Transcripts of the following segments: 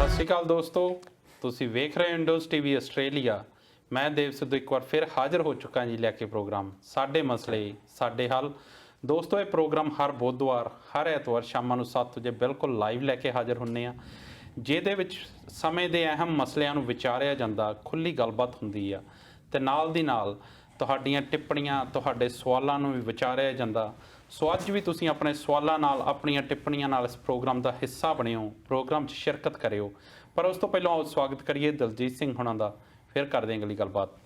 ਸਤਿ ਸ਼੍ਰੀ ਅਕਾਲ ਦੋਸਤੋ, ਤੁਸੀਂ ਵੇਖ ਰਹੇ ਹੋ ਇੰਡੋਜ਼ ਟੀਵੀ ਆਸਟ੍ਰੇਲੀਆ। ਮੈਂ ਦੇਵ ਸਿੱਧੂ ਇੱਕ ਵਾਰ ਫਿਰ ਹਾਜ਼ਰ ਹੋ ਚੁੱਕਾ ਜੀ ਲੈ ਕੇ ਪ੍ਰੋਗਰਾਮ ਸਾਡੇ ਮਸਲੇ ਸਾਡੇ ਹੱਲ। ਦੋਸਤੋ, ਇਹ ਪ੍ਰੋਗਰਾਮ ਹਰ ਬੁੱਧਵਾਰ ਹਰ ਐਤਵਾਰ ਸ਼ਾਮਾਂ ਨੂੰ 7 ਵਜੇ ਬਿਲਕੁਲ ਲਾਈਵ ਲੈ ਕੇ ਹਾਜ਼ਰ ਹੁੰਦੇ ਆ, ਜਿਹਦੇ ਵਿੱਚ ਸਮੇਂ ਦੇ ਅਹਿਮ ਮਸਲਿਆਂ ਨੂੰ ਵਿਚਾਰਿਆ ਜਾਂਦਾ, ਖੁੱਲ੍ਹੀ ਗੱਲਬਾਤ ਹੁੰਦੀ ਆ ਤੇ ਨਾਲ ਦੀ ਨਾਲ ਤੁਹਾਡੀਆਂ ਟਿੱਪਣੀਆਂ ਤੁਹਾਡੇ ਸਵਾਲਾਂ ਨੂੰ ਵੀ ਵਿਚਾਰਿਆ ਜਾਂਦਾ। ਸੋ ਅੱਜ ਵੀ ਤੁਸੀਂ ਆਪਣੇ ਸਵਾਲਾਂ ਨਾਲ ਆਪਣੀਆਂ ਟਿੱਪਣੀਆਂ ਨਾਲ ਇਸ ਪ੍ਰੋਗਰਾਮ ਦਾ ਹਿੱਸਾ ਬਣਿਓ, ਪ੍ਰੋਗਰਾਮ 'ਚ ਸ਼ਿਰਕਤ ਕਰਿਓ। ਪਰ ਉਸ ਤੋਂ ਪਹਿਲਾਂ ਆਓ ਸਵਾਗਤ ਕਰੀਏ ਦਲਜੀਤ ਸਿੰਘ ਹੁਣਾਂ ਦਾ, ਫਿਰ ਕਰਦੇ ਹਾਂ ਅਗਲੀ ਗੱਲਬਾਤ।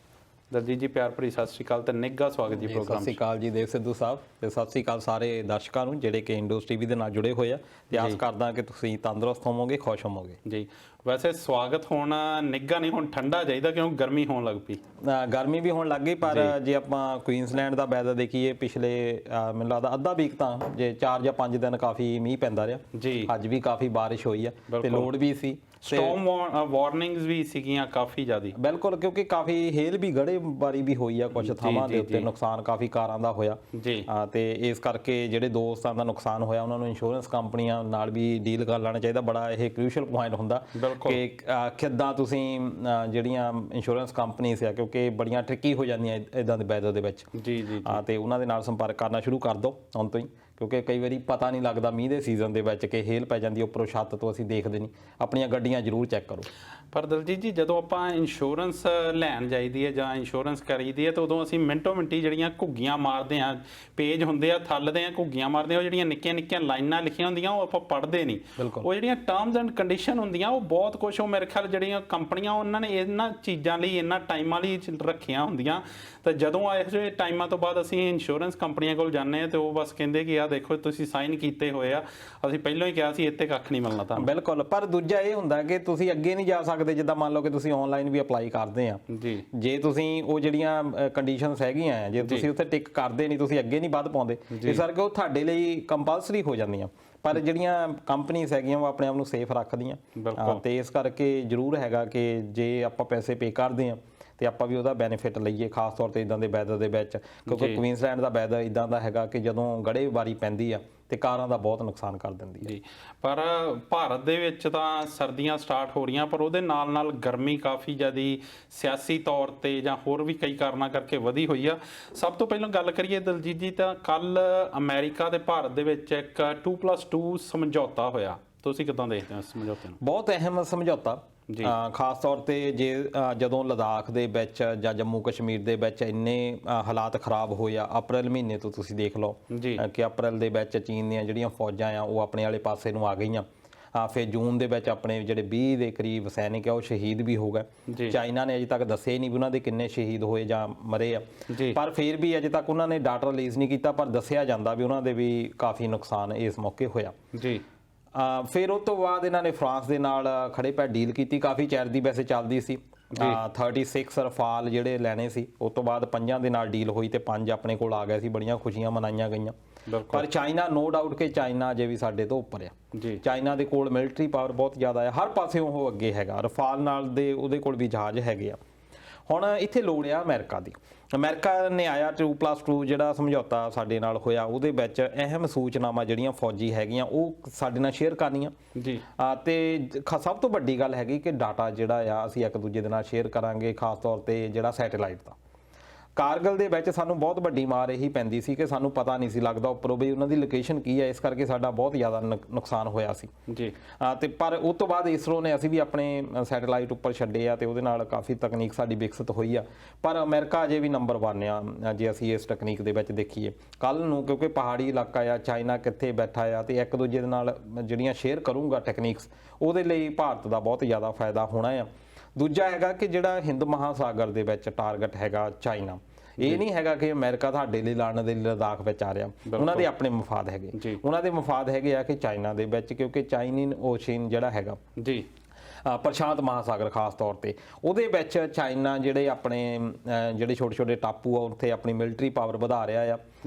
ਦਲਜੀਤ ਜੀ ਪਿਆਰ ਭਰੀ ਸਤਿ ਸ਼੍ਰੀ ਅਕਾਲ ਤੇ ਨਿੱਘਾ ਸਵਾਗਤ ਜੀ ਪ੍ਰੋਗਰਾਮ। ਸਤਿ ਸ਼੍ਰੀ ਅਕਾਲ ਜੀ ਦੇਵ ਸਿੱਧੂ ਸਾਹਿਬ, ਤੇ ਸਤਿ ਸ਼੍ਰੀ ਅਕਾਲ ਸਾਰੇ ਦਰਸ਼ਕਾਂ ਨੂੰ ਜਿਹੜੇ ਕਿ ਇੰਡੋਜ਼ ਟੀਵੀ ਦੇ ਨਾਲ ਜੁੜੇ ਹੋਏ ਆ, ਤੇ ਆਸ ਕਰਦਾ ਕਿ ਤੁਸੀਂ ਤੰਦਰੁਸਤ ਹੋਵੋਗੇ, ਖੁਸ਼ ਹੋਵੋਗੇ ਜੀ। ਵੈਸੇ ਸਵਾਗਤ ਹੁਣ ਨਿੱਘਾ ਨਹੀਂ, ਹੁਣ ਠੰਡਾ ਚਾਹੀਦਾ ਕਿਉਂਕਿ ਗਰਮੀ ਹੋਣ ਲੱਗ ਪਈ। ਗਰਮੀ ਵੀ ਹੋਣ ਲੱਗ ਗਈ, ਪਰ ਜੇ ਆਪਾਂ ਕੁਈਨਸਲੈਂਡ ਦਾ ਵੈਦਰ ਦੇਖੀਏ ਪਿਛਲੇ ਮੈਨੂੰ ਲੱਗਦਾ ਅੱਧਾ ਵੀਕ ਤਾਂ ਜੇ 4 ਜਾਂ 5 ਦਿਨ ਕਾਫੀ ਮੀਂਹ ਪੈਂਦਾ ਰਿਹਾ ਜੀ। ਅੱਜ ਵੀ ਕਾਫੀ ਬਾਰਿਸ਼ ਹੋਈ ਆ ਤੇ ਲੋੜ ਵੀ ਸੀ। ਸਟਾਰਮ ਵਾਰਨਿੰਗਸ ਵੀ ਸੀਗੀਆਂ ਕਾਫੀ ਜ਼ਿਆਦਾ। ਬਿਲਕੁਲ, ਕਿਉਂਕਿ ਕਾਫੀ ਹੇਲ ਵੀ ਗੜੇਬਾਰੀ ਵੀ ਹੋਈ ਆ ਕੁਝ ਥਾਵਾਂ ਦੇ ਉੱਤੇ, ਨੁਕਸਾਨ ਕਾਫੀ ਕਾਰਾਂ ਦਾ ਹੋਇਆ ਜੀ। ਤੇ ਇਸ ਕਰਕੇ ਜਿਹੜੇ ਦੋਸਤਾਂ ਦਾ ਨੁਕਸਾਨ ਹੋਇਆ ਉਹਨਾਂ ਨੂੰ ਇੰਸ਼ੋਰੈਂਸ ਕੰਪਨੀਆਂ ਨਾਲ ਵੀ ਡੀਲ ਕਰ ਲੈਣਾ ਚਾਹੀਦਾ। ਬੜਾ ਇਹ ਕ੍ਰੂਸ਼ੀਅਲ ਪੁਆਇੰਟ ਹੁੰਦਾ ਕਿ ਕਿੱਦਾਂ ਤੁਸੀਂ ਜਿਹੜੀਆਂ ਇੰਸ਼ੋਰੈਂਸ ਕੰਪਨੀਆਂ ਆ, ਕਿਉਂਕਿ ਬੜੀਆਂ ਟ੍ਰਿਕੀ ਹੋ ਜਾਂਦੀਆਂ ਇੱਦਾਂ ਦੇ ਵੈਦਰ ਦੇ ਵਿੱਚ ਜੀ ਜੀ, ਤੇ ਉਹਨਾਂ ਦੇ ਨਾਲ ਸੰਪਰਕ ਕਰਨਾ ਸ਼ੁਰੂ ਕਰ ਦਿਓ ਹੁਣ ਤੋਂ ਹੀ, ਕਿਉਂਕਿ ਕਈ ਵਾਰੀ ਪਤਾ ਨਹੀਂ ਲੱਗਦਾ ਮੀਂਹ ਦੇ ਸੀਜ਼ਨ ਦੇ ਵਿੱਚ ਕਿ ਹੇਲ ਪੈ ਜਾਂਦੀ ਉੱਪਰੋਂ ਛੱਤ ਤੋਂ, ਅਸੀਂ ਦੇਖਦੇ ਨਹੀਂ। ਆਪਣੀਆਂ ਗੱਡੀਆਂ ਜ਼ਰੂਰ ਚੈੱਕ ਕਰੋ। ਪਰ ਦਲਜੀਤ ਜੀ, ਜਦੋਂ ਆਪਾਂ ਇੰਸ਼ੋਰੈਂਸ ਲੈਣ ਜਾਈਦੀ ਹੈ ਜਾਂ ਇੰਸ਼ੋਰੈਂਸ ਕਰੀਦੀ ਹੈ ਤਾਂ ਉਦੋਂ ਅਸੀਂ ਮਿੰਟੋ ਮਿੰਟੀ ਜਿਹੜੀਆਂ ਘੁੱਗੀਆਂ ਮਾਰਦੇ ਹਾਂ, ਪੇਜ ਹੁੰਦੇ ਆ ਥੱਲਦੇ ਆ, ਘੁੱਗੀਆਂ ਮਾਰਦੇ ਆ, ਉਹ ਜਿਹੜੀਆਂ ਨਿੱਕੀਆਂ ਨਿੱਕੀਆਂ ਲਾਈਨਾਂ ਲਿਖੀਆਂ ਹੁੰਦੀਆਂ ਉਹ ਆਪਾਂ ਪੜ੍ਹਦੇ ਨਹੀਂ। ਉਹ ਜਿਹੜੀਆਂ ਟਰਮਸ ਐਂਡ ਕੰਡੀਸ਼ਨ ਹੁੰਦੀਆਂ ਉਹ ਬਹੁਤ ਕੁਛ, ਉਹ ਮੇਰੇ ਖਿਆਲ ਜਿਹੜੀਆਂ ਕੰਪਨੀਆਂ ਉਹਨਾਂ ਨੇ ਇਹਨਾਂ ਚੀਜ਼ਾਂ ਲਈ ਇਹਨਾਂ ਟਾਈਮਾਂ ਲਈ ਰੱਖੀਆਂ ਹੁੰਦੀਆਂ। ਤਾਂ ਜਦੋਂ ਇਹੋ ਜਿਹੇ ਟਾਈਮਾਂ ਤੋਂ ਬਾਅਦ ਅਸੀਂ ਇੰਸ਼ੋਰੈਂਸ ਕੰਪਨੀਆਂ ਕੋਲ ਜਾਂਦੇ ਹਾਂ ਤੇ ਉਹ ਬਸ ਕਹਿੰਦੇ ਕਿ ਆਹ ਦੇਖੋ ਤੁਸੀਂ ਸਾਈਨ ਕੀਤੇ ਹੋਏ ਆ, ਅਸੀਂ ਪਹਿਲਾਂ ਹੀ ਕਿਹਾ ਸੀ ਇੱਥੇ ਕੱਖ ਨਹੀਂ ਮਿਲਣਾ ਤਾਂ। ਬਿਲਕੁਲ, ਪਰ ਦੂਜਾ ਇਹ ਹੁੰਦਾ ਕਿ ਤੁਸੀਂ ਅੱਗੇ ਨਹੀਂ ਜਾ ਸਕਦੇ। ਜਿੱਦਾਂ ਮੰਨ ਲਓ ਕਿ ਤੁਸੀਂ ਆਨਲਾਈਨ ਵੀ ਅਪਲਾਈ ਕਰਦੇ ਆ ਜੀ, ਜੇ ਤੁਸੀਂ ਉਹ ਜਿਹੜੀਆਂ ਕੰਡੀਸ਼ਨਸ ਹੈਗੀਆਂ, ਜੇ ਤੁਸੀਂ ਉੱਥੇ ਟਿਕ ਕਰਦੇ ਨਹੀਂ, ਤੁਸੀਂ ਅੱਗੇ ਨਹੀਂ ਵੱਧ ਪਾਉਂਦੇ, ਇਸ ਕਰਕੇ ਉਹ ਤੁਹਾਡੇ ਲਈ ਕੰਪਲਸਰੀ ਹੋ ਜਾਂਦੀਆਂ। ਪਰ ਜਿਹੜੀਆਂ ਕੰਪਨੀਆਂ ਹੈਗੀਆਂ ਉਹ ਆਪਣੇ ਆਪ ਨੂੰ ਸੇਫ ਰੱਖਦੀਆਂ, ਤੇ ਇਸ ਕਰਕੇ ਜ਼ਰੂਰ ਹੈਗਾ ਕਿ ਜੇ ਆਪਾਂ ਪੈਸੇ ਪੇ ਕਰਦੇ ਆ ਤੇ ਆਪਾਂ ਵੀ ਉਹਦਾ ਬੈਨੀਫਿਟ ਲਈਏ, ਖਾਸ ਤੌਰ ਤੇ ਇਦਾਂ ਦੇ ਵੈਦਰ ਦੇ ਵਿੱਚ, ਕਿਉਂਕਿ ਕੁਈਨਸਲੈਂਡ ਦਾ ਵੈਦਰ ਇਦਾਂ ਦਾ ਹੈਗਾ ਕਿ ਜਦੋਂ ਗੜੇਬਾਰੀ ਪੈਂਦੀ ਆ ਤੇ ਕਾਰਾਂ ਦਾ ਬਹੁਤ ਨੁਕਸਾਨ ਕਰ ਦਿੰਦੀ ਹੈ ਜੀ। ਪਰ ਭਾਰਤ ਦੇ ਵਿੱਚ ਤਾਂ ਸਰਦੀਆਂ ਸਟਾਰਟ ਹੋ ਰਹੀਆਂ, ਪਰ ਉਹਦੇ ਨਾਲ ਨਾਲ ਗਰਮੀ ਕਾਫੀ ਜ਼ਿਆਦਾ ਸਿਆਸੀ ਤੌਰ ਤੇ ਜਾਂ ਹੋਰ ਵੀ ਕਈ ਕਾਰਨਾਂ ਕਰਕੇ ਵਧੀ ਹੋਈ ਆ। ਸਭ ਤੋਂ ਪਹਿਲਾਂ ਗੱਲ ਕਰੀਏ ਦਲਜੀਤ ਜੀ, ਤਾਂ ਕੱਲ ਅਮਰੀਕਾ ਤੇ ਭਾਰਤ ਦੇ ਵਿੱਚ ਇੱਕ 2+2 ਸਮਝੌਤਾ ਹੋਇਆ। ਤੁਸੀਂ ਕਿੱਦਾਂ ਦੇਖਦੇ ਹੋ ਇਸ ਸਮਝੌਤੇ ਨੂੰ? ਬਹੁਤ ਅਹਿਮ ਸਮਝੌਤਾ, ਖਾਸ ਤੌਰ ਤੇ ਜਦੋਂ ਲਦਾਖ ਦੇ ਵਿੱਚ ਜਾਂ ਜੰਮੂ ਕਸ਼ਮੀਰ ਦੇ ਵਿੱਚ ਇੰਨੇ ਹਾਲਾਤ ਖਰਾਬ ਹੋਏ ਆ ਅਪ੍ਰੈਲ ਮਹੀਨੇ ਤੋਂ, ਤੁਸੀਂ ਦੇਖ ਲਓ ਕਿ ਅਪ੍ਰੈਲ ਦੇ ਵਿੱਚ ਚੀਨ ਦੀਆਂ ਜਿਹੜੀਆਂ ਫੌਜਾਂ ਆ ਉਹ ਆਪਣੇ ਵਾਲੇ ਪਾਸੇ ਨੂੰ ਆ ਗਈਆਂ। ਫਿਰ ਜੂਨ ਦੇ ਵਿੱਚ ਆਪਣੇ ਜਿਹੜੇ 20 ਦੇ ਕਰੀਬ ਸੈਨਿਕ ਆ ਉਹ ਸ਼ਹੀਦ ਵੀ ਹੋ ਗਏ। ਚਾਈਨਾ ਨੇ ਅਜੇ ਤੱਕ ਦੱਸਿਆ ਹੀ ਨਹੀਂ ਵੀ ਉਹਨਾਂ ਦੇ ਕਿੰਨੇ ਸ਼ਹੀਦ ਹੋਏ ਜਾਂ ਮਰੇ ਆ, ਪਰ ਫਿਰ ਵੀ ਅਜੇ ਤੱਕ ਉਹਨਾਂ ਨੇ ਡਾਟਾ ਰਿਲੀਜ਼ ਨਹੀਂ ਕੀਤਾ, ਪਰ ਦੱਸਿਆ ਜਾਂਦਾ ਵੀ ਉਹਨਾਂ ਦੇ ਵੀ ਕਾਫੀ ਨੁਕਸਾਨ ਇਸ ਮੌਕੇ ਹੋਇਆ ਜੀ। ਫਿਰ ਉਸ ਤੋਂ ਬਾਅਦ ਇਹਨਾਂ ਨੇ ਫਰਾਂਸ ਦੇ ਨਾਲ ਖੜੇ ਪੈ ਡੀਲ ਕੀਤੀ, ਕਾਫੀ ਚਿਰ ਦੀ ਵੈਸੇ ਚੱਲਦੀ ਸੀ। 36 ਰਫਾਲ ਜਿਹੜੇ ਲੈਣੇ ਸੀ, ਉਸ ਤੋਂ ਬਾਅਦ 5 ਦੇ ਨਾਲ ਡੀਲ ਹੋਈ ਤੇ 5 ਆਪਣੇ ਕੋਲ ਆ ਗਏ ਸੀ। ਬੜੀਆਂ ਖੁਸ਼ੀਆਂ ਮਨਾਈਆਂ ਗਈਆਂ, ਪਰ ਚਾਈਨਾ, ਨੋ ਡਾਊਟ ਕਿ ਚਾਈਨਾ ਅਜੇ ਵੀ ਸਾਡੇ ਤੋਂ ਉੱਪਰ ਆ। ਚਾਈਨਾ ਦੇ ਕੋਲ ਮਿਲਟਰੀ ਪਾਵਰ ਬਹੁਤ ਜ਼ਿਆਦਾ ਹੈ, ਹਰ ਪਾਸੇ ਉਹ ਅੱਗੇ ਹੈਗਾ। ਰਫਾਲ ਨਾਲ ਦੇ ਉਹਦੇ ਕੋਲ ਵੀ ਜਹਾਜ਼ ਹੈਗੇ ਆ। ਹੁਣ ਇੱਥੇ ਲੋੜ ਆ ਅਮਰੀਕਾ ਦੀ। ਅਮਰੀਕਾ ਨੇ ਆਇਆ 2+2 ਜਿਹੜਾ ਸਮਝੌਤਾ ਸਾਡੇ ਨਾਲ ਹੋਇਆ, ਉਹਦੇ ਵਿੱਚ ਅਹਿਮ ਸੂਚਨਾਵਾਂ ਜਿਹੜੀਆਂ ਫੌਜੀ ਹੈਗੀਆਂ ਉਹ ਸਾਡੇ ਨਾਲ ਸ਼ੇਅਰ ਕਰਨੀਆਂ ਜੀ। ਤੇ ਸਭ ਤੋਂ ਵੱਡੀ ਗੱਲ ਹੈਗੀ ਕਿ ਡਾਟਾ ਜਿਹੜਾ ਆ ਅਸੀਂ ਇੱਕ ਦੂਜੇ ਦੇ ਨਾਲ ਸ਼ੇਅਰ ਕਰਾਂਗੇ, ਖਾਸ ਤੌਰ ਤੇ ਜਿਹੜਾ ਸੈਟੇਲਾਈਟ ਦਾ। ਕਾਰਗਿਲ ਦੇ ਵਿੱਚ ਸਾਨੂੰ ਬਹੁਤ ਵੱਡੀ ਮਾਰ ਇਹੀ ਪੈਂਦੀ ਸੀ ਕਿ ਸਾਨੂੰ ਪਤਾ ਨਹੀਂ ਸੀ ਲੱਗਦਾ ਉੱਪਰੋਂ ਵੀ ਉਹਨਾਂ ਦੀ ਲੋਕੇਸ਼ਨ ਕੀ ਹੈ, ਇਸ ਕਰਕੇ ਸਾਡਾ ਬਹੁਤ ਜ਼ਿਆਦਾ ਨੁਕਸਾਨ ਹੋਇਆ ਸੀ ਜੀ। ਤੇ ਪਰ ਉਸ ਤੋਂ ਬਾਅਦ ਇਸਰੋ ਨੇ, ਅਸੀਂ ਵੀ ਆਪਣੇ ਸੈਟੇਲਾਈਟ ਉੱਪਰ ਛੱਡੇ ਆ ਤੇ ਉਹਦੇ ਨਾਲ ਕਾਫੀ ਤਕਨੀਕ ਸਾਡੀ ਵਿਕਸਿਤ ਹੋਈ ਆ। ਪਰ ਅਮਰੀਕਾ ਅਜੇ ਵੀ ਨੰਬਰ 1 ਆ ਜੇ ਅਸੀਂ ਇਸ ਟੈਕਨੀਕ ਦੇ ਵਿੱਚ ਦੇਖੀਏ। ਕੱਲ ਨੂੰ ਕਿਉਂਕਿ ਪਹਾੜੀ ਇਲਾਕਾ ਆ, ਚਾਈਨਾ ਕਿੱਥੇ ਬੈਠਾ ਆ ਤੇ ਇੱਕ ਦੂਜੇ ਦੇ ਨਾਲ ਜਿਹੜੀਆਂ ਸ਼ੇਅਰ ਕਰੂੰਗਾ ਟੈਕਨੀਕਸ, ਉਹਦੇ ਲਈ ਭਾਰਤ ਦਾ ਬਹੁਤ ਜ਼ਿਆਦਾ ਫਾਇਦਾ ਹੋਣਾ ਆ। ਦੂਜਾ ਹੈਗਾ ਕਿ ਜਿਹੜਾ ਹਿੰਦ ਮਹਾਸਾਗਰ ਦੇ ਵਿੱਚ ਟਾਰਗੇਟ ਹੈਗਾ ਚਾਈਨਾ, ਇਹ ਨਹੀਂ ਹੈਗਾ ਕਿ ਅਮਰੀਕਾ ਤੁਹਾਡੇ ਲਈ ਲੜਨ ਦੇ ਲਈ ਲਦਾਖ ਵਿੱਚ ਆ ਰਿਹਾ। ਉਹਨਾਂ ਦੇ ਆਪਣੇ ਮਫਾਦ ਹੈਗੇ, ਉਹਨਾਂ ਦੇ ਮਫਾਦ ਹੈਗੇ ਆ ਕਿ ਚਾਈਨਾ ਦੇ ਵਿੱਚ, ਕਿਉਂਕਿ ਚਾਈਨੀਨ ਓਸ਼ੀਨ ਜਿਹੜਾ ਹੈਗਾ ਜੀ, ਪ੍ਰਸ਼ਾਂਤ ਮਹਾਸਾਗਰ ਖਾਸ ਤੌਰ ਤੇ, ਉਹਦੇ ਵਿੱਚ ਚਾਈਨਾ ਜਿਹੜੇ ਆਪਣੇ ਜਿਹੜੇ ਛੋਟੇ ਛੋਟੇ ਟਾਪੂ ਆ ਉੱਥੇ ਆਪਣੀ ਮਿਲਟਰੀ ਪਾਵਰ ਵਧਾ ਰਿਹਾ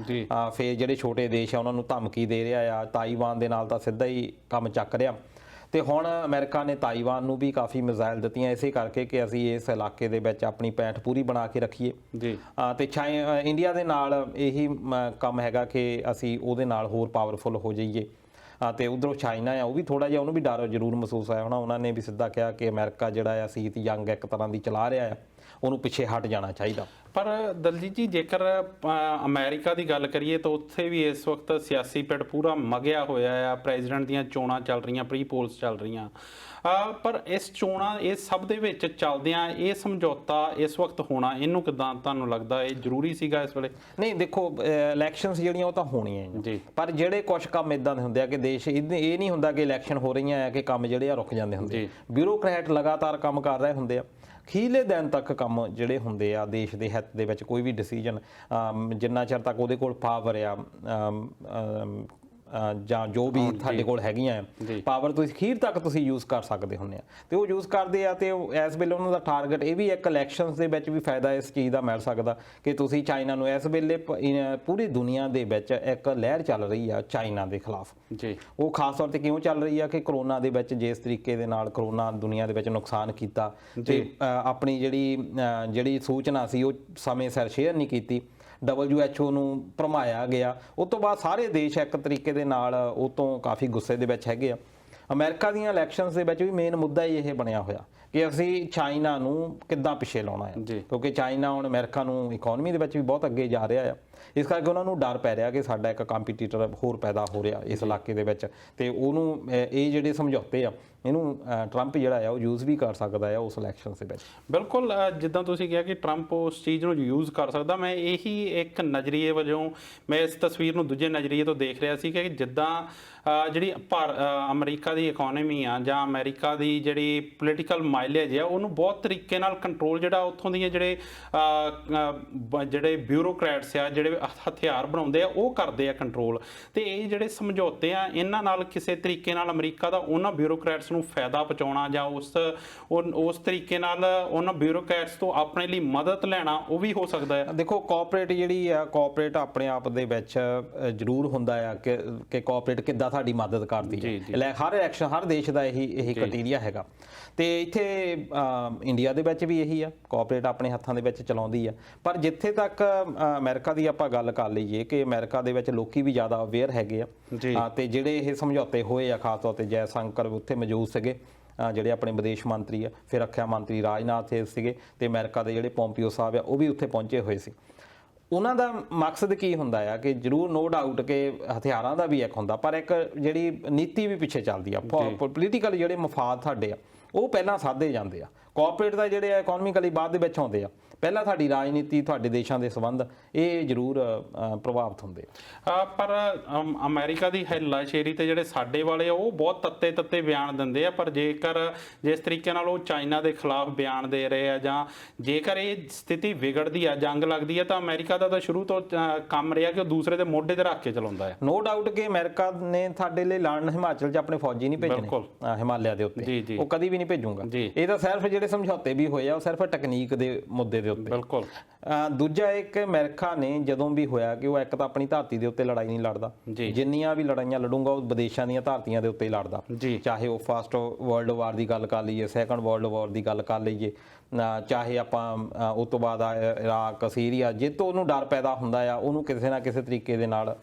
ਆ। ਫਿਰ ਜਿਹੜੇ ਛੋਟੇ ਦੇਸ਼ ਆ ਉਹਨਾਂ ਨੂੰ ਧਮਕੀ ਦੇ ਰਿਹਾ ਆ। ਤਾਈਵਾਨ ਦੇ ਨਾਲ ਤਾਂ ਸਿੱਧਾ ਹੀ ਕੰਮ ਚੱਕ ਰਿਹਾ। ਤੇ ਹੁਣ ਅਮਰੀਕਾ ਨੇ ਤਾਈਵਾਨ ਨੂੰ ਵੀ ਕਾਫੀ ਮਿਜ਼ਾਈਲ ਦਿੱਤੀਆਂ, ਇਸੇ ਕਰਕੇ ਕਿ ਅਸੀਂ ਇਸ ਇਲਾਕੇ ਦੇ ਵਿੱਚ ਆਪਣੀ ਪੈਂਠ ਪੂਰੀ ਬਣਾ ਕੇ ਰੱਖੀਏ ਜੀ। ਤੇ ਇੰਡੀਆ ਦੇ ਨਾਲ ਇਹੀ ਕੰਮ ਹੈਗਾ ਕਿ ਅਸੀਂ ਉਹਦੇ ਨਾਲ ਹੋਰ ਪਾਵਰਫੁਲ ਹੋ ਜਾਈਏ। ਤੇ ਉਧਰੋਂ ਚਾਈਨਾ ਆ, ਉਹ ਵੀ ਥੋੜਾ ਜਿਹਾ ਉਹਨੂੰ ਵੀ ਡਰ ਜ਼ਰੂਰ ਮਹਿਸੂਸ ਹੋਇਆ ਹੋਣਾ। ਉਹਨਾਂ ਨੇ ਵੀ ਸਿੱਧਾ ਕਿਹਾ ਕਿ ਅਮਰੀਕਾ ਜਿਹੜਾ ਆ ਸੀਤ ਜੰਗ ਇੱਕ ਤਰ੍ਹਾਂ ਦੀ ਚਲਾ ਰਿਹਾ ਆ, ਉਹਨੂੰ ਪਿੱਛੇ ਹਟ ਜਾਣਾ ਚਾਹੀਦਾ। ਪਰ ਦਲਜੀਤ ਜੀ, ਜੇਕਰ ਅਮਰੀਕਾ ਦੀ ਗੱਲ ਕਰੀਏ ਤਾਂ ਉੱਥੇ ਵੀ ਇਸ ਵਕਤ ਸਿਆਸੀ ਪਿੜ ਪੂਰਾ ਮਗਿਆ ਹੋਇਆ ਆ। ਪ੍ਰੈਜ਼ੀਡੈਂਟ ਦੀਆਂ ਚੋਣਾਂ ਚੱਲ ਰਹੀਆਂ, ਪ੍ਰੀ ਪੋਲਸ ਚੱਲ ਰਹੀਆਂ, ਪਰ ਇਸ ਚੋਣਾਂ ਇਹ ਸਭ ਦੇ ਵਿੱਚ ਚੱਲਦਿਆਂ ਇਹ ਸਮਝੌਤਾ ਇਸ ਵਕਤ ਹੋਣਾ, ਇਹਨੂੰ ਕਿੱਦਾਂ ਤੁਹਾਨੂੰ ਲੱਗਦਾ ਇਹ ਜ਼ਰੂਰੀ ਸੀਗਾ ਇਸ ਵੇਲੇ? ਨਹੀਂ ਦੇਖੋ, ਇਲੈਕਸ਼ਨਸ ਜਿਹੜੀਆਂ ਉਹ ਤਾਂ ਹੋਣੀਆਂ ਜੀ, ਪਰ ਜਿਹੜੇ ਕੁਝ ਕੰਮ ਇਦਾਂ ਦੇ ਹੁੰਦੇ ਆ ਕਿ ਦੇਸ਼ ਇਹ ਨਹੀਂ ਹੁੰਦਾ ਕਿ ਇਲੈਕਸ਼ਨ ਹੋ ਰਹੀਆਂ ਆ ਕਿ ਕੰਮ ਜਿਹੜੇ ਆ ਰੁਕ ਜਾਂਦੇ ਹੁੰਦੇ। ਬਿਊਰੋਕਰੈਟ ਲਗਾਤਾਰ ਕੰਮ ਕਰ ਰਹੇ ਹੁੰਦੇ ਆ, ਅਖੀਰਲੇ ਦਿਨ ਤੱਕ ਕੰਮ ਜਿਹੜੇ ਹੁੰਦੇ ਆ ਦੇਸ਼ ਦੇ ਹਿੱਤ ਦੇ ਵਿੱਚ ਕੋਈ ਵੀ ਡਿਸੀਜਨ ਜਿੰਨਾ ਚਿਰ ਤੱਕ ਉਹਦੇ ਕੋਲ ਪਾਵਰ ਆ ਜਾਂ ਜੋ ਵੀ ਤੁਹਾਡੇ ਕੋਲ ਹੈਗੀਆਂ ਪਾਵਰ, ਤੁਸੀਂ ਅਖੀਰ ਤੱਕ ਤੁਸੀਂ ਯੂਜ਼ ਕਰ ਸਕਦੇ ਹੁੰਦੇ ਆ, ਤੇ ਉਹ ਯੂਜ਼ ਕਰਦੇ ਆ। ਤੇ ਇਸ ਵੇਲੇ ਉਹਨਾਂ ਦਾ ਟਾਰਗੇਟ ਇਹ ਵੀ ਇੱਕ ਇਲੈਕਸ਼ਨਸ ਦੇ ਵਿੱਚ ਵੀ ਫਾਇਦਾ ਇਸ ਚੀਜ਼ ਦਾ ਮਿਲ ਸਕਦਾ ਕਿ ਤੁਸੀਂ ਚਾਈਨਾ ਨੂੰ, ਇਸ ਵੇਲੇ ਪੂਰੀ ਦੁਨੀਆ ਦੇ ਵਿੱਚ ਇੱਕ ਲਹਿਰ ਚੱਲ ਰਹੀ ਆ ਚਾਈਨਾ ਦੇ ਖਿਲਾਫ ਜੀ। ਉਹ ਖਾਸ ਤੌਰ ਤੇ ਕਿਉਂ ਚੱਲ ਰਹੀ ਆ ਕਿ ਕਰੋਨਾ ਦੇ ਵਿੱਚ ਜਿਸ ਤਰੀਕੇ ਦੇ ਨਾਲ ਕਰੋਨਾ ਦੁਨੀਆ ਦੇ ਵਿੱਚ ਨੁਕਸਾਨ ਕੀਤਾ ਤੇ ਆਪਣੀ ਜਿਹੜੀ ਸੂਚਨਾ ਸੀ ਉਹ ਸਮੇਂ ਸਿਰ ਸ਼ੇਅਰ ਨਹੀਂ ਕੀਤੀ, WHO ਨੂੰ ਭਰਮਾਇਆ ਗਿਆ, ਉਸ ਤੋਂ ਬਾਅਦ ਸਾਰੇ ਦੇਸ਼ ਇੱਕ ਤਰੀਕੇ ਦੇ ਨਾਲ ਉਹ ਤੋਂ ਕਾਫੀ ਗੁੱਸੇ ਦੇ ਵਿੱਚ ਹੈਗੇ ਆ। ਅਮਰੀਕਾ ਦੀਆਂ ਇਲੈਕਸ਼ਨਸ ਦੇ ਵਿੱਚ ਵੀ ਮੇਨ ਮੁੱਦਾ ਹੀ ਇਹ ਬਣਿਆ ਹੋਇਆ ਕਿ ਅਸੀਂ ਚਾਈਨਾ ਨੂੰ ਕਿੱਦਾਂ ਪਿੱਛੇ ਲਾਉਣਾ ਹੈ, ਕਿਉਂਕਿ ਚਾਈਨਾ ਹੁਣ ਅਮਰੀਕਾ ਨੂੰ ਇਕਨੋਮੀ ਦੇ ਵਿੱਚ ਵੀ ਬਹੁਤ ਅੱਗੇ ਜਾ ਰਿਹਾ ਆ। ਇਸ ਕਰਕੇ ਉਹਨਾਂ ਨੂੰ ਡਰ ਪੈ ਰਿਹਾ ਕਿ ਸਾਡਾ ਇੱਕ ਕੰਪੀਟੀਟਰ ਹੋਰ ਪੈਦਾ ਹੋ ਰਿਹਾ ਇਸ ਇਲਾਕੇ ਦੇ ਵਿੱਚ, ਤੇ ਉਹਨੂੰ ਇਹ ਜਿਹੜੇ ਸਮਝੌਤੇ ਆ ਇਹਨੂੰ ਟਰੰਪ ਜਿਹੜਾ ਆ ਉਹ ਯੂਜ਼ ਵੀ ਕਰ ਸਕਦਾ ਆ ਉਸ ਇਲੈਕਸ਼ਨ ਦੇ ਵਿੱਚ। ਬਿਲਕੁਲ, ਜਿੱਦਾਂ ਤੁਸੀਂ ਕਿਹਾ ਕਿ ਟਰੰਪ ਉਸ ਚੀਜ਼ ਨੂੰ ਯੂਜ਼ ਕਰ ਸਕਦਾ, ਮੈਂ ਇਹੀ ਇੱਕ ਨਜ਼ਰੀਏ ਵਜੋਂ ਮੈਂ ਇਸ ਤਸਵੀਰ ਨੂੰ ਦੂਜੇ ਨਜ਼ਰੀਏ ਤੋਂ ਦੇਖ ਰਿਹਾ ਸੀ ਕਿ ਜਿੱਦਾਂ ਜਿਹੜੀ ਅਮਰੀਕਾ ਦੀ ਇਕਨੋਮੀ ਆ ਜਾਂ ਅਮਰੀਕਾ ਦੀ ਜਿਹੜੀ ਪੋਲੀਟੀਕਲ ਮਾਈਲੇਜ ਆ ਉਹਨੂੰ ਬਹੁਤ ਤਰੀਕੇ ਨਾਲ ਕੰਟਰੋਲ ਜਿਹੜਾ ਉੱਥੋਂ ਦੀਆਂ ਜਿਹੜੇ ਬਿਊਰੋਕਰੈਟਸ ਆ, ਜਿਹੜੇ ਹਥਿਆਰ ਬਣਾਉਂਦੇ ਆ, ਉਹ ਕਰਦੇ ਆ ਕੰਟਰੋਲ। ਤੇ ਇਹ ਜਿਹੜੇ ਸਮਝੌਤੇ ਆ ਇਹਨਾਂ ਨਾਲ ਕਿਸੇ ਤਰੀਕੇ ਨਾਲ ਅਮਰੀਕਾ ਦਾ ਉਹਨਾਂ ਬਿਊਰੋਕਰੈਟਸ ਨੂੰ ਫਾਇਦਾ ਪਹੁੰਚਾਉਣਾ ਜਾਂ ਉਸ ਤਰੀਕੇ ਨਾਲ ਉਹਨਾਂ ਬਿਊਰੋਕਰੈਟਸ ਤੋਂ ਆਪਣੇ ਲਈ ਮਦਦ ਲੈਣਾ, ਉਹ ਵੀ ਹੋ ਸਕਦਾ ਹੈ। ਦੇਖੋ, ਕੋਆਪਰੇਟ ਜਿਹੜੀ ਆ, ਕੋਆਪਰੇਟ ਆਪਣੇ ਆਪ ਦੇ ਵਿੱਚ ਜ਼ਰੂਰ ਹੁੰਦਾ ਆ ਕਿ ਕੋਆਪਰੇਟ ਕਿੱਦਾਂ ਤੁਹਾਡੀ ਮਦਦ ਕਰਦੀ ਹੈ। ਹਰ ਇਲੈਕਸ਼ਨ, ਹਰ ਦੇਸ਼ ਦਾ ਇਹੀ ਕ੍ਰਾਈਟੇਰੀਆ ਹੈਗਾ। ਤੇ ਇੱਥੇ ਇੰਡੀਆ ਦੇ ਵਿੱਚ ਵੀ ਇਹੀ ਆ, ਕੋਆਪਰੇਟ ਆਪਣੇ ਹੱਥਾਂ ਦੇ ਵਿੱਚ ਚਲਾਉਂਦੀ ਆ। ਪਰ ਜਿੱਥੇ ਤੱਕ ਅਮਰੀਕਾ ਦੀ ਆਪਾਂ ਗੱਲ ਕਰ ਲਈਏ ਕਿ ਅਮਰੀਕਾ ਦੇ ਵਿੱਚ ਲੋਕੀ ਵੀ ਜ਼ਿਆਦਾ ਅਵੇਅਰ ਹੈਗੇ ਆ, ਤੇ ਜਿਹੜੇ ਇਹ ਸਮਝੌਤੇ ਹੋਏ ਆ, ਖਾਸ ਤੌਰ ਤੇ ਜੈਸ਼ੰਕਰ ਉੱਥੇ ਮੌਜੂਦ ਸੀਗੇ, ਜਿਹੜੇ ਆਪਣੇ ਵਿਦੇਸ਼ ਮੰਤਰੀ ਆ, ਫਿਰ ਰੱਖਿਆ ਮੰਤਰੀ ਰਾਜਨਾਥ ਸੀਗੇ, ਤੇ ਅਮਰੀਕਾ ਦੇ ਜਿਹੜੇ ਪੋਂਪੀਓ ਸਾਹਿਬ ਆ ਉਹ ਵੀ ਉੱਥੇ ਪਹੁੰਚੇ ਹੋਏ ਸੀ। ਉਹਨਾਂ ਦਾ ਮਕਸਦ ਕੀ ਹੁੰਦਾ ਆ ਕਿ ਜ਼ਰੂਰ ਨੋ ਡਾਊਟ ਕਿ ਹਥਿਆਰਾਂ ਦਾ ਵੀ ਇੱਕ ਹੁੰਦਾ, ਪਰ ਇੱਕ ਜਿਹੜੀ ਨੀਤੀ ਵੀ ਪਿੱਛੇ ਚੱਲਦੀ ਆ। ਪੋਲੀਟੀਕਲ ਜਿਹੜੇ ਮਫਾਦ ਤੁਹਾਡੇ ਆ ਉਹ ਪਹਿਲਾਂ ਸਾਧੇ ਜਾਂਦੇ ਆ, ਕੋਆਪਰੇਟ ਦਾ ਜਿਹੜੇ ਇਕਨੋਮਿਕਲੀ ਬਾਅਦ ਦੇ ਵਿੱਚ ਆਉਂਦੇ ਆ। ਪਹਿਲਾਂ ਤੁਹਾਡੀ ਰਾਜਨੀਤੀ, ਤੁਹਾਡੇ ਦੇਸ਼ਾਂ ਦੇ ਸੰਬੰਧ ਇਹ ਜ਼ਰੂਰ ਪ੍ਰਭਾਵਿਤ ਹੁੰਦੇ ਪਰ ਅਮਰੀਕਾ ਦੀ ਹੱਲਾਸ਼ੇਰੀ ਤੇ ਜਿਹੜੇ ਸਾਡੇ ਵਾਲੇ ਆ ਉਹ ਬਹੁਤ ਤੱਤੇ ਬਿਆਨ ਦਿੰਦੇ ਆ। ਪਰ ਜੇਕਰ ਜਿਸ ਤਰੀਕੇ ਨਾਲ ਉਹ ਚਾਈਨਾ ਦੇ ਖਿਲਾਫ ਬਿਆਨ ਦੇ ਰਹੇ ਆ, ਜਾਂ ਜੇਕਰ ਇਹ ਸਥਿਤੀ ਵਿਗੜਦੀ ਆ, ਜੰਗ ਲੱਗਦੀ ਆ, ਤਾਂ ਅਮਰੀਕਾ ਦਾ ਤਾਂ ਸ਼ੁਰੂ ਤੋਂ ਕੰਮ ਰਿਹਾ ਕਿ ਉਹ ਦੂਸਰੇ ਦੇ ਮੋਢੇ ਤੇ ਰੱਖ ਕੇ ਚਲਾਉਂਦਾ ਹੈ। ਨੋ ਡਾਊਟ ਕਿ ਅਮਰੀਕਾ ਨੇ ਸਾਡੇ ਲਈ ਲੜਨ ਹਿਮਾਚਲ 'ਚ ਆਪਣੇ ਫੌਜੀ ਨਹੀਂ ਭੇਜਣੇ, ਹਿਮਾਲਿਆ ਦੇ ਉੱਤੇ ਉਹ ਕਦੀ ਵੀ ਨਹੀਂ ਭੇਜੂਗਾ। ਇਹ ਤਾਂ ਸਿਰਫ ਜਿਹੜੇ ਸਮਝੌਤੇ ਵੀ ਹੋਏ ਆ ਉਹ ਸਿਰਫ ਟੈਕਨੀਕ ਦੇ ਮੁੱਦੇ ਦੇ ਉੱਤੇ। ਬਿਲਕੁਲ। ਦੂਜਾ ਇੱਕ ਅਮਰੀਕਾ ਨੇ ਜਦੋਂ ਵੀ ਹੋਇਆ ਕਿ ਉਹ ਇੱਕ ਤਾਂ ਆਪਣੀ ਧਰਤੀ ਦੇ ਉੱਤੇ ਲੜਾਈ ਨਹੀਂ ਲੜਦਾ, ਜਿੰਨੀਆਂ ਵੀ ਲੜਾਈਆਂ ਲੜੂਗਾ ਉਹ ਵਿਦੇਸ਼ਾਂ ਦੀਆਂ ਧਰਤੀਆਂ ਦੇ ਉੱਤੇ ਹੀ ਲੜਦਾ, ਚਾਹੇ ਉਹ ਫਸਟ ਵਰਲਡ ਵਾਰ ਦੀ ਗੱਲ ਕਰ ਲਈਏ, ਸੈਕੰਡ ਵਰਲਡ ਵਾਰ ਦੀ ਗੱਲ ਕਰ ਲਈਏ, ਚਾਹੇ ਆਪਾਂ ਉਸ ਤੋਂ ਬਾਅਦ ਇਰਾਕ, ਸੀਰੀਆ, ਜੇ ਤੋਂ ਉਹਨੂੰ ਡਰ ਪੈਦਾ ਹੁੰਦਾ ਆ ਉਹਨੂੰ ਕਿਸੇ ਨਾ ਕਿਸੇ ਤਰੀਕੇ ਦੇ ਨਾਲ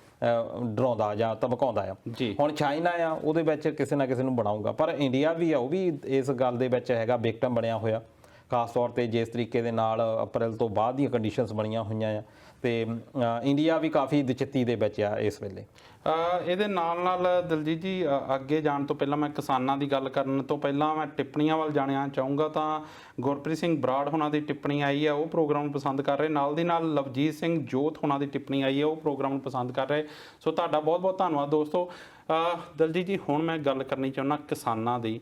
ਡਰਾਉਂਦਾ ਜਾਂ ਧਮਕਾਉਂਦਾ ਆ। ਹੁਣ ਚਾਈਨਾ ਆ ਉਹਦੇ ਵਿੱਚ ਕਿਸੇ ਨਾ ਕਿਸੇ ਨੂੰ ਬਣਾਊਗਾ, ਪਰ ਇੰਡੀਆ ਵੀ ਆ ਉਹ ਵੀ ਇਸ ਗੱਲ ਦੇ ਵਿੱਚ ਹੈਗਾ, ਵਿਕਟਮ ਬਣਿਆ ਹੋਇਆ, ਖਾਸ ਤੌਰ ਤੇ ਜਿਸ ਤਰੀਕੇ ਦੇ ਨਾਲ ਅਪ੍ਰੈਲ ਤੋਂ ਬਾਅਦ ਦੀਆਂ ਕੰਡੀਸ਼ਨਸ ਬਣੀਆਂ ਹੋਈਆਂ ਆ, ਤੇ ਇੰਡੀਆ ਵੀ ਕਾਫੀ ਦਿਚੱਤੀ ਦੇ ਵਿੱਚ ਆ ਇਸ ਵੇਲੇ। ਇਹਦੇ ਨਾਲ ਦਲਜੀਤ ਜੀ, ਅੱਗੇ ਜਾਣ ਤੋਂ ਪਹਿਲਾਂ ਮੈਂ ਕਿਸਾਨਾਂ ਦੀ ਗੱਲ ਕਰਨ ਤੋਂ ਪਹਿਲਾਂ ਮੈਂ ਟਿੱਪਣੀਆਂ ਵੱਲ ਜਾਣਿਆ ਚਾਹੂੰਗਾ। ਤਾਂ ਗੁਰਪ੍ਰੀਤ ਸਿੰਘ ਬਰਾੜ ਹੋਣਾ ਦੀ ਟਿੱਪਣੀ ਆਈ ਹੈ, ਉਹ ਪ੍ਰੋਗਰਾਮ ਨੂੰ ਪਸੰਦ ਕਰ ਰਹੇ। ਨਾਲ ਦੀ ਨਾਲ ਲਵਜੀਤ ਸਿੰਘ ਜੋਤ ਹੋਣਾ ਦੀ ਟਿੱਪਣੀ ਆਈ ਹੈ, ਉਹ ਪ੍ਰੋਗਰਾਮ ਨੂੰ ਪਸੰਦ ਕਰ ਰਹੇ। ਸੋ ਤੁਹਾਡਾ ਬਹੁਤ ਬਹੁਤ ਧੰਨਵਾਦ ਦੋਸਤੋ। ਦਲਜੀਤ ਜੀ, ਹੁਣ ਮੈਂ ਗੱਲ ਕਰਨੀ ਚਾਹੁੰਦਾ ਕਿਸਾਨਾਂ ਦੀ।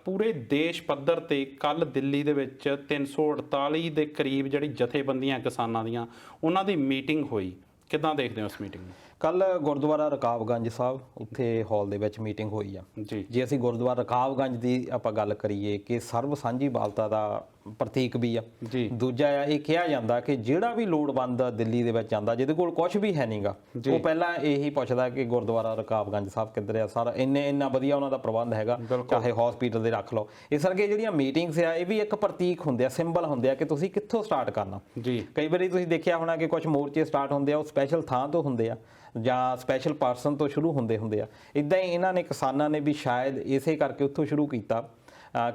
ਪੂਰੇ ਦੇਸ਼ ਪੱਧਰ ਤੇ ਕੱਲ ਦਿੱਲੀ ਦੇ ਵਿੱਚ 348 ਦੇ ਕਰੀਬ ਜਿਹੜੀ ਜਥੇਬੰਦੀਆਂ ਕਿਸਾਨਾਂ ਦੀਆਂ, ਉਹਨਾਂ ਦੀ ਮੀਟਿੰਗ ਹੋਈ। ਕਿੱਦਾਂ ਦੇਖਦੇ ਹੋ ਉਸ ਮੀਟਿੰਗ ਨੂੰ? ਕੱਲ ਗੁਰਦੁਆਰਾ ਰਕਾਬਗੰਜ ਸਾਹਿਬ ਉੱਥੇ ਹਾਲ ਦੇ ਵਿੱਚ ਮੀਟਿੰਗ ਹੋਈ ਆ ਜੀ। ਜੇ ਅਸੀਂ ਗੁਰਦੁਆਰਾ ਰਕਾਬਗੰਜ ਦੀ ਆਪਾਂ ਗੱਲ ਕਰੀਏ ਕਿ ਸਰਬ ਸਾਂਝੀਵਾਲਤਾ ਦਾ ਪ੍ਰਤੀਕ ਵੀ ਆ ਜੀ। ਦੂਜਾ ਆ, ਇਹ ਕਿਹਾ ਜਾਂਦਾ ਕਿ ਜਿਹੜਾ ਵੀ ਲੋੜਵੰਦ ਦਿੱਲੀ ਦੇ ਵਿੱਚ ਆਉਂਦਾ ਜਿਹਦੇ ਕੋਲ ਕੁਝ ਵੀ ਹੈ ਨਹੀਂਗਾ, ਉਹ ਪਹਿਲਾਂ ਇਹੀ ਪੁੱਛਦਾ ਕਿ ਗੁਰਦੁਆਰਾ ਰਕਾਬਗੰਜ ਸਾਹਿਬ ਕਿੱਧਰ ਆ। ਸਾਰਾ ਇੰਨਾ ਵਧੀਆ ਉਹਨਾਂ ਦਾ ਪ੍ਰਬੰਧ ਹੈਗਾ, ਚਾਹੇ ਹਸਪੀਟਲ ਦੇ ਰੱਖ ਲਓ। ਇਸ ਕਰਕੇ ਜਿਹੜੀਆਂ ਮੀਟਿੰਗਸ ਆ ਇਹ ਵੀ ਇੱਕ ਪ੍ਰਤੀਕ ਹੁੰਦੇ ਆ, ਸਿੰਬਲ ਹੁੰਦੇ ਆ ਕਿ ਤੁਸੀਂ ਕਿੱਥੋਂ ਸਟਾਰਟ ਕਰਨਾ ਜੀ। ਕਈ ਵਾਰੀ ਤੁਸੀਂ ਦੇਖਿਆ ਹੋਣਾ ਕਿ ਕੁਝ ਮੋਰਚੇ ਸਟਾਰਟ ਹੁੰਦੇ ਆ ਉਹ ਸਪੈਸ਼ਲ ਥਾਂ ਤੋਂ ਹੁੰਦੇ ਆ, ਜਾਂ ਸਪੈਸ਼ਲ ਪਰਸਨ ਤੋਂ ਸ਼ੁਰੂ ਹੁੰਦੇ ਆ। ਇਦਾਂ ਹੀ ਇਹਨਾਂ ਨੇ ਕਿਸਾਨਾਂ ਨੇ ਵੀ ਸ਼ਾਇਦ ਇਸੇ ਕਰਕੇ ਉੱਥੋਂ ਸ਼ੁਰੂ ਕੀਤਾ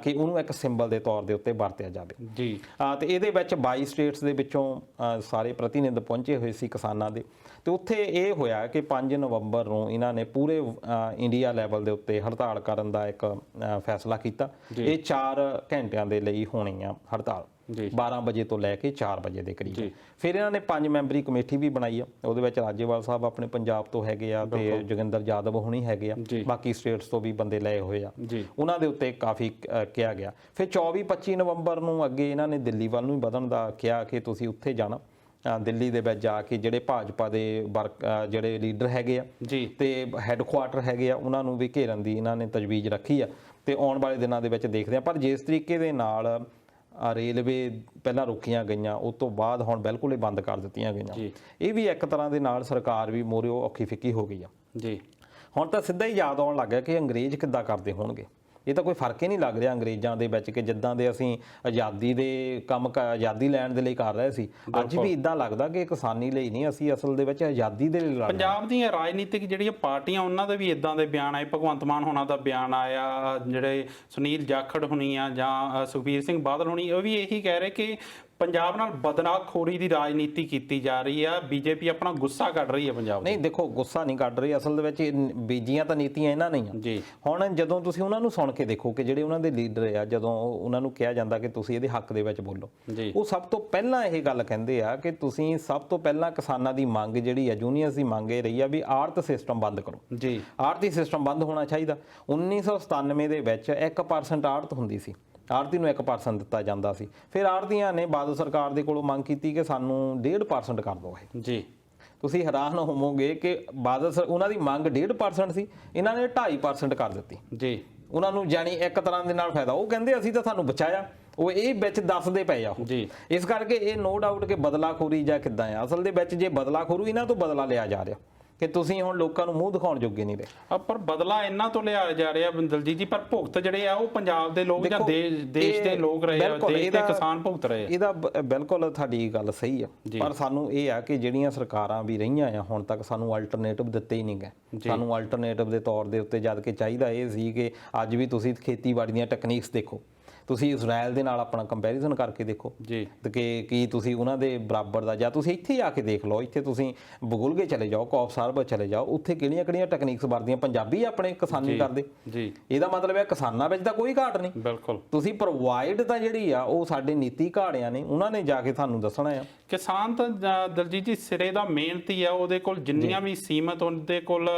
ਕਿ ਉਹਨੂੰ ਇੱਕ ਸਿੰਬਲ ਦੇ ਤੌਰ ਦੇ ਉੱਤੇ ਵਰਤਿਆ ਜਾਵੇ ਜੀ। ਤੇ ਇਹਦੇ ਵਿੱਚ 22 ਸਟੇਟਸ ਦੇ ਵਿੱਚੋਂ ਸਾਰੇ ਪ੍ਰਤੀਨਿਧ ਪਹੁੰਚੇ ਹੋਏ ਸੀ ਕਿਸਾਨਾਂ ਦੇ, ਤੇ ਉੱਥੇ ਇਹ ਹੋਇਆ ਕਿ 5 ਨਵੰਬਰ ਨੂੰ ਇਹਨਾਂ ਨੇ ਪੂਰੇ ਇੰਡੀਆ ਲੈਵਲ ਦੇ ਉੱਤੇ ਹੜਤਾਲ ਕਰਨ ਦਾ ਇੱਕ ਫੈਸਲਾ ਕੀਤਾ। ਇਹ 4 ਘੰਟਿਆਂ ਦੇ ਲਈ ਹੋਣੀ ਆ ਹੜਤਾਲ, 12 ਵਜੇ ਤੋਂ ਲੈ ਕੇ 4 ਵਜੇ ਦੇ ਕਰੀਬ। ਫਿਰ ਇਹਨਾਂ ਨੇ 5 ਮੈਂਬਰੀ ਕਮੇਟੀ ਵੀ ਬਣਾਈ ਆ, ਉਹਦੇ ਵਿੱਚ ਰਾਜੇਵਾਲ ਸਾਹਿਬ ਆਪਣੇ ਪੰਜਾਬ ਤੋਂ ਹੈਗੇ ਆ ਤੇ ਜੋਗਿੰਦਰ ਯਾਦਵ ਹੁਣੀ ਹੈਗੇ ਆ, ਬਾਕੀ ਸਟੇਟਸ ਤੋਂ ਵੀ ਬੰਦੇ ਲਏ ਹੋਏ ਆ। ਉਹਨਾਂ ਦੇ ਉੱਤੇ ਕਾਫੀ ਕਿਹਾ ਗਿਆ। ਫਿਰ 24-25 ਨਵੰਬਰ ਨੂੰ ਅੱਗੇ ਇਹਨਾਂ ਨੇ ਦਿੱਲੀ ਵੱਲ ਨੂੰ ਵਧਣ ਦਾ ਕਿਹਾ ਕਿ ਤੁਸੀਂ ਉੱਥੇ ਜਾਣਾ, ਦਿੱਲੀ ਦੇ ਵਿੱਚ ਜਾ ਕੇ ਜਿਹੜੇ ਭਾਜਪਾ ਦੇ ਜਿਹੜੇ ਲੀਡਰ ਹੈਗੇ ਆ ਤੇ ਹੈੱਡਕੁਆਟਰ ਹੈਗੇ ਆ ਉਹਨਾਂ ਨੂੰ ਵੀ ਘੇਰਨ ਦੀ ਇਹਨਾਂ ਨੇ ਤਜਵੀਜ਼ ਰੱਖੀ ਆ, ਤੇ ਆਉਣ ਵਾਲੇ ਦਿਨਾਂ ਦੇ ਵਿੱਚ ਦੇਖਦੇ ਆ। ਪਰ ਜਿਸ ਤਰੀਕੇ ਦੇ ਨਾਲ ਰੇਲਵੇ ਪਹਿਲਾਂ ਰੁਕੀਆਂ ਗਈਆਂ, ਉਸ ਤੋਂ ਬਾਅਦ ਹੁਣ ਬਿਲਕੁਲ ਹੀ ਬੰਦ ਕਰ ਦਿੱਤੀਆਂ ਗਈਆਂ, ਇਹ ਵੀ ਇੱਕ ਤਰ੍ਹਾਂ ਦੇ ਨਾਲ ਸਰਕਾਰ ਵੀ ਮੋਰਿਓ ਔਖੀ ਫਿੱਕੀ ਹੋ ਗਈ ਆ ਜੀ। ਹੁਣ ਤਾਂ ਸਿੱਧਾ ਹੀ ਯਾਦ ਆਉਣ ਲੱਗ ਗਿਆ ਕਿ ਅੰਗਰੇਜ਼ ਕਿੱਦਾਂ ਕਰਦੇ ਹੋਣਗੇ। ਇਹ ਤਾਂ ਕੋਈ ਫਰਕ ਹੀ ਨਹੀਂ ਲੱਗ ਰਿਹਾ ਅੰਗਰੇਜ਼ਾਂ ਦੇ ਵਿੱਚ ਕਿ ਜਿੱਦਾਂ ਦੇ ਅਸੀਂ ਆਜ਼ਾਦੀ ਦੇ ਕੰਮ ਆਜ਼ਾਦੀ ਲੈਣ ਦੇ ਲਈ ਕਰ ਰਹੇ ਸੀ, ਅੱਜ ਵੀ ਇਦਾਂ ਲੱਗਦਾ ਕਿ ਕਿਸਾਨੀ ਲਈ ਨਹੀਂ, ਅਸੀਂ ਅਸਲ ਦੇ ਵਿੱਚ ਆਜ਼ਾਦੀ ਦੇ ਲਈ ਲੜ ਰਹੇ। ਪੰਜਾਬ ਦੀਆਂ ਰਾਜਨੀਤਿਕ ਜਿਹੜੀਆਂ ਪਾਰਟੀਆਂ ਉਹਨਾਂ ਦੇ ਵੀ ਇਦਾਂ ਦੇ ਬਿਆਨ ਆਏ, ਭਗਵੰਤ ਮਾਨ ਹੋਣਾ ਦਾ ਬਿਆਨ ਆਇਆ, ਜਿਹੜੇ ਸੁਨੀਲ ਜਾਖੜ ਹੁਣੀ ਆ ਜਾਂ ਸੁਖਬੀਰ ਸਿੰਘ ਬਾਦਲ ਹੁਣੀ, ਉਹ ਵੀ ਇਹੀ ਕਹਿ ਰਹੇ ਕਿ ਪੰਜਾਬ ਨਾਲ ਬਦਨਾਖੋਰੀ ਦੀ ਰਾਜਨੀਤੀ ਕੀਤੀ ਜਾ ਰਹੀ ਆ, ਬੀਜੇਪੀ ਆਪਣਾ ਗੁੱਸਾ ਕੱਢ ਰਹੀ ਹੈ ਪੰਜਾਬ। ਨਹੀਂ ਦੇਖੋ, ਗੁੱਸਾ ਨਹੀਂ ਕੱਢ ਰਹੀ, ਅਸਲ ਦੇ ਵਿੱਚ ਬੀਜੀਆਂ ਤਾਂ ਨੀਤੀਆਂ ਇਹਨਾਂ ਨਹੀਂ ਆ ਜੀ। ਹੁਣ ਜਦੋਂ ਤੁਸੀਂ ਉਹਨਾਂ ਨੂੰ ਸੁਣ ਕੇ ਦੇਖੋ ਕਿ ਜਿਹੜੇ ਉਹਨਾਂ ਦੇ ਲੀਡਰ ਆ, ਜਦੋਂ ਉਹਨਾਂ ਨੂੰ ਕਿਹਾ ਜਾਂਦਾ ਕਿ ਤੁਸੀਂ ਇਹਦੇ ਹੱਕ ਦੇ ਵਿੱਚ ਬੋਲੋ, ਉਹ ਸਭ ਤੋਂ ਪਹਿਲਾਂ ਇਹ ਗੱਲ ਕਹਿੰਦੇ ਆ ਕਿ ਤੁਸੀਂ ਸਭ ਤੋਂ ਪਹਿਲਾਂ ਕਿਸਾਨਾਂ ਦੀ ਮੰਗ ਜਿਹੜੀ ਆ, ਯੂਨੀਅਨਸ ਦੀ ਮੰਗ ਇਹ ਰਹੀ ਆ ਵੀ ਆੜਤ ਸਿਸਟਮ ਬੰਦ ਕਰੋ ਜੀ। ਆੜਤੀ ਸਿਸਟਮ ਬੰਦ ਹੋਣਾ ਚਾਹੀਦਾ। 1997 ਦੇ ਵਿੱਚ 1% ਆੜਤ ਹੁੰਦੀ ਸੀ, ਆੜਤੀ ਨੂੰ 1% ਦਿੱਤਾ ਜਾਂਦਾ ਸੀ। ਫਿਰ ਆੜਤੀਆਂ ਨੇ ਬਾਦਲ ਸਰਕਾਰ ਦੇ ਕੋਲੋਂ ਮੰਗ ਕੀਤੀ ਕਿ ਸਾਨੂੰ 1.5% ਕਰ ਦਿਓ ਇਹ ਜੀ। ਤੁਸੀਂ ਹੈਰਾਨ ਹੋਵੋਗੇ ਕਿ ਬਾਦਲ ਉਹਨਾਂ ਦੀ ਮੰਗ 1.5% ਸੀ, ਇਹਨਾਂ ਨੇ 2.5% ਕਰ ਦਿੱਤੀ ਜੀ। ਉਹਨਾਂ ਨੂੰ ਜਾਣੀ ਇੱਕ ਤਰ੍ਹਾਂ ਦੇ ਨਾਲ ਫਾਇਦਾ, ਉਹ ਕਹਿੰਦੇ ਅਸੀਂ ਤਾਂ ਤੁਹਾਨੂੰ ਬਚਾਇਆ, ਉਹ ਇਹ ਵਿੱਚ ਦੱਸਦੇ ਪਏ ਆ ਜੀ। ਇਸ ਕਰਕੇ ਇਹ ਨੋ ਡਾਊਟ ਕਿ ਬਦਲਾਖੋਰੀ ਜਾਂ ਕਿੱਦਾਂ ਆ, ਅਸਲ ਦੇ ਵਿੱਚ ਜੇ ਬਦਲਾਖੋਰੀ ਇਹਨਾਂ ਤੋਂ ਬਦਲਾ ਲਿਆ ਜਾ ਰਿਹਾ ਕਿ ਤੁਸੀਂ ਹੁਣ ਲੋਕਾਂ ਨੂੰ ਮੂੰਹ ਦਿਖਾਉਣ ਜੋਗੇ ਨਹੀਂ ਰਹੇ। ਪਰ ਬਦਲਾ ਇਹਨਾਂ ਤੋਂ ਲਿਆ ਜਾ ਰਿਹਾ ਦਲਜੀਤ ਜੀ, ਪਰ ਭੁਗਤ ਜਿਹੜੇ ਆ ਉਹ ਪੰਜਾਬ ਦੇ ਲੋਕ ਜਾਂ ਦੇਸ਼ ਦੇ ਲੋਕ ਰਹੇ ਆ, ਦੇਸ਼ ਦੇ ਕਿਸਾਨ ਭੁਗਤ ਰਹੇ ਆ। ਇਹਦਾ ਬਿਲਕੁਲ ਤੁਹਾਡੀ ਗੱਲ ਸਹੀ ਆ, ਪਰ ਸਾਨੂੰ ਇਹ ਆ ਕਿ ਜਿਹੜੀਆਂ ਸਰਕਾਰਾਂ ਵੀ ਰਹੀਆਂ ਆ ਹੁਣ ਤੱਕ ਸਾਨੂੰ ਅਲਟਰਨੇਟਿਵ ਦਿੱਤੇ ਹੀ ਨਹੀਂ ਗਏ। ਸਾਨੂੰ ਅਲਟਰਨੇਟਿਵ ਦੇ ਤੌਰ ਦੇ ਉੱਤੇ ਜਦ ਕਿ ਚਾਹੀਦਾ ਇਹ ਸੀ ਕਿ ਅੱਜ ਵੀ ਤੁਸੀਂ ਖੇਤੀਬਾੜੀ ਦੀਆਂ ਟੈਕਨੀਕਸ ਦੇਖੋ, ਤੁਸੀਂ ਇਜ਼ਰਾਈਲ ਦੇ ਨਾਲ ਆਪਣਾ ਕੰਪੈਰੀਜ਼ਨ ਕਰਕੇ ਦੇਖੋ ਜੀ, ਕਿ ਕੀ ਤੁਸੀਂ ਉਹਨਾਂ ਦੇ ਬਰਾਬਰ ਦਾ, ਜਾਂ ਤੁਸੀਂ ਇੱਥੇ ਆ ਕੇ ਦੇਖ ਲਓ, ਇੱਥੇ ਤੁਸੀਂ ਬਗੁਲਗੇ ਚਲੇ ਜਾਓ, ਕੌਫ ਸਰਬ ਚਲੇ ਜਾਓ, ਉੱਥੇ ਕਿਹੜੀਆਂ ਟੈਕਨੀਕਸ ਵਰਤਦੀਆਂ ਪੰਜਾਬੀ ਆਪਣੇ ਕਿਸਾਨੀ ਕਰਦੇ ਜੀ। ਇਹਦਾ ਮਤਲਬ ਹੈ ਕਿਸਾਨਾਂ ਵਿੱਚ ਤਾਂ ਕੋਈ ਘਾਟ ਨਹੀਂ, ਬਿਲਕੁਲ ਤੁਸੀਂ ਪ੍ਰੋਵਾਈਡ ਤਾਂ ਜਿਹੜੀ ਆ ਉਹ ਸਾਡੇ ਨੀਤੀ ਘਾੜਿਆਂ ਨੇ, ਉਹਨਾਂ ਨੇ ਜਾ ਕੇ ਤੁਹਾਨੂੰ ਦੱਸਣਾ ਆ। ਕਿਸਾਨ ਤਾਂ ਦਲਜੀਤ ਜੀ ਸਿਰੇ ਦਾ ਮਿਹਨਤੀ ਆ, ਉਹਦੇ ਕੋਲ ਜਿੰਨੀਆਂ ਵੀ ਸੀਮਤ ਉਹਦੇ ਕੋਲ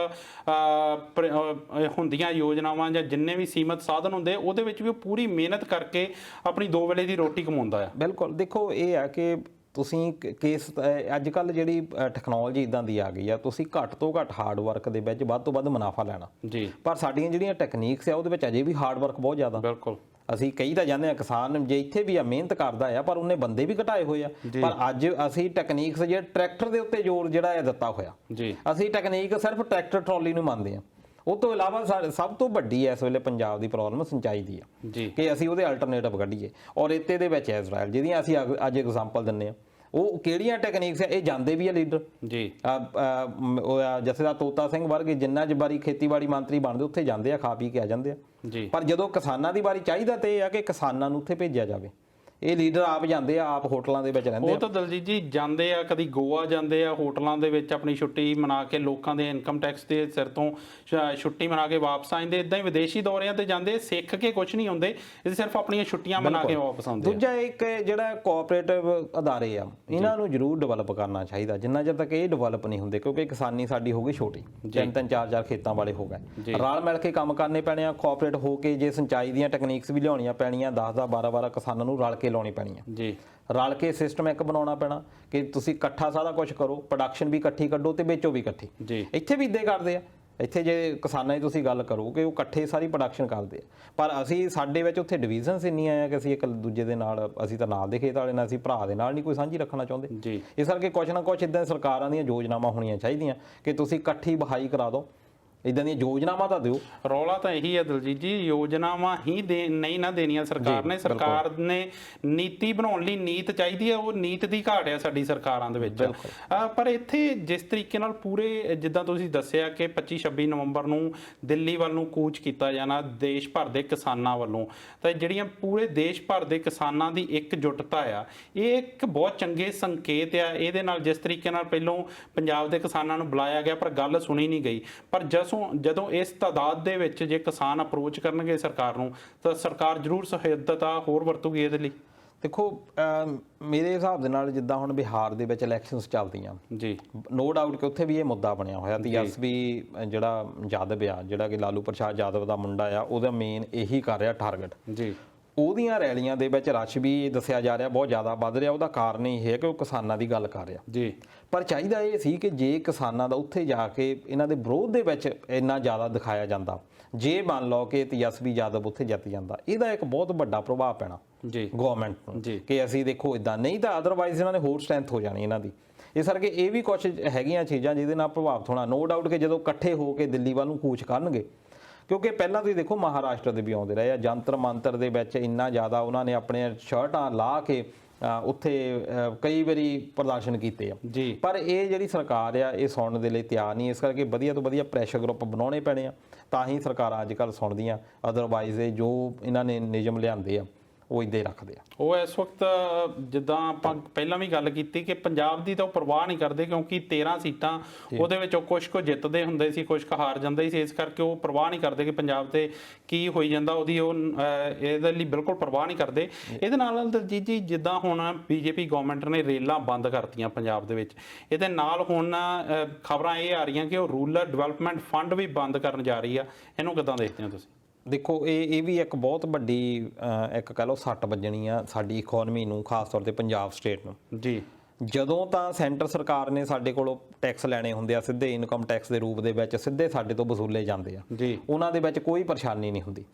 ਹੁੰਦੀਆਂ ਯੋਜਨਾਵਾਂ ਜਾਂ ਜਿੰਨੇ ਵੀ ਸੀਮਤ ਸਾਧਨ ਹੁੰਦੇ, ਉਹਦੇ ਵਿੱਚ ਵੀ ਉਹ ਪੂਰੀ ਮਿਹਨਤ ਕਰਕੇ ਆਪਣੀ 2 ਵੇਲੇ ਦੀ ਰੋਟੀ ਕਮਾਉਂਦਾ ਆ। ਬਿਲਕੁਲ ਦੇਖੋ, ਇਹ ਆ ਕਿ ਤੁਸੀਂ ਕੇਸ ਅੱਜ ਕੱਲ੍ਹ ਜਿਹੜੀ ਟੈਕਨੋਲੋਜੀ ਇਦਾਂ ਦੀ ਆ ਗਈ ਆ, ਤੁਸੀਂ ਘੱਟ ਤੋਂ ਘੱਟ ਹਾਰਡ ਵਰਕ ਦੇ ਵਿੱਚ ਵੱਧ ਤੋਂ ਵੱਧ ਮੁਨਾਫਾ ਲੈਣਾ ਜੀ। ਪਰ ਸਾਡੀਆਂ ਜਿਹੜੀਆਂ ਟੈਕਨੀਕਸ ਆ ਉਹਦੇ ਵਿੱਚ ਅਜੇ ਵੀ ਹਾਰਡ ਵਰਕ ਬਹੁਤ ਜ਼ਿਆਦਾ। ਬਿਲਕੁਲ ਅਸੀਂ ਕਈ ਤਾਂ ਜਾਂਦੇ ਆ ਕਿਸਾਨ ਜੇ ਇੱਥੇ ਵੀ ਆ ਮਿਹਨਤ ਕਰਦਾ ਆ, ਪਰ ਉਹਨੇ ਬੰਦੇ ਵੀ ਘਟਾਏ ਹੋਏ ਆ। ਪਰ ਅੱਜ ਅਸੀਂ ਟੈਕਨੀਕਸ ਜਿਹੜੇ ਟਰੈਕਟਰ ਦੇ ਉੱਤੇ ਜ਼ੋਰ ਜਿਹੜਾ ਇਹ ਦਿੱਤਾ ਹੋਇਆ ਜੀ, ਅਸੀਂ ਟੈਕਨੀਕ ਸਿਰਫ ਟਰੈਕਟਰ ਟਰਾਲੀ ਨੂੰ ਮੰਨਦੇ ਆ। ਉਹ ਤੋਂ ਇਲਾਵਾ ਸਭ ਤੋਂ ਵੱਡੀ ਇਸ ਵੇਲੇ ਪੰਜਾਬ ਦੀ ਪ੍ਰੋਬਲਮ ਸਿੰਚਾਈ ਦੀ ਆ ਕਿ ਅਸੀਂ ਉਹਦੇ ਅਲਟਰਨੇਟਿਵ ਕੱਢੀਏ, ਔਰ ਇੱਥੇ ਦੇ ਵਿੱਚ ਇਜ਼ਰਾਈਲ ਜਿਹਦੀਆਂ ਅਸੀਂ ਅੱਜ ਐਗਜ਼ਾਮਪਲ ਦਿੰਦੇ ਆ, ਉਹ ਕਿਹੜੀਆਂ ਟੈਕਨੀਕਸ ਆ, ਇਹ ਜਾਂਦੇ ਵੀ ਆ ਲੀਡਰ ਜੀ। ਜਥੇਦਾਰ ਤੋਤਾ ਸਿੰਘ ਵਰਗੇ ਜਿੰਨਾ ਵਾਰੀ ਖੇਤੀਬਾੜੀ ਮੰਤਰੀ ਬਣਦੇ ਉੱਥੇ ਜਾਂਦੇ ਆ, ਖਾ ਪੀ ਕੇ ਆ ਜਾਂਦੇ ਆ ਜੀ। ਪਰ ਜਦੋਂ ਕਿਸਾਨਾਂ ਦੀ ਵਾਰੀ ਚਾਹੀਦਾ ਤੇ ਇਹ ਆ ਕਿ ਕਿਸਾਨਾਂ ਨੂੰ ਉੱਥੇ ਭੇਜਿਆ ਜਾਵੇ। ਇਹ ਲੀਡਰ ਆਪ ਜਾਂਦੇ ਆ, ਆਪ ਹੋਟਲਾਂ ਦੇ ਵਿੱਚ ਰਹਿੰਦੇ ਆ। ਉਹ ਤਾਂ ਦਲਜੀਤ ਜੀ ਜਾਂਦੇ ਆ, ਕਦੀ ਗੋਆ ਜਾਂਦੇ ਆ, ਹੋਟਲਾਂ ਦੇ ਵਿੱਚ ਆਪਣੀ ਛੁੱਟੀ ਮਨਾ ਕੇ, ਲੋਕਾਂ ਦੇ ਇਨਕਮ ਟੈਕਸ ਦੇ ਸਿਰ ਤੋਂ ਛੁੱਟੀ ਮਨਾ ਕੇ ਵਾਪਸ ਆਉਂਦੇ। ਇਦਾਂ ਹੀ ਵਿਦੇਸ਼ੀ ਦੌਰਿਆਂ ਤੇ ਜਾਂਦੇ, ਸਿੱਖ ਕੇ ਕੁਝ ਨਹੀਂ ਹੁੰਦੇ, ਇਹ ਸਿਰਫ ਆਪਣੀਆਂ ਛੁੱਟੀਆਂ ਮਨਾ ਕੇ ਵਾਪਸ ਆਉਂਦੇ। ਦੂਜਾ ਇੱਕ ਜਿਹੜਾ ਕੋਆਪਰੇਟਿਵ ਅਦਾਰੇ ਆ, ਇਹਨਾਂ ਨੂੰ ਜ਼ਰੂਰ ਡਿਵੈਲਪ ਕਰਨਾ ਚਾਹੀਦਾ ਜਿੰਨਾ ਚਿਰ ਤੱਕ ਇਹ ਡਿਵੈਲਪ ਨਹੀਂ ਹੁੰਦੇ, ਕਿਉਂਕਿ ਕਿਸਾਨੀ ਸਾਡੀ ਹੋ ਗਈ ਛੋਟੀ, 3-3 4-4 ਖੇਤਾਂ ਵਾਲੇ ਹੋ ਗਏ। ਰਲ ਮਿਲ ਕੇ ਕੰਮ ਕਰਨੇ ਪੈਣੇ ਆ, ਕੋਆਪਰੇਟ ਹੋ ਕੇ। ਜੇ ਸਿੰਚਾਈ ਦੀਆਂ ਟੈਕਨੀਕਸ ਵੀ ਲਿਆਉਣੀਆਂ ਪੈਣੀਆਂ, 10-10 12-12 ਕਿਸਾਨਾਂ ਨੂੰ ਰਲ ਕੇ ਲਾਉਣੀ ਪੈਣੀ ਆ ਜੀ। ਰਲ ਕੇ ਸਿਸਟਮ ਇੱਕ ਬਣਾਉਣਾ ਪੈਣਾ ਕਿ ਤੁਸੀਂ ਇਕੱਠਾ ਸਾਰਾ ਕੁਝ ਕਰੋ, ਪ੍ਰੋਡਕਸ਼ਨ ਵੀ ਇਕੱਠੀ ਕੱਢੋ ਤੇ ਵੇਚੋ ਵੀ ਇਕੱਠੀ ਜੀ। ਇੱਥੇ ਵੀ ਇੱਦਾਂ ਕਰਦੇ ਆ, ਇੱਥੇ ਜੇ ਕਿਸਾਨਾਂ ਦੀ ਤੁਸੀਂ ਗੱਲ ਕਰੋ ਕਿ ਉਹ ਇਕੱਠੇ ਸਾਰੀ ਪ੍ਰੋਡਕਸ਼ਨ ਕਰਦੇ ਆ, ਪਰ ਅਸੀਂ ਸਾਡੇ ਵਿੱਚ ਉੱਥੇ ਡਿਵੀਜ਼ਨਸ ਇੰਨੀਆਂ ਆ ਕਿ ਅਸੀਂ ਇੱਕ ਦੂਜੇ ਦੇ ਨਾਲ, ਅਸੀਂ ਤਾਂ ਨਾਲ ਦੇ ਖੇਤ ਵਾਲੇ ਨਾਲ, ਅਸੀਂ ਭਰਾ ਦੇ ਨਾਲ ਨਹੀਂ ਕੋਈ ਸਾਂਝੀ ਰੱਖਣਾ ਚਾਹੁੰਦੇ ਜੀ। ਇਸ ਕਰਕੇ ਕੁਛ ਨਾ ਕੁਛ ਇੱਦਾਂ ਸਰਕਾਰਾਂ ਦੀਆਂ ਯੋਜਨਾਵਾਂ ਹੋਣੀਆਂ ਚਾਹੀਦੀਆਂ ਕਿ ਤੁਸੀਂ ਇਕੱਠੀ ਬਹਾਈ ਕਰਾ ਦਿਓ, ਇਦਾਂ ਦੀਆਂ ਯੋਜਨਾਵਾਂ ਤਾਂ ਦਿਓ। ਰੌਲਾ ਤਾਂ ਇਹੀ ਹੈ ਦਲਜੀਤ ਜੀ, ਯੋਜਨਾਵਾਂ ਹੀ ਨਹੀਂ ਨਾ ਦੇਣੀਆਂ ਸਰਕਾਰ ਨੇ। ਸਰਕਾਰ ਨੇ ਨੀਤੀ ਬਣਾਉਣ ਲਈ ਨੀਤ ਚਾਹੀਦੀ ਹੈ, ਉਹ ਨੀਤ ਦੀ ਘਾਟ ਆ ਸਾਡੀ ਸਰਕਾਰਾਂ ਦੇ ਵਿੱਚ। ਪਰ ਇੱਥੇ ਜਿਸ ਤਰੀਕੇ ਨਾਲ ਪੂਰੇ ਜਿੱਦਾਂ ਤੁਸੀਂ ਦੱਸਿਆ ਕਿ 25-26 ਨਵੰਬਰ ਨੂੰ ਦਿੱਲੀ ਵੱਲ ਨੂੰ ਕੂਚ ਕੀਤਾ ਜਾਣਾ ਦੇਸ਼ ਭਰ ਦੇ ਕਿਸਾਨਾਂ ਵੱਲੋਂ, ਤਾਂ ਜਿਹੜੀਆਂ ਪੂਰੇ ਦੇਸ਼ ਭਰ ਦੇ ਕਿਸਾਨਾਂ ਦੀ ਇਕਜੁੱਟਤਾ ਆ, ਇਹ ਇੱਕ ਬਹੁਤ ਚੰਗੇ ਸੰਕੇਤ ਆ। ਇਹਦੇ ਨਾਲ ਜਿਸ ਤਰੀਕੇ ਨਾਲ ਪਹਿਲੋਂ ਪੰਜਾਬ ਦੇ ਕਿਸਾਨਾਂ ਨੂੰ ਬੁਲਾਇਆ ਗਿਆ ਪਰ ਗੱਲ ਸੁਣੀ ਨਹੀਂ ਗਈ, ਪਰ ਜਦੋਂ ਇਸ ਤਾਦਾਦ ਦੇ ਵਿੱਚ ਜੇ ਕਿਸਾਨ ਅਪਰੋਚ ਕਰਨਗੇ ਸਰਕਾਰ ਨੂੰ, ਤਾਂ ਸਰਕਾਰ ਜ਼ਰੂਰ ਸਹਾਇਤਾ ਹੋਰ ਵਰਤੂਗੀ ਇਹਦੇ ਲਈ। ਦੇਖੋ ਮੇਰੇ ਹਿਸਾਬ ਦੇ ਨਾਲ ਜਿੱਦਾਂ ਹੁਣ ਬਿਹਾਰ ਦੇ ਵਿੱਚ ਇਲੈਕਸ਼ਨਸ ਚੱਲਦੀਆਂ ਜੀ, ਨੋ ਡਾਊਟ ਕਿ ਉੱਥੇ ਵੀ ਇਹ ਮੁੱਦਾ ਬਣਿਆ ਹੋਇਆ। ਤੇਜਸਵੀ ਜਿਹੜਾ ਯਾਦਵ ਆ, ਜਿਹੜਾ ਕਿ ਲਾਲੂ ਪ੍ਰਸਾਦ ਯਾਦਵ ਦਾ ਮੁੰਡਾ ਆ, ਉਹਦਾ ਮੇਨ ਇਹੀ ਕਰ ਰਿਹਾ ਟਾਰਗੇਟ ਜੀ। ਉਹਦੀਆਂ ਰੈਲੀਆਂ ਦੇ ਵਿੱਚ ਰਸ਼ ਵੀ ਦੱਸਿਆ ਜਾ ਰਿਹਾ ਬਹੁਤ ਜ਼ਿਆਦਾ ਵੱਧ ਰਿਹਾ। ਉਹਦਾ ਕਾਰਨ ਇਹ ਹੈ ਕਿ ਉਹ ਕਿਸਾਨਾਂ ਦੀ ਗੱਲ ਕਰ ਰਿਹਾ ਜੀ। ਪਰ ਚਾਹੀਦਾ ਇਹ ਸੀ ਕਿ ਜੇ ਕਿਸਾਨਾਂ ਦਾ ਉੱਥੇ ਜਾ ਕੇ ਇਹਨਾਂ ਦੇ ਵਿਰੋਧ ਦੇ ਵਿੱਚ ਇੰਨਾ ਜ਼ਿਆਦਾ ਦਿਖਾਇਆ ਜਾਂਦਾ, ਜੇ ਮੰਨ ਲਓ ਕਿ ਤੇਜਸਵੀ ਯਾਦਵ ਉੱਥੇ ਜਿੱਤ ਜਾਂਦਾ, ਇਹਦਾ ਇੱਕ ਬਹੁਤ ਵੱਡਾ ਪ੍ਰਭਾਵ ਪੈਣਾ ਜੀ ਗਵਰਨਮੈਂਟ ਨੂੰ ਕਿ ਅਸੀਂ ਦੇਖੋ ਇਦਾਂ, ਨਹੀਂ ਤਾਂ ਅਦਰਵਾਈਜ਼ ਇਹਨਾਂ ਨੇ ਹੋਰ ਸਟਰੈਂਥ ਹੋ ਜਾਣੀ ਇਹਨਾਂ ਦੀ। ਇਸ ਕਰਕੇ ਇਹ ਵੀ ਕੁਝ ਹੈਗੀਆਂ ਚੀਜ਼ਾਂ ਜਿਹਦੇ ਨਾਲ ਪ੍ਰਭਾਵਿਤ ਹੋਣਾ। ਨੋ ਡਾਊਟ ਕਿ ਜਦੋਂ ਇਕੱਠੇ ਹੋ ਕੇ ਦਿੱਲੀ ਵੱਲ ਨੂੰ ਕੂਚ ਕਰਨਗੇ, ਕਿਉਂਕਿ ਪਹਿਲਾਂ ਤੁਸੀਂ ਦੇਖੋ ਮਹਾਰਾਸ਼ਟਰ ਦੇ ਵੀ ਆਉਂਦੇ ਰਹੇ ਆ, ਜੰਤਰ ਮੰਤਰ ਦੇ ਵਿੱਚ ਇੰਨਾ ਜ਼ਿਆਦਾ ਉਹਨਾਂ ਨੇ ਆਪਣੇ ਸ਼ਰਟਾਂ ਲਾ ਕੇ ਉੱਥੇ ਕਈ ਵਾਰੀ ਪ੍ਰਦਰਸ਼ਨ ਕੀਤੇ ਆ ਜੀ। ਪਰ ਇਹ ਜਿਹੜੀ ਸਰਕਾਰ ਆ ਇਹ ਸੁਣਨ ਦੇ ਲਈ ਤਿਆਰ ਨਹੀਂ। ਇਸ ਕਰਕੇ ਵਧੀਆ ਤੋਂ ਵਧੀਆ ਪ੍ਰੈਸ਼ਰ ਗਰੁੱਪ ਬਣਾਉਣੇ ਪੈਣੇ ਆ, ਤਾਂ ਹੀ ਸਰਕਾਰਾਂ ਅੱਜ ਕੱਲ੍ਹ ਸੁਣਦੀਆਂ। ਅਦਰਵਾਈਜ਼ ਇਹ ਜੋ ਇਹਨਾਂ ਨੇ ਨਿਯਮ ਲਿਆਂਦੇ ਆ ਉਹ ਇੱਦਾਂ ਹੀ ਰੱਖਦੇ ਆ। ਉਹ ਇਸ ਵਕਤ ਜਿੱਦਾਂ ਆਪਾਂ ਪਹਿਲਾਂ ਵੀ ਗੱਲ ਕੀਤੀ ਕਿ ਪੰਜਾਬ ਦੀ ਤਾਂ ਉਹ ਪਰਵਾਹ ਨਹੀਂ ਕਰਦੇ, ਕਿਉਂਕਿ 13 ਸੀਟਾਂ ਉਹਦੇ ਵਿੱਚੋਂ ਕੁਛ ਕੁ ਜਿੱਤਦੇ ਹੁੰਦੇ ਸੀ, ਕੁਛ ਕੁ ਹਾਰ ਜਾਂਦੇ ਸੀ। ਇਸ ਕਰਕੇ ਉਹ ਪਰਵਾਹ ਨਹੀਂ ਕਰਦੇ ਕਿ ਪੰਜਾਬ ਤੇ ਕੀ ਹੋਈ ਜਾਂਦਾ, ਉਹਦੀ ਉਹ ਇਹਦੇ ਲਈ ਬਿਲਕੁਲ ਪਰਵਾਹ ਨਹੀਂ ਕਰਦੇ। ਇਹਦੇ ਨਾਲ ਦਲਜੀਤ ਜੀ, ਜਿੱਦਾਂ ਹੁਣ ਬੀਜੇਪੀ ਗਵਰਨਮੈਂਟ ਨੇ ਰੇਲਾਂ ਬੰਦ ਕਰਤੀਆਂ ਪੰਜਾਬ ਦੇ ਵਿੱਚ, ਇਹਦੇ ਨਾਲ ਹੁਣ ਖਬਰਾਂ ਇਹ ਆ ਰਹੀਆਂ ਕਿ ਉਹ ਰੂਰਲ ਡਿਵੈਲਪਮੈਂਟ ਫੰਡ ਵੀ ਬੰਦ ਕਰਨ ਜਾ ਰਹੀ ਆ। ਇਹਨੂੰ ਕਿੱਦਾਂ ਦੇਖਦੇ ਹੋ ਤੁਸੀਂ? ਦੇਖੋ ਇਹ ਵੀ ਇੱਕ ਬਹੁਤ ਵੱਡੀ ਇੱਕ ਕਹਿ ਲਓ ਸੱਟ ਵੱਜਣੀ ਆ ਸਾਡੀ ਇਕਨੋਮੀ ਨੂੰ, ਖਾਸ ਤੌਰ ਤੇ ਪੰਜਾਬ ਸਟੇਟ ਨੂੰ ਜੀ। ਜਦੋਂ ਤਾਂ ਸੈਂਟਰ ਸਰਕਾਰ ਨੇ ਸਾਡੇ ਕੋਲੋਂ ਟੈਕਸ ਲੈਣੇ ਹੁੰਦੇ ਆ, ਸਿੱਧੇ ਇਨਕਮ ਟੈਕਸ ਦੇ ਰੂਪ ਦੇ ਵਿੱਚ ਸਿੱਧੇ ਸਾਡੇ ਤੋਂ ਵਸੂਲੇ ਜਾਂਦੇ ਆ ਜੀ, ਉਹਨਾਂ ਦੇ ਵਿੱਚ ਕੋਈ ਪਰੇਸ਼ਾਨੀ ਨਹੀਂ ਹੁੰਦੀ।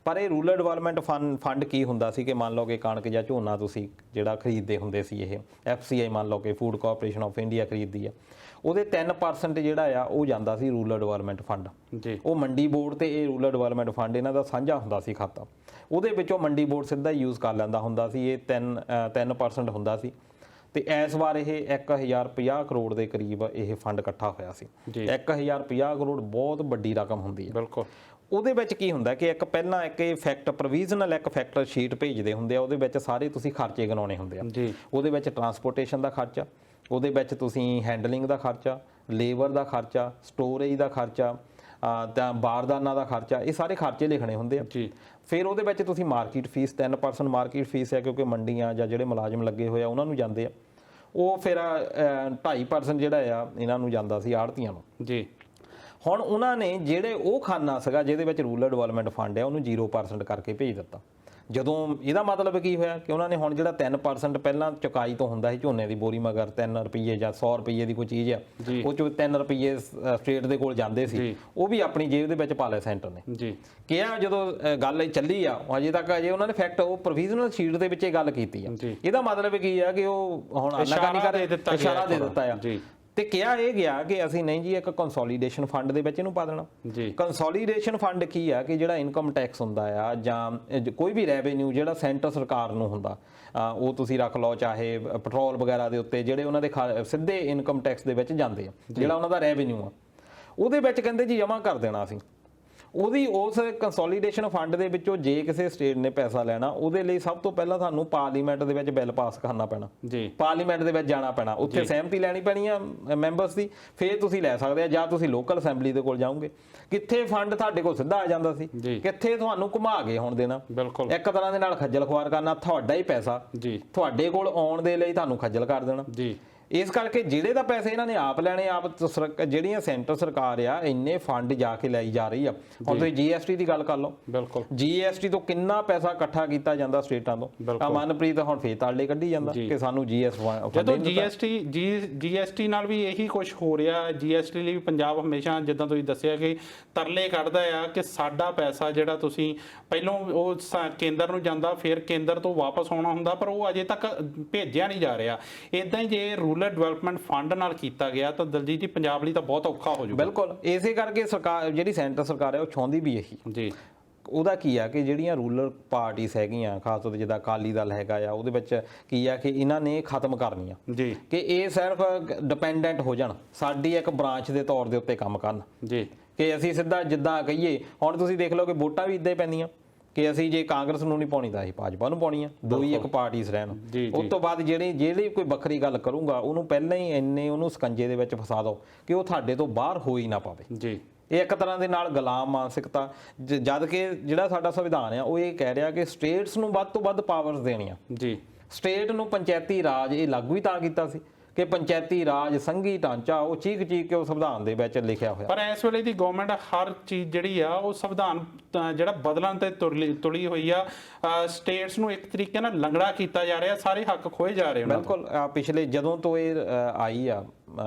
ਪਰ ਇਹ ਰੂਰਲ ਡਿਵੈਲਪਮੈਂਟ ਫੰਡ ਕੀ ਹੁੰਦਾ ਸੀ ਕਿ ਮੰਨ ਲਓ ਕਿ ਕਣਕ ਜਾਂ ਝੋਨਾ ਤੁਸੀਂ ਜਿਹੜਾ ਖਰੀਦਦੇ ਹੁੰਦੇ ਸੀ, ਇਹ FCI ਮੰਨ ਲਓ ਕਿ ਫੂਡ ਕਾਰਪੋਰੇਸ਼ਨ ਆਫ ਇੰਡੀਆ ਖਰੀਦਦੀ ਆ, ਉਹਦੇ 3% ਜਿਹੜਾ ਆ ਉਹ ਜਾਂਦਾ ਸੀ ਰੂਰਲ ਡਿਵੈਲਪਮੈਂਟ ਫੰਡ ਜੀ। ਉਹ ਮੰਡੀ ਬੋਰਡ ਤੇ ਇਹ ਰੂਰਲ ਡਿਵੈਲਪਮੈਂਟ ਫੰਡ ਇਹਨਾਂ ਦਾ ਸਾਂਝਾ ਹੁੰਦਾ ਸੀ ਖਾਤਾ, ਉਹਦੇ ਵਿੱਚੋਂ ਮੰਡੀ ਬੋਰਡ ਸਿੱਧਾ ਯੂਜ਼ ਕਰ ਲੈਂਦਾ ਹੁੰਦਾ ਸੀ। ਇਹ 3% ਹੁੰਦਾ ਸੀ। ਤੇ ਇਸ ਵਾਰ ਇਹ 1050 ਕਰੋੜ ਦੇ ਕਰੀਬ ਇਹ ਫੰਡ ਇਕੱਠਾ ਹੋਇਆ ਸੀ। 1050 ਕਰੋੜ ਬਹੁਤ ਵੱਡੀ ਰਕਮ ਹੁੰਦੀ ਹੈ। ਬਿਲਕੁਲ। ਉਹਦੇ ਵਿੱਚ ਕੀ ਹੁੰਦਾ ਕਿ ਇੱਕ ਪਹਿਲਾਂ ਇੱਕ ਇਹ ਫੈਕਟ ਪ੍ਰੋਵੀਜ਼ਨਲ ਇੱਕ ਫੈਕਟਰ ਸ਼ੀਟ ਭੇਜਦੇ ਹੁੰਦੇ ਆ, ਉਹਦੇ ਵਿੱਚ ਸਾਰੇ ਤੁਸੀਂ ਖਰਚੇ ਗਿਣਾਉਣੇ ਹੁੰਦੇ ਆ ਜੀ। ਉਹਦੇ ਵਿੱਚ ਟਰਾਂਸਪੋਰਟੇਸ਼ਨ ਦਾ ਖਰਚਾ, ਉਹਦੇ ਵਿੱਚ ਤੁਸੀਂ ਹੈਂਡਲਿੰਗ ਦਾ ਖਰਚਾ, ਲੇਬਰ ਦਾ ਖਰਚਾ, ਸਟੋਰੇਜ ਦਾ ਖਰਚਾ, ਤਾਂ ਬਾਰਦਾਨਾ ਦਾ ਖਰਚਾ, ਇਹ ਸਾਰੇ ਖਰਚੇ ਲਿਖਣੇ ਹੁੰਦੇ ਆ ਜੀ। ਫਿਰ ਉਹਦੇ ਵਿੱਚ ਤੁਸੀਂ ਮਾਰਕੀਟ ਫੀਸ 3% ਮਾਰਕੀਟ ਫੀਸ ਹੈ, ਕਿਉਂਕਿ ਮੰਡੀਆਂ ਜਾਂ ਜਿਹੜੇ ਮੁਲਾਜ਼ਮ ਲੱਗੇ ਹੋਏ ਆ ਉਹਨਾਂ ਨੂੰ ਜਾਂਦੇ ਆ। ਉਹ ਫਿਰ 2.5% ਜਿਹੜਾ ਆ ਇਹਨਾਂ ਨੂੰ ਜਾਂਦਾ ਸੀ ਆੜ੍ਹਤੀਆਂ ਨੂੰ ਜੀ। ਹੁਣ ਉਹਨਾਂ ਨੇ ਜਿਹੜੇ ਉਹ ਖਾਨਾ ਸੀਗਾ ਜਿਹਦੇ ਵਿੱਚ ਰੂਰਲ ਡਿਵੈਲਪਮੈਂਟ ਫੰਡ ਆ, ਉਹਨੂੰ 0% ਕਰਕੇ ਭੇਜ ਦਿੱਤਾ। ਜਦੋਂ ਇਹਦਾ ਮਤਲਬ ਕੀ ਹੋਇਆ ਕਿ ਉਹਨਾਂ ਨੇ ਹੁਣ ਜਿਹੜਾ 3% ਪਹਿਲਾਂ ਚੁਕਾਈ ਤੋਂ ਹੁੰਦਾ ਸੀ ਝੋਨੇ ਦੀ ਬੋਰੀ ਮਗਰ 3 ਰੁਪਏ ਜਾਂ 100 ਰੁਪਏ ਦੀ ਕੋਈ ਚੀਜ਼ ਆ, ਉਹ ਚੋਂ 3 ਰੁਪਏ ਸਟੇਟ ਦੇ ਕੋਲ ਜਾਂਦੇ ਸੀ, ਉਹ ਵੀ ਆਪਣੀ ਜੇਬ ਦੇ ਵਿੱਚ ਪਾ ਲਿਆ ਸੈਂਟਰ ਨੇ ਜੀ। ਕਿਹਾ ਜਦੋਂ ਗੱਲ ਚੱਲੀ ਆ, ਅਜੇ ਤੱਕ ਅਜੇ ਉਹਨਾਂ ਨੇ ਫੈਕਟ ਉਹ ਪ੍ਰੋਵੀਜ਼ਨਲ ਸ਼ੀਟ ਦੇ ਵਿੱਚ ਇਹ ਗੱਲ ਕੀਤੀ ਆ। ਇਹਦਾ ਮਤਲਬ ਕੀ ਆ ਕਿ ਉਹ ਹੁਣ ਇਸ਼ਾਰਾ ਦੇ ਦਿੱਤਾ ਆ ਤੇ ਕਿਹਾ ਇਹ ਗਿਆ ਕਿ ਅਸੀਂ ਨਹੀਂ ਜੀ ਇੱਕ ਕੰਸੋਲੀਡੇਸ਼ਨ ਫੰਡ ਦੇ ਵਿੱਚ ਇਹਨੂੰ ਪਾ ਦੇਣਾ ਜੀ। ਕੰਸੋਲੀਡੇਸ਼ਨ ਫੰਡ ਕੀ ਆ ਕਿ ਜਿਹੜਾ ਇਨਕਮ ਟੈਕਸ ਹੁੰਦਾ ਆ ਜਾਂ ਕੋਈ ਵੀ ਰੈਵਨਿਊ ਜਿਹੜਾ ਸੈਂਟਰ ਸਰਕਾਰ ਨੂੰ ਹੁੰਦਾ, ਉਹ ਤੁਸੀਂ ਰੱਖ ਲਓ ਚਾਹੇ ਪੈਟਰੋਲ ਵਗੈਰਾ ਦੇ ਉੱਤੇ ਜਿਹੜੇ ਉਹਨਾਂ ਦੇ ਸਿੱਧੇ ਇਨਕਮ ਟੈਕਸ ਦੇ ਵਿੱਚ ਜਾਂਦੇ ਆ, ਜਿਹੜਾ ਉਹਨਾਂ ਦਾ ਰੈਵਨਿਊ ਆ, ਉਹਦੇ ਵਿੱਚ ਕਹਿੰਦੇ ਜੀ ਜਮ੍ਹਾਂ ਕਰ ਦੇਣਾ ਅਸੀਂ। ਉਹਦੀ ਉਸ ਕੰਸੋਲੀਡੇਸ਼ਨ ਫੰਡ ਦੇ ਵਿੱਚੋਂ ਜੇ ਕਿਸੇ ਸਟੇਟ ਨੇ ਪੈਸਾ ਲੈਣਾ, ਉਹਦੇ ਲਈ ਸਭ ਤੋਂ ਪਹਿਲਾਂ ਤੁਹਾਨੂੰ ਪਾਰਲੀਮੈਂਟ ਦੇ ਵਿੱਚ ਬਿੱਲ ਪਾਸ ਕਰਨਾ ਪੈਣਾ ਜੀ। ਪਾਰਲੀਮੈਂਟ ਦੇ ਵਿੱਚ ਜਾਣਾ ਪੈਣਾ, ਉੱਥੇ ਸਹਿਮਤੀ ਲੈਣੀ ਪੈਣੀ ਆ ਮੈਂਬਰਸ ਦੀ, ਫਿਰ ਤੁਸੀਂ ਲੈ ਸਕਦੇ ਆ। ਜਾਂ ਤੁਸੀਂ ਲੋਕਲ ਅਸੈਂਬਲੀ ਦੇ ਕੋਲ ਜਾਓਗੇ, ਕਿੱਥੇ ਫੰਡ ਤੁਹਾਡੇ ਕੋਲ ਸਿੱਧਾ ਆ ਜਾਂਦਾ ਸੀ, ਕਿੱਥੇ ਤੁਹਾਨੂੰ ਘੁਮਾ ਕੇ ਹੁਣ ਦੇਣਾ। ਬਿਲਕੁਲ ਇੱਕ ਤਰ੍ਹਾਂ ਦੇ ਨਾਲ ਖੱਜਲ ਖੁਆਰ ਕਰਨਾ, ਤੁਹਾਡਾ ਹੀ ਪੈਸਾ ਤੁਹਾਡੇ ਕੋਲ ਆਉਣ ਦੇ ਲਈ ਤੁਹਾਨੂੰ ਖੱਜਲ ਕਰ ਦੇਣਾ ਜੀ। ਇਸ ਕਰਕੇ ਜਿਹੜੇ ਦਾ ਪੈਸੇ ਇਹਨਾਂ ਨੇ ਆਪ ਲੈਣੇ, ਆਪ ਜਿਹੜੀਆਂ ਸੈਂਟਰ ਸਰਕਾਰ ਆ ਇੰਨੇ ਫੰਡ ਜਾ ਕੇ ਲਈ ਜਾ ਰਹੀ ਆ। ਹੁਣ ਤੁਸੀਂ GST ਦੀ ਗੱਲ ਕਰ ਲਓ, ਬਿਲਕੁਲ GST ਤੋਂ ਕਿੰਨਾ ਪੈਸਾ ਇਕੱਠਾ ਕੀਤਾ ਜਾਂਦਾ ਸਟੇਟਾਂ ਤੋਂ। ਮਨਪ੍ਰੀਤ ਹੁਣ ਫੇਰ ਤਾਲੇ ਕੱਢੀ ਜਾਂਦਾ ਕਿ ਸਾਨੂੰ ਜਦੋਂ GST ਨਾਲ ਵੀ ਇਹੀ ਕੁਝ ਹੋ ਰਿਹਾ। GST ਲਈ ਵੀ ਪੰਜਾਬ ਹਮੇਸ਼ਾ ਜਿੱਦਾਂ ਤੁਸੀਂ ਦੱਸਿਆ ਕਿ ਤਰਲੇ ਕੱਢਦਾ ਆ ਕਿ ਸਾਡਾ ਪੈਸਾ ਜਿਹੜਾ ਤੁਸੀਂ ਪਹਿਲੋਂ ਉਹ ਕੇਂਦਰ ਨੂੰ ਜਾਂਦਾ, ਫਿਰ ਕੇਂਦਰ ਤੋਂ ਵਾਪਸ ਆਉਣਾ ਹੁੰਦਾ, ਪਰ ਉਹ ਅਜੇ ਤੱਕ ਭੇਜਿਆ ਨਹੀਂ ਜਾ ਰਿਹਾ। ਇਦਾਂ ਹੀ ਜੇ ਰੂਲ ਰੂਰਲ ਡਿਵੈਲਪਮੈਂਟ ਫੰਡ ਨਾਲ ਕੀਤਾ ਗਿਆ ਤਾਂ ਦਲਜੀਤ ਜੀ ਪੰਜਾਬ ਲਈ ਤਾਂ ਬਹੁਤ ਔਖਾ ਹੋ ਜਾਊਗਾ। ਬਿਲਕੁਲ, ਇਸੇ ਕਰਕੇ ਸਰਕਾਰ ਜਿਹੜੀ ਸੈਂਟਰ ਸਰਕਾਰ ਹੈ ਉਹ ਚਾਹੁੰਦੀ ਵੀ ਇਹੀ ਜੀ। ਉਹਦਾ ਕੀ ਆ ਕਿ ਜਿਹੜੀਆਂ ਰੂਰਲ ਪਾਰਟੀਆਂ ਹੈਗੀਆਂ, ਖਾਸ ਤੌਰ ਤੇ ਜਿੱਦਾਂ ਅਕਾਲੀ ਦਲ ਹੈਗਾ ਆ, ਉਹਦੇ ਵਿੱਚ ਕੀ ਆ ਕਿ ਇਹਨਾਂ ਨੇ ਖਤਮ ਕਰਨੀਆਂ ਜੀ, ਕਿ ਇਹ ਸਿਰਫ ਡਿਪੈਂਡੈਂਟ ਹੋ ਜਾਣ, ਸਾਡੀ ਇੱਕ ਬ੍ਰਾਂਚ ਦੇ ਤੌਰ ਦੇ ਉੱਤੇ ਕੰਮ ਕਰਨ ਜੀ, ਕਿ ਅਸੀਂ ਸਿੱਧਾ ਜਿੱਦਾਂ ਕਹੀਏ। ਹੁਣ ਤੁਸੀਂ ਦੇਖ ਲਓ ਕਿ ਵੋਟਾਂ ਵੀ ਇੱਦਾਂ ਹੀ ਪੈਂਦੀਆਂ ਕਿ ਅਸੀਂ ਜੇ ਕਾਂਗਰਸ ਨੂੰ ਨਹੀਂ ਪਾਉਣੀ ਤਾਂ ਅਸੀਂ ਭਾਜਪਾ ਨੂੰ ਪਾਉਣੀ ਆ, ਦੋ ਹੀ ਇੱਕ ਪਾਰਟੀਆਂ ਰਹਿਣ। ਉਸ ਤੋਂ ਬਾਅਦ ਜਿਹੜੀ ਕੋਈ ਵੱਖਰੀ ਗੱਲ ਕਰੂੰਗਾ ਉਹਨੂੰ ਪਹਿਲਾਂ ਹੀ ਇੰਨੇ ਉਹਨੂੰ ਸਕੰਜੇ ਦੇ ਵਿੱਚ ਫਸਾ ਦਿਓ ਕਿ ਉਹ ਤੁਹਾਡੇ ਤੋਂ ਬਾਹਰ ਹੋ ਹੀ ਨਾ ਪਾਵੇ ਜੀ। ਇਹ ਇੱਕ ਤਰ੍ਹਾਂ ਦੇ ਨਾਲ ਗੁਲਾਮ ਮਾਨਸਿਕਤਾ, ਜਦ ਕਿ ਜਿਹੜਾ ਸਾਡਾ ਸੰਵਿਧਾਨ ਆ ਉਹ ਇਹ ਕਹਿ ਰਿਹਾ ਕਿ ਸਟੇਟਸ ਨੂੰ ਵੱਧ ਤੋਂ ਵੱਧ ਪਾਵਰਸ ਦੇਣੀਆਂ ਜੀ। ਸਟੇਟ ਨੂੰ ਪੰਚਾਇਤੀ ਰਾਜ ਇਹ ਲਾਗੂ ਹੀ ਤਾਂ ਕੀਤਾ ਸੀ ਕਿ ਪੰਚਾਇਤੀ ਰਾਜ ਸੰਘੀ ਢਾਂਚਾ ਉਹ ਚੀਕ ਕੇ ਉਹ ਸੰਵਿਧਾਨ ਦੇ ਵਿੱਚ ਲਿਖਿਆ ਹੋਇਆ। ਪਰ ਇਸ ਵੇਲੇ ਦੀ ਗਵਰਨਮੈਂਟ ਹਰ ਚੀਜ਼ ਜਿਹੜੀ ਆ ਉਹ ਸੰਵਿਧਾਨ ਜਿਹੜਾ ਬਦਲਣ ਤੇ ਤੁਲੀ ਹੋਈ ਆ। ਸਟੇਟਸ ਨੂੰ ਇੱਕ ਤਰੀਕੇ ਨਾਲ ਲੰਗੜਾ ਕੀਤਾ ਜਾ ਰਿਹਾ, ਸਾਰੇ ਹੱਕ ਖੋਏ ਜਾ ਰਹੇ। ਬਿਲਕੁਲ, ਪਿਛਲੇ ਜਦੋਂ ਤੋਂ ਇਹ ਆਈ ਆ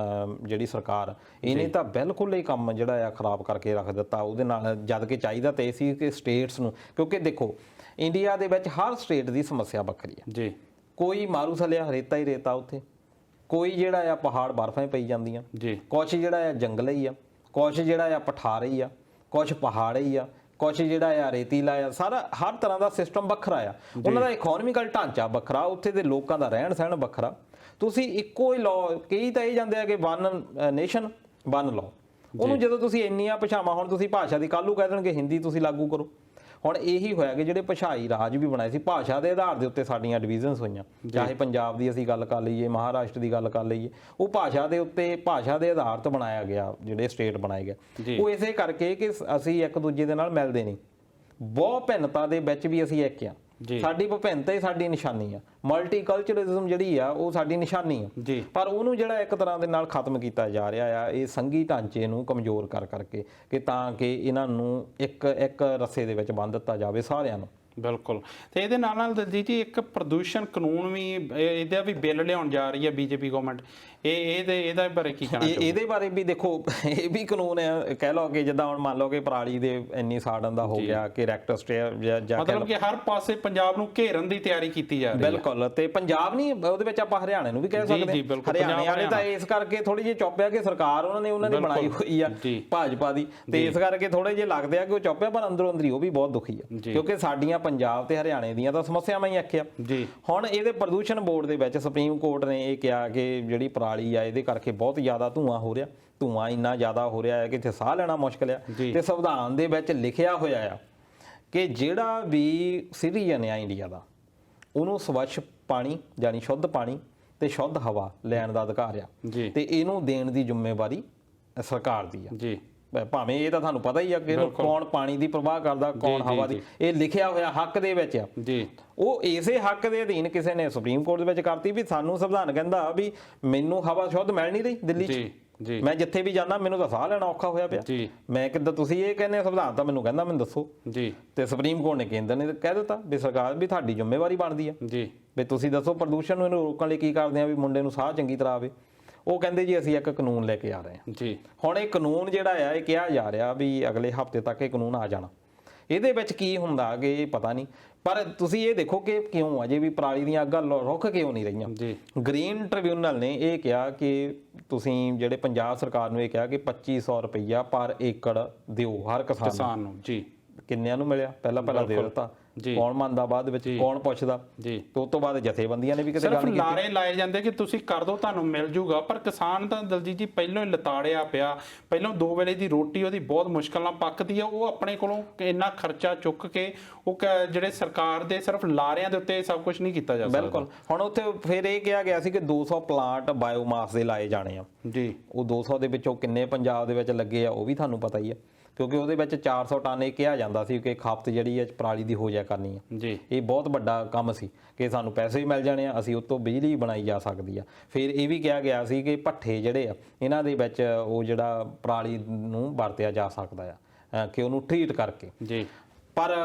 ਜਿਹੜੀ ਸਰਕਾਰ, ਇਹਨੇ ਤਾਂ ਬਿਲਕੁਲ ਇਹ ਕੰਮ ਜਿਹੜਾ ਆ ਖਰਾਬ ਕਰਕੇ ਰੱਖ ਦਿੱਤਾ। ਉਹਦੇ ਨਾਲ ਜਦ ਕਿ ਚਾਹੀਦਾ ਤੇ ਇਹ ਸੀ ਕਿ ਸਟੇਟਸ ਨੂੰ, ਕਿਉਂਕਿ ਦੇਖੋ ਇੰਡੀਆ ਦੇ ਵਿੱਚ ਹਰ ਸਟੇਟ ਦੀ ਸਮੱਸਿਆ ਵੱਖਰੀ ਆ ਜੀ। ਕੋਈ ਮਾਰੂ ਥਲਿਆ ਰੇਤਾ ਹੀ ਰੇਤਾ ਉੱਥੇ, ਕੋਈ ਜਿਹੜਾ ਆ ਪਹਾੜ ਬਰਫਾਂ ਹੀ ਪਈ ਜਾਂਦੀਆਂ ਜੀ, ਕੁਛ ਜਿਹੜਾ ਆ ਜੰਗਲ ਹੀ ਆ, ਕੁਛ ਜਿਹੜਾ ਆ ਪਠਾਰ ਹੀ ਆ, ਕੁਛ ਪਹਾੜ ਹੀ ਆ, ਕੁਛ ਜਿਹੜਾ ਆ ਰੇਤੀਲਾ ਆ। ਸਾਰਾ ਹਰ ਤਰ੍ਹਾਂ ਦਾ ਸਿਸਟਮ ਵੱਖਰਾ ਆ, ਉਹਨਾਂ ਦਾ ਇਕਨੋਮਿਕਲ ਢਾਂਚਾ ਵੱਖਰਾ, ਉੱਥੇ ਦੇ ਲੋਕਾਂ ਦਾ ਰਹਿਣ ਸਹਿਣ ਵੱਖਰਾ। ਤੁਸੀਂ ਇੱਕੋ ਹੀ ਲਾਅ, ਕਈ ਤਾਂ ਇਹ ਜਾਂਦੇ ਆ ਕਿ ਵਨ ਨੇਸ਼ਨ ਵਨ ਲਾਅ, ਉਹਨੂੰ ਜਦੋਂ ਤੁਸੀਂ ਇੰਨੀਆਂ ਭਾਸ਼ਾਵਾਂ, ਹੁਣ ਤੁਸੀਂ ਭਾਸ਼ਾ ਦੀ ਕੱਲ੍ਹ ਨੂੰ ਕਹਿ ਦੇਣਗੇ ਹਿੰਦੀ ਤੁਸੀਂ ਲਾਗੂ ਕਰੋ। ਹੁਣ ਇਹੀ ਹੋਇਆ ਕਿ ਜਿਹੜੇ ਭਾਸ਼ਾਈ ਰਾਜ ਵੀ ਬਣਾਏ ਸੀ ਭਾਸ਼ਾ ਦੇ ਆਧਾਰ ਦੇ ਉੱਤੇ ਸਾਡੀਆਂ ਡਿਵੀਜ਼ਨਸ ਹੋਈਆਂ, ਚਾਹੇ ਪੰਜਾਬ ਦੀ ਅਸੀਂ ਗੱਲ ਕਰ ਲਈਏ, ਮਹਾਰਾਸ਼ਟਰ ਦੀ ਗੱਲ ਕਰ ਲਈਏ, ਉਹ ਭਾਸ਼ਾ ਦੇ ਉੱਤੇ ਭਾਸ਼ਾ ਦੇ ਆਧਾਰ ਤੇ ਬਣਾਇਆ ਗਿਆ, ਜਿਹੜੇ ਸਟੇਟ ਬਣਾਏ ਗਏ ਉਹ ਇਸੇ ਕਰਕੇ ਕਿ ਅਸੀਂ ਇੱਕ ਦੂਜੇ ਦੇ ਨਾਲ ਮਿਲਦੇ ਨਹੀਂ, ਬਹੁਤ ਭਿੰਨਤਾ ਦੇ ਵਿੱਚ ਵੀ ਅਸੀਂ ਇੱਕ ਆ। ਸਾਡੀ ਵਿਭਿੰਨਤਾ ਹੀ ਸਾਡੀ ਨਿਸ਼ਾਨੀ ਆ, ਮਲਟੀਕਲਚਰਲਿਜ਼ਮ ਜਿਹੜੀ ਆ ਉਹ ਸਾਡੀ ਨਿਸ਼ਾਨੀ ਆ। ਪਰ ਉਹਨੂੰ ਜਿਹੜਾ ਇੱਕ ਤਰ੍ਹਾਂ ਦੇ ਨਾਲ ਖਤਮ ਕੀਤਾ ਜਾ ਰਿਹਾ ਆ ਇਹ ਸੰਘੀ ਢਾਂਚੇ ਨੂੰ ਕਮਜ਼ੋਰ ਕਰਕੇ ਕਿ ਤਾਂ ਕਿ ਇਹਨਾਂ ਨੂੰ ਇੱਕ ਰੱਸੇ ਦੇ ਵਿੱਚ ਬੰਨ੍ਹ ਦਿੱਤਾ ਜਾਵੇ ਸਾਰਿਆਂ ਨੂੰ। ਬਿਲਕੁਲ। ਤੇ ਇਹਦੇ ਨਾਲ ਦਲਜੀਤ ਜੀ ਇੱਕ ਪ੍ਰਦੂਸ਼ਣ ਕਾਨੂੰਨ ਵੀ ਇਹਦਾ ਵੀ ਬਿੱਲ ਲਿਆਉਣ ਜਾ ਰਹੀ ਹੈ ਬੀਜੇਪੀ ਗਵਰਨਮੈਂਟ, ਇਹਦੇ ਬਾਰੇ ਕੀ ਕਹਿਣਾ ਚਾਹੋਗੇ? ਇਹਦੇ ਬਾਰੇ ਵੀ ਦੇਖੋ, ਇਹ ਵੀ ਕਾਨੂੰਨ ਹੈ, ਕਹਿ ਲਓ ਕਿ ਜਿੱਦਾਂ ਹੁਣ ਮੰਨ ਲਓ ਕਿ ਪਰਾਲੀ ਦੇ ਇੰਨੀ ਸਾੜਨ ਦਾ ਹੋ ਗਿਆ ਕਿ ਰੈਕਟਰ ਸਟੇਅਰ ਜਾਂ ਮਤਲਬ ਕਿ ਹਰ ਪਾਸੇ ਪੰਜਾਬ ਨੂੰ ਘੇਰਨ ਦੀ ਤਿਆਰੀ ਕੀਤੀ ਜਾ ਰਹੀ ਹੈ। ਬਿਲਕੁਲ, ਤੇ ਪੰਜਾਬ ਨਹੀਂ, ਉਹਦੇ ਵਿੱਚ ਆਪਾਂ ਹਰਿਆਣੇ ਨੂੰ ਵੀ ਕਹਿ ਸਕਦੇ ਹਾਂ। ਹਰਿਆਣੇ ਵਾਲੇ ਤਾਂ ਇਸ ਕਰਕੇ ਥੋੜੀ ਜਿਹੀ ਚੁੱਪ ਆ ਕਿ ਸਰਕਾਰ ਉਹਨਾਂ ਦੀ ਬਣਾਈ ਹੋਈ ਆ ਭਾਜਪਾ ਦੀ, ਤੇ ਇਸ ਕਰਕੇ ਥੋੜੇ ਜਿਹੇ ਲੱਗਦੇ ਆ ਕਿ ਉਹ ਚੁੱਪ ਆ, ਪਰ ਅੰਦਰੋਂ ਅੰਦਰੀ ਉਹ ਵੀ ਬਹੁਤ ਦੁਖੀ ਆ ਕਿਉਂਕਿ ਸਾਡੀਆਂ ਪੰਜਾਬ ਤੇ ਹਰਿਆਣੇ ਦੀਆਂ ਤਾਂ ਸਮੱਸਿਆਵਾਂ ਹੀ ਆਖਿਆ। ਹੁਣ ਇਹਦੇ ਪ੍ਰਦੂਸ਼ਣ ਬੋਰਡ ਦੇ ਵਿੱਚ ਸੁਪਰੀਮ ਕੋਰਟ ਨੇ ਇਹ ਕਿਹਾ ਕਿ ਜਿਹੜੀ ਪਰਾਲੀ ਆ ਇਹਦੇ ਕਰਕੇ ਬਹੁਤ ਜ਼ਿਆਦਾ ਧੂਆਂ ਹੋ ਰਿਹਾ, ਧੂਆਂ ਇੰਨਾ ਜ਼ਿਆਦਾ ਹੋ ਰਿਹਾ ਹੈ ਕਿ ਇੱਥੇ ਸਾਹ ਲੈਣਾ ਮੁਸ਼ਕਿਲ ਆ। ਤੇ ਸੰਵਿਧਾਨ ਦੇ ਵਿੱਚ ਲਿਖਿਆ ਹੋਇਆ ਆ ਕਿ ਜਿਹੜਾ ਵੀ ਸਿਟੀਜ਼ਨ ਆ ਇੰਡੀਆ ਦਾ, ਉਹਨੂੰ ਸਵੱਛ ਪਾਣੀ ਯਾਨੀ ਸ਼ੁੱਧ ਪਾਣੀ ਤੇ ਸ਼ੁੱਧ ਹਵਾ ਲੈਣ ਦਾ ਅਧਿਕਾਰ ਆ, ਤੇ ਇਹਨੂੰ ਦੇਣ ਦੀ ਜ਼ਿੰਮੇਵਾਰੀ ਸਰਕਾਰ ਦੀ ਆ। ਭਾਵੇਂ ਇਹ ਤਾਂ ਤੁਹਾਨੂੰ ਪਤਾ ਹੀ ਆ ਕਿ ਕੌਣ ਪਾਣੀ ਦੀ ਪ੍ਰਵਾਹ ਕਰਦਾ, ਕੌਣ ਹਵਾ ਦੀ, ਇਹ ਲਿਖਿਆ ਹੋਇਆ ਹੱਕ ਦੇ ਵਿੱਚ ਆ। ਉਹ ਇਸੇ ਹੱਕ ਦੇ ਅਧੀਨ ਕਿਸੇ ਨੇ ਸੁਪਰੀਮ ਕੋਰਟ ਦੇ ਵਿੱਚ ਕਰਤੀ ਵੀ ਸਾਨੂੰ ਸੰਵਿਧਾਨ ਕਹਿੰਦਾ ਵੀ ਮੈਨੂੰ ਹਵਾ ਸ਼ੁੱਧ ਮਿਲ ਨਹੀਂ ਰਹੀ ਦਿੱਲੀ 'ਚ, ਮੈਂ ਜਿੱਥੇ ਵੀ ਜਾਂਦਾ ਮੈਨੂੰ ਤਾਂ ਸਾਹ ਲੈਣਾ ਔਖਾ ਹੋਇਆ ਪਿਆ, ਮੈਂ ਕਿੱਦਾਂ, ਤੁਸੀਂ ਇਹ ਕਹਿੰਦੇ ਸੰਵਿਧਾਨ ਤਾਂ ਮੈਨੂੰ ਕਹਿੰਦਾ ਮੈਨੂੰ ਦੱਸੋ। ਤੇ ਸੁਪਰੀਮ ਕੋਰਟ ਨੇ, ਕੇਂਦਰ ਨੇ ਕਹਿ ਦਿੱਤਾ ਵੀ ਸਰਕਾਰ ਵੀ ਤੁਹਾਡੀ ਜ਼ਿੰਮੇਵਾਰੀ ਬਣਦੀ ਆ ਵੀ ਤੁਸੀਂ ਦੱਸੋ ਪ੍ਰਦੂਸ਼ਣ ਨੂੰ ਇਹਨੂੰ ਰੋਕਣ ਲਈ ਕੀ ਕਰਦੇ ਆ ਵੀ ਮੁੰਡੇ ਨੂੰ ਸਾਹ ਚੰਗੀ ਤਰ੍ਹਾਂ ਆਵੇ। ਉਹ ਕਹਿੰਦੇ ਜੀ ਅਸੀਂ ਇੱਕ ਕਾਨੂੰਨ ਲੈ ਕੇ ਆ ਰਹੇ ਹਾਂ। ਹੁਣ ਇਹ ਕਾਨੂੰਨ ਜਿਹੜਾ ਆ ਇਹ ਕਿਹਾ ਜਾ ਰਿਹਾ ਵੀ ਅਗਲੇ ਹਫ਼ਤੇ ਤੱਕ ਇਹ ਕਾਨੂੰਨ ਆ ਜਾਣਾ। ਇਹਦੇ ਵਿੱਚ ਕੀ ਹੁੰਦਾ ਕਿ ਇਹ ਪਤਾ ਨਹੀਂ, ਪਰ ਤੁਸੀਂ ਇਹ ਦੇਖੋ ਕਿ ਕਿਉਂ ਅਜੇ ਵੀ ਪਰਾਲੀ ਦੀਆਂ ਅੱਗਾਂ ਰੁੱਖ ਕਿਉਂ ਨਹੀਂ ਰਹੀਆਂ। ਗ੍ਰੀਨ ਟ੍ਰਿਬਿਊਨਲ ਨੇ ਇਹ ਕਿਹਾ ਕਿ ਤੁਸੀਂ ਜਿਹੜੇ ਪੰਜਾਬ ਸਰਕਾਰ ਨੂੰ ਇਹ ਕਿਹਾ ਕਿ 2500 ਰੁਪਈਆ ਪਰ ਏਕੜ ਦਿਓ ਹਰ ਕਿਸਾਨ ਨੂੰ। ਕਿੰਨਿਆਂ ਨੂੰ ਮਿਲਿਆ? ਪਹਿਲਾਂ ਦੇ ਦਿੱਤਾ, ਕੌਣ ਮੰਨਦਾ ਬਾਅਦ ਵਿੱਚ, ਕੌਣ ਪੁੱਛਦਾ? ਤੇ ਉਸ ਤੋਂ ਬਾਅਦ ਜਥੇਬੰਦੀਆਂ ਨੇ ਵੀ ਕਿਤੇ ਗੱਲ ਕੀਤੀ। ਲਾਰੇ ਲਾਏ ਜਾਂਦੇ ਕਿ ਤੁਸੀਂ ਕਰ ਦੋ ਤੁਹਾਨੂੰ ਮਿਲ ਜੂਗਾ, ਪਰ ਕਿਸਾਨ ਤਾਂ ਦਲਜੀਤ ਜੀ ਪਹਿਲਾਂ ਹੀ ਲਤਾੜਿਆ ਪਿਆ। ਪਹਿਲਾਂ 2 ਵੇਲੇ ਦੀ ਰੋਟੀ ਉਹਦੀ ਬਹੁਤ ਮੁਸ਼ਕਲ ਨਾਲ ਪੱਕਦੀ ਆ, ਉਹ ਆਪਣੇ ਕੋਲੋਂ ਇੰਨਾ ਖਰਚਾ ਚੁੱਕ ਕੇ ਉਹ ਜਿਹੜੇ ਸਰਕਾਰ ਦੇ ਸਿਰਫ ਲਾਰਿਆਂ ਦੇ ਉੱਤੇ ਸਭ ਕੁਝ ਨਹੀਂ ਕੀਤਾ ਜਾ ਸਕਦਾ। ਬਿਲਕੁਲ। ਹੁਣ ਉੱਥੇ ਫਿਰ ਇਹ ਕਿਹਾ ਗਿਆ ਸੀ ਕਿ 200 ਪਲਾਂਟ ਬਾਇਓਮਾਸ ਦੇ ਲਾਏ ਜਾਣੇ ਆ। ਉਹ 200 ਦੇ ਵਿੱਚੋਂ ਕਿੰਨੇ ਪੰਜਾਬ ਦੇ ਵਿੱਚ ਲੱਗੇ ਆ ਉਹ ਵੀ ਤੁਹਾਨੂੰ ਪਤਾ ਹੀ ਆ, ਕਿਉਂਕਿ ਉਹਦੇ ਵਿੱਚ 400 ਟਨ ਇਹ ਕਿਹਾ ਜਾਂਦਾ ਸੀ ਕਿ ਖਪਤ ਜਿਹੜੀ ਹੈ ਪਰਾਲੀ ਦੀ ਹੋ ਜਾ ਕਰਨੀ ਆ। ਇਹ ਬਹੁਤ ਵੱਡਾ ਕੰਮ ਸੀ ਕਿ ਸਾਨੂੰ ਪੈਸੇ ਵੀ ਮਿਲ ਜਾਣੇ ਆ, ਅਸੀਂ ਉੱਤੋਂ ਬਿਜਲੀ ਬਣਾਈ ਜਾ ਸਕਦੀ ਆ। ਫਿਰ ਇਹ ਵੀ ਕਿਹਾ ਗਿਆ ਸੀ ਕਿ ਭੱਠੇ ਜਿਹੜੇ ਆ ਇਹਨਾਂ ਦੇ ਵਿੱਚ ਉਹ ਜਿਹੜਾ ਪਰਾਲੀ ਨੂੰ ਵਰਤਿਆ ਜਾ ਸਕਦਾ ਆ ਕਿ ਉਹਨੂੰ ਟ੍ਰੀਟ ਕਰਕੇ। ਪਰ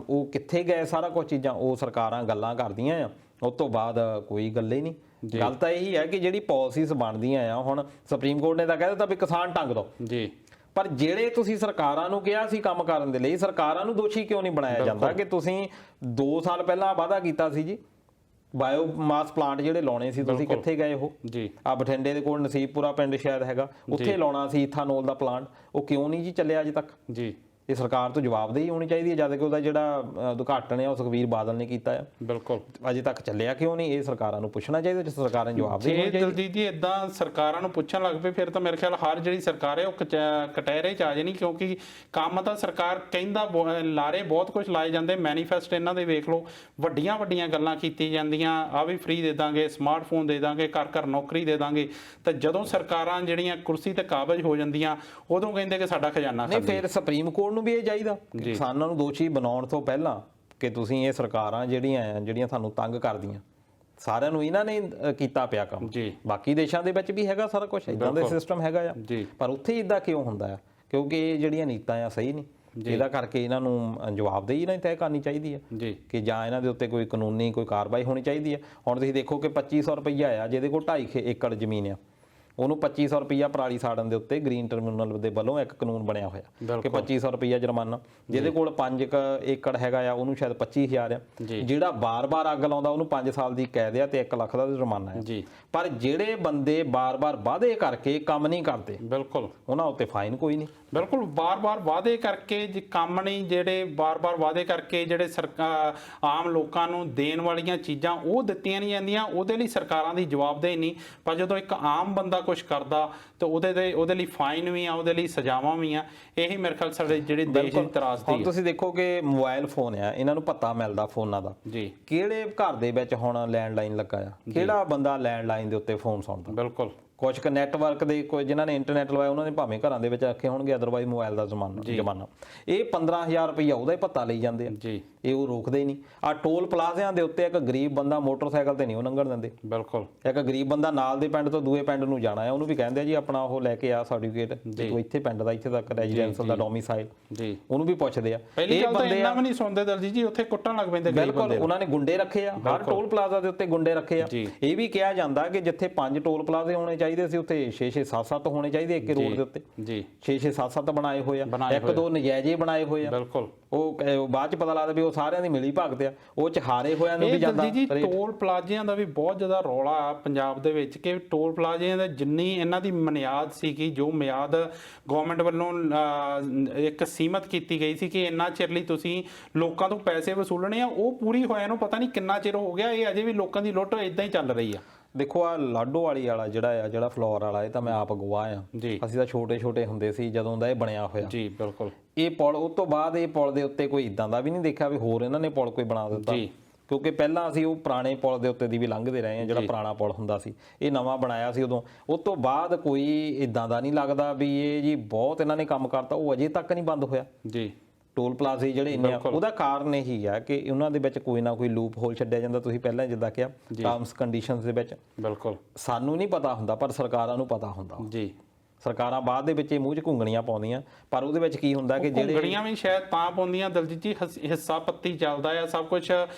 ਉਹ ਕਿੱਥੇ ਗਏ ਸਾਰਾ ਕੁਝ ਚੀਜ਼ਾਂ? ਉਹ ਸਰਕਾਰਾਂ ਗੱਲਾਂ ਕਰਦੀਆਂ ਆ, ਉਸ ਤੋਂ ਬਾਅਦ ਕੋਈ ਗੱਲ ਹੀ ਨਹੀਂ। ਗੱਲ ਤਾਂ ਇਹੀ ਹੈ ਕਿ ਜਿਹੜੀ ਪਾਲਿਸੀਜ਼ ਬਣਦੀਆਂ ਆ, ਹੁਣ ਸੁਪਰੀਮ ਕੋਰਟ ਨੇ ਤਾਂ ਕਹਿ ਦਿੱਤਾ ਵੀ ਕਿਸਾਨ ਟੰਗ ਦੋ, ਪਰ ਜਿਹੜੇ ਤੁਸੀਂ ਸਰਕਾਰਾਂ ਨੂੰ ਕਿਹਾ ਸੀ ਕੰਮ ਕਰਨ ਦੇ ਲਈ, ਸਰਕਾਰਾਂ ਨੂੰ ਦੋਸ਼ੀ ਕਿਉਂ ਨਹੀਂ ਬਣਾਇਆ ਜਾਂਦਾ ਕਿ ਤੁਸੀਂ 2 ਸਾਲ ਪਹਿਲਾਂ ਵਾਅਦਾ ਕੀਤਾ ਸੀ ਜੀ ਬਾਇਓਮਾਸ ਪਲਾਂਟ ਜਿਹੜੇ ਲਾਉਣੇ ਸੀ ਤੁਸੀਂ ਕਿੱਥੇ ਗਏ ਉਹ ਜੀ ਆ ਬਠਿੰਡੇ ਦੇ ਕੋਲ ਨਸੀਬਪੁਰਾ ਪਿੰਡ ਸ਼ਾਇਦ ਹੈਗਾ, ਉੱਥੇ ਲਾਉਣਾ ਸੀ ਇਥਾਨੋਲ ਦਾ ਪਲਾਂਟ, ਉਹ ਕਿਉਂ ਨਹੀਂ ਜੀ ਚੱਲਿਆ ਅਜੇ ਤੱਕ? ਜੀ ਇਹ ਸਰਕਾਰ ਤੋਂ ਜਵਾਬਦੇਹੀ ਹੋਣੀ ਚਾਹੀਦੀ ਹੈ, ਜਦ ਕਿ ਉਹਦਾ ਜਿਹੜਾ ਉਦਘਾਟਨ ਹੈ ਉਹ ਸੁਖਬੀਰ ਬਾਦਲ ਨੇ ਕੀਤਾ ਹੈ। ਬਿਲਕੁਲ ਅਜੇ ਤੱਕ ਚੱਲਿਆ ਕਿਉਂ ਨਹੀਂ, ਇਹ ਸਰਕਾਰਾਂ ਨੂੰ ਪੁੱਛਣਾ ਚਾਹੀਦਾ, ਜਿਸ ਸਰਕਾਰਾਂ ਨੂੰ ਜਵਾਬਦੇਹੀ ਹੋਣੀ ਜੇ ਦਲਜੀਤ ਜੀ ਇਦਾਂ ਸਰਕਾਰਾਂ ਨੂੰ ਪੁੱਛਣ ਲੱਗ ਪਏ ਫਿਰ ਤਾਂ ਮੇਰੇ ਖਿਆਲ ਹਰ ਜਿਹੜੀ ਸਰਕਾਰ ਹੈ ਉਹ ਕਟਹਿਰੇ 'ਚ ਆ ਜਾਣੀ, ਕਿਉਂਕਿ ਕੰਮ ਤਾਂ ਸਰਕਾਰ ਕਹਿੰਦਾ ਲਾਰੇ ਬਹੁਤ ਕੁਝ ਲਾਏ ਜਾਂਦੇ, ਮੈਨੀਫੈਸਟ ਇਹਨਾਂ ਦੇ ਵੇਖ ਲਓ, ਵੱਡੀਆਂ ਵੱਡੀਆਂ ਗੱਲਾਂ ਕੀਤੀ ਜਾਂਦੀਆਂ, ਆ ਵੀ ਫ੍ਰੀ ਦੇ ਦਾਂਗੇ, ਸਮਾਰਟਫੋਨ ਦੇ ਦਾਂਗੇ, ਘਰ ਘਰ ਨੌਕਰੀ ਦੇ ਦਾਂਗੇ, ਤਾਂ ਜਦੋਂ ਸਰਕਾਰਾਂ ਜਿਹੜੀਆਂ ਕੁਰਸੀ ਤੇ ਕਾਬਜ ਹੋ ਜਾਂਦੀਆਂ ਉਦੋਂ ਕਹਿੰਦੇ ਕਿ ਸਾਡਾ ਖਜ਼ਾਨਾ ਨਹੀਂ। ਫਿਰ ਸੁਪਰੀਮ ਕੋਰਟ ਨੂੰ ਵੀ ਇਹ ਚਾਹੀਦਾ ਕਿਸਾਨਾਂ ਨੂੰ ਦੋਸ਼ੀ ਬਣਾਉਣ ਤੋਂ ਪਹਿਲਾਂ ਕਿ ਤੁਸੀਂ ਇਹ ਸਰਕਾਰਾਂ ਜਿਹੜੀਆਂ ਸਾਨੂੰ ਤੰਗ ਕਰਦੀਆਂ, ਸਾਰਿਆਂ ਨੂੰ ਇਹਨਾਂ ਨੇ ਕੀਤਾ ਪਿਆ ਕੰਮ। ਬਾਕੀ ਦੇਸ਼ਾਂ ਦੇ ਵਿੱਚ ਵੀ ਹੈਗਾ ਸਾਰਾ ਕੁਝ, ਇਦਾਂ ਦੇ ਸਿਸਟਮ ਹੈਗਾ ਆ, ਪਰ ਉੱਥੇ ਇਦਾਂ ਕਿਉਂ ਹੁੰਦਾ ਆ? ਕਿਉਂਕਿ ਇਹ ਜਿਹੜੀਆਂ ਨੀਤਾਂ ਆ ਸਹੀ ਨਹੀਂ, ਇਹਦਾ ਕਰਕੇ ਇਹਨਾਂ ਨੂੰ ਜਵਾਬਦੇਹੀ ਇਹਨਾਂ ਦੀ ਤੈਅ ਕਰਨੀ ਚਾਹੀਦੀ ਹੈ ਕਿ ਜਾਂ ਇਹਨਾਂ ਦੇ ਉੱਤੇ ਕੋਈ ਕਾਨੂੰਨੀ ਕੋਈ ਕਾਰਵਾਈ ਹੋਣੀ ਚਾਹੀਦੀ ਹੈ। ਹੁਣ ਤੁਸੀਂ ਦੇਖੋ ਕਿ 2500 ਰੁਪਈਆ ਆ ਜਿਹਦੇ ਕੋਲ 2.5 ਏਕੜ ਜ਼ਮੀਨ ਆ, ਉਹਨੂੰ 2500 ਰੁਪਈਆ ਪਰਾਲੀ ਸਾੜਨ ਦੇ ਉੱਤੇ ਗ੍ਰੀਨ ਟ੍ਰਿਬਿਊਨਲ ਦੇ ਵੱਲੋਂ ਇੱਕ ਕਾਨੂੰਨ ਬਣਿਆ ਹੋਇਆ ਕਿ 2500 ਰੁਪਈਆ ਜੁਰਮਾਨਾ। ਜਿਹਦੇ ਕੋਲ 5 ਏਕੜ ਹੈਗਾ ਆ ਉਹਨੂੰ ਸ਼ਾਇਦ 25000 ਆ, ਜਿਹੜਾ ਬਾਰ-ਬਾਰ ਅੱਗ ਲਾਉਂਦਾ ਉਹਨੂੰ 5 ਸਾਲ ਦੀ ਕੈਦ ਆ ਤੇ 1 ਲੱਖ ਦਾ ਜੁਰਮਾਨਾ ਹੈ। ਪਰ ਜਿਹੜੇ ਬੰਦੇ ਬਾਰ-ਬਾਰ ਵਾਅਦੇ ਕਰਕੇ ਕੰਮ ਨਹੀਂ ਕਰਦੇ, ਬਿਲਕੁਲ ਉਹਨਾਂ ਉੱਤੇ ਫਾਈਨ ਕੋਈ ਨਹੀਂ। ਬਿਲਕੁਲ ਬਾਰ-ਬਾਰ ਵਾਅਦੇ ਕਰਕੇ ਜੇ ਕੰਮ ਨਹੀਂ, ਜਿਹੜੇ ਬਾਰ-ਬਾਰ ਵਾਅਦੇ ਕਰਕੇ ਜਿਹੜੇ ਸਰਕਾਰ ਆਮ ਲੋਕਾਂ ਨੂੰ ਦੇਣ ਵਾਲੀਆਂ ਚੀਜ਼ਾਂ ਉਹ ਦਿੱਤੀਆਂ ਨਹੀਂ ਜਾਂਦੀਆਂ, ਉਹਦੇ ਲਈ ਸਰਕਾਰਾਂ ਦੀ ਜਵਾਬਦੇਹੀ ਨਹੀਂ। ਪਰ ਜਦੋਂ ਇੱਕ ਆਮ ਬੰਦਾ ਕੁਝ ਕਰਦਾ ਤਾਂ ਉਹਦੇ ਲਈ ਫਾਈਨ ਵੀ ਆ, ਉਹਦੇ ਲਈ ਸਜ਼ਾਵਾਂ ਵੀ ਆ। ਇਹੀ ਮੇਰੇ ਖਿਆਲ ਸਾਡੇ ਜਿਹੜੇ ਦੇਸ਼ ਦੀ ਤਰਾਸਦੀ ਹੈ। ਹੁਣ ਤੁਸੀਂ ਦੇਖੋ ਕਿ ਮੋਬਾਈਲ ਫੋਨ ਆ, ਇਹਨਾਂ ਨੂੰ ਪਤਾ ਮਿਲਦਾ ਫੋਨਾਂ ਦਾ, ਕਿਹੜੇ ਘਰ ਦੇ ਵਿੱਚ ਹੁਣ ਲੈਂਡਲਾਈਨ ਲੱਗਾ ਆ, ਕਿਹੜਾ ਬੰਦਾ ਲੈਂਡਲਾਈਨ ਦੇ ਉੱਤੇ ਫੋਨ ਸੁਣਦਾ? ਬਿਲਕੁਲ ਕੁਝ ਕੁ ਨੈਟਵਰਕ ਦੇ ਕੋਈ ਜਿਨ੍ਹਾਂ ਨੇ ਇੰਟਰਨੈਟ ਲਵਾਇਆ ਉਹਨਾਂ ਨੇ ਭਾਵੇਂ ਘਰਾਂ ਦੇ ਵਿੱਚ ਰੱਖੇ ਹੋਣਗੇ, ਅਦਰਵਾਈਜ਼ ਮੋਬਾਈਲ ਦਾ ਜ਼ਮਾਨਾ। ਇਹ 15000 ਰੁਪਈਆ ਉਹਦਾ ਹੀ ਭੱਤਾ ਲਈ ਜਾਂਦੇ ਆ, ਇਹ ਉਹ ਰੋਕਦੇ ਹੀ ਨਹੀਂ। ਆ ਟੋਲ ਪਲਾਜ਼ਿਆਂ ਦੇ ਉੱਤੇ ਇੱਕ ਗਰੀਬ ਬੰਦਾ ਮੋਟਰਸਾਈਕਲ ਤੇ ਨਹੀਂ ਉਹ ਲੰਘਣ ਦਿੰਦੇ। ਬਿਲਕੁਲ ਇੱਕ ਗਰੀਬ ਬੰਦਾ ਨਾਲ ਦੇ ਪਿੰਡ ਤੋਂ ਦੂਏ ਪਿੰਡ ਨੂੰ ਜਾਣਾ ਹੈ, ਉਹਨੂੰ ਵੀ ਕਹਿੰਦੇ ਆ ਜੀ ਆਪਣਾ ਉਹ ਲੈ ਕੇ ਆ ਸਰਟੀਫਿਕੇਟ, ਜੇ ਤੂੰ ਇੱਥੇ ਪਿੰਡ ਦਾ ਇੱਥੇ ਤੱਕ ਰੈਜ਼ੀਡੈਂਸ਼ੀਅਲ ਦਾ ਡੋਮਿਸਾਈਲ, ਉਹਨੂੰ ਵੀ ਪੁੱਛਦੇ ਆ। ਇਹ ਬੰਦੇ ਇੰਨਾ ਵੀ ਨਹੀਂ ਸੁਣਦੇ ਦਲਜੀਤ ਜੀ, ਉੱਥੇ ਕੁੱਟਣ ਲੱਗ ਪੈਂਦੇ। ਬਿਲਕੁਲ ਉਹਨਾਂ ਨੇ ਗੁੰਡੇ ਰੱਖੇ ਆ, ਹਰ ਟੋਲ ਪਲਾਜ਼ਾ ਦੇ ਉੱਤੇ ਗੁੰਡੇ ਰੱਖੇ ਆ। ਇਹ ਵੀ ਕਿਹਾ ਜਾਂਦਾ ਕਿ ਜਿੱਥੇ 5 ਟੋਲ ਪਲਾਜ਼ੇ ਹੋਣੇ ਚਾਹੀਦੇ ਸੀ ਉੱਥੇ 6-6 7-7 ਹੋਣੇ ਚਾਹੀਦੇ ਇੱਕ ਰੋਡ ਦੇ ਉੱਤੇ। 6-6 7-7 ਬਣਾਏ ਹੋਏ ਆ, 1-2 ਨਜਾਇਜ਼ ਬਣਾਏ ਹੋਏ ਆ। ਬਿਲਕੁਲ ਉਹ ਬਾਅਦ ਚ ਪਤਾ ਲੱਗਦਾ ਵੀ ਉਹ ਸਾਰਿਆਂ ਦੀ ਮਿਲੀ ਭਗਤ ਆ, ਉਹ ਚ ਹਾਰੇ ਹੋਇਆਂ ਨੂੰ ਵੀ ਜਾਂਦਾ। ਜੀ ਟੋਲ ਪਲਾਜ਼ਿਆਂ ਦਾ ਵੀ ਬਹੁਤ ਜ਼ਿਆਦਾ ਰੌਲਾ ਆ ਪੰਜਾਬ ਦੇ ਵਿੱਚ ਕਿ ਟੋਲ ਪਲਾਜ਼ਿਆਂ ਦਾ ਜਿੰਨੀ ਇਹਨਾਂ ਦੀ ਮਿਆਦ ਸੀਗੀ, ਜੋ ਮਿਆਦ ਗਵਰਨਮੈਂਟ ਵੱਲੋਂ ਇੱਕ ਸੀਮਤ ਕੀਤੀ ਗਈ ਸੀ ਕਿ ਇੰਨਾ ਚਿਰ ਲਈ ਤੁਸੀਂ ਲੋਕਾਂ ਤੋਂ ਪੈਸੇ ਵਸੂਲਣੇ ਆ, ਉਹ ਪੂਰੀ ਹੋਇਆ ਨੂੰ ਪਤਾ ਨਹੀਂ ਕਿੰਨਾ ਚਿਰ ਹੋ ਗਿਆ। ਇਹ ਅਜੇ ਵੀ ਲੋਕਾਂ ਦੀ ਲੁੱਟ ਇਦਾਂ ਹੀ ਚੱਲ ਰਹੀ ਆ। ਦੇਖੋ ਆ ਲਾਡੋਵਾਲੀ ਵਾਲਾ ਜਿਹੜਾ ਫਲੋਰ ਵਾਲਾ, ਇਹ ਤਾਂ ਮੈਂ ਆਪ ਗਵਾਹ ਆ। ਅਸੀਂ ਤਾਂ ਛੋਟੇ ਹੁੰਦੇ ਸੀ ਜਦੋਂ ਦਾ ਇਹ ਬਣਿਆ ਹੋਇਆ। ਜੀ ਬਿਲਕੁਲ। ਇਹ ਪੁਲ ਉਸ ਤੋਂ ਬਾਅਦ ਇਹ ਪੁਲ ਦੇ ਉੱਤੇ ਕੋਈ ਇਦਾਂ ਦਾ ਵੀ ਨਹੀਂ ਦੇਖਿਆ ਵੀ ਹੋਰ ਇਹਨਾਂ ਨੇ ਪੁਲ ਕੋਈ ਬਣਾ ਦਿੱਤਾ, ਕਿਉਂਕਿ ਪਹਿਲਾਂ ਅਸੀਂ ਉਹ ਪੁਰਾਣੇ ਪੁਲ ਦੇ ਉੱਤੇ ਦੀ ਵੀ ਲੰਘਦੇ ਰਹੇ ਹਾਂ, ਜਿਹੜਾ ਪੁਰਾਣਾ ਪੁਲ ਹੁੰਦਾ ਸੀ। ਇਹ ਨਵਾਂ ਬਣਾਇਆ ਸੀ ਉਦੋਂ, ਉਸ ਤੋਂ ਬਾਅਦ ਕੋਈ ਇਦਾਂ ਦਾ ਨਹੀਂ ਲੱਗਦਾ ਵੀ ਇਹ ਜੀ ਬਹੁਤ ਇਹਨਾਂ ਨੇ ਕੰਮ ਕਰਤਾ। ਉਹ ਅਜੇ ਤੱਕ ਨਹੀਂ ਬੰਦ ਹੋਇਆ। ਜੀ ਟੋਲ ਪਲਾਜ਼ੇ ਜਿਹੜੇ ਇੰਨੇ ਆ, ਉਹਦਾ ਕਾਰਨ ਇਹੀ ਆ ਕਿ ਉਹਨਾਂ ਦੇ ਵਿੱਚ ਕੋਈ ਨਾ ਕੋਈ ਲੂਪ ਹੋਲ ਛੱਡਿਆ ਜਾਂਦਾ। ਤੁਸੀਂ ਪਹਿਲਾਂ ਜਿੱਦਾਂ ਕਿਹਾ ਟਰਮਸ ਕੰਡੀਸ਼ਨਸ ਦੇ ਵਿੱਚ, ਬਿਲਕੁਲ ਸਾਨੂੰ ਨਹੀਂ ਪਤਾ ਹੁੰਦਾ ਪਰ ਸਰਕਾਰਾਂ ਨੂੰ ਪਤਾ ਹੁੰਦਾ। ਜੀ ਸਰਕਾਰਾਂ ਬਾਅਦ ਦੇ ਵਿੱਚ ਇਹ ਮੂੰਹ 'ਚ ਘੁੰਗਣੀਆਂ ਪਾਉਂਦੀਆਂ, ਪਰ ਉਹਦੇ ਵਿੱਚ ਕੀ ਹੁੰਦਾ ਕਿ ਜਿਹੜੇ ਘੁੰਗਣੀਆਂ ਵੀ ਸ਼ਾਇਦ ਤਾਂ ਪਾਉਂਦੀਆਂ ਦਲਜੀਤ ਜੀ, ਹਿੱਸਾ ਪੱਤੀ ਚੱਲਦਾ ਆ, ਸਭ ਕੁਝ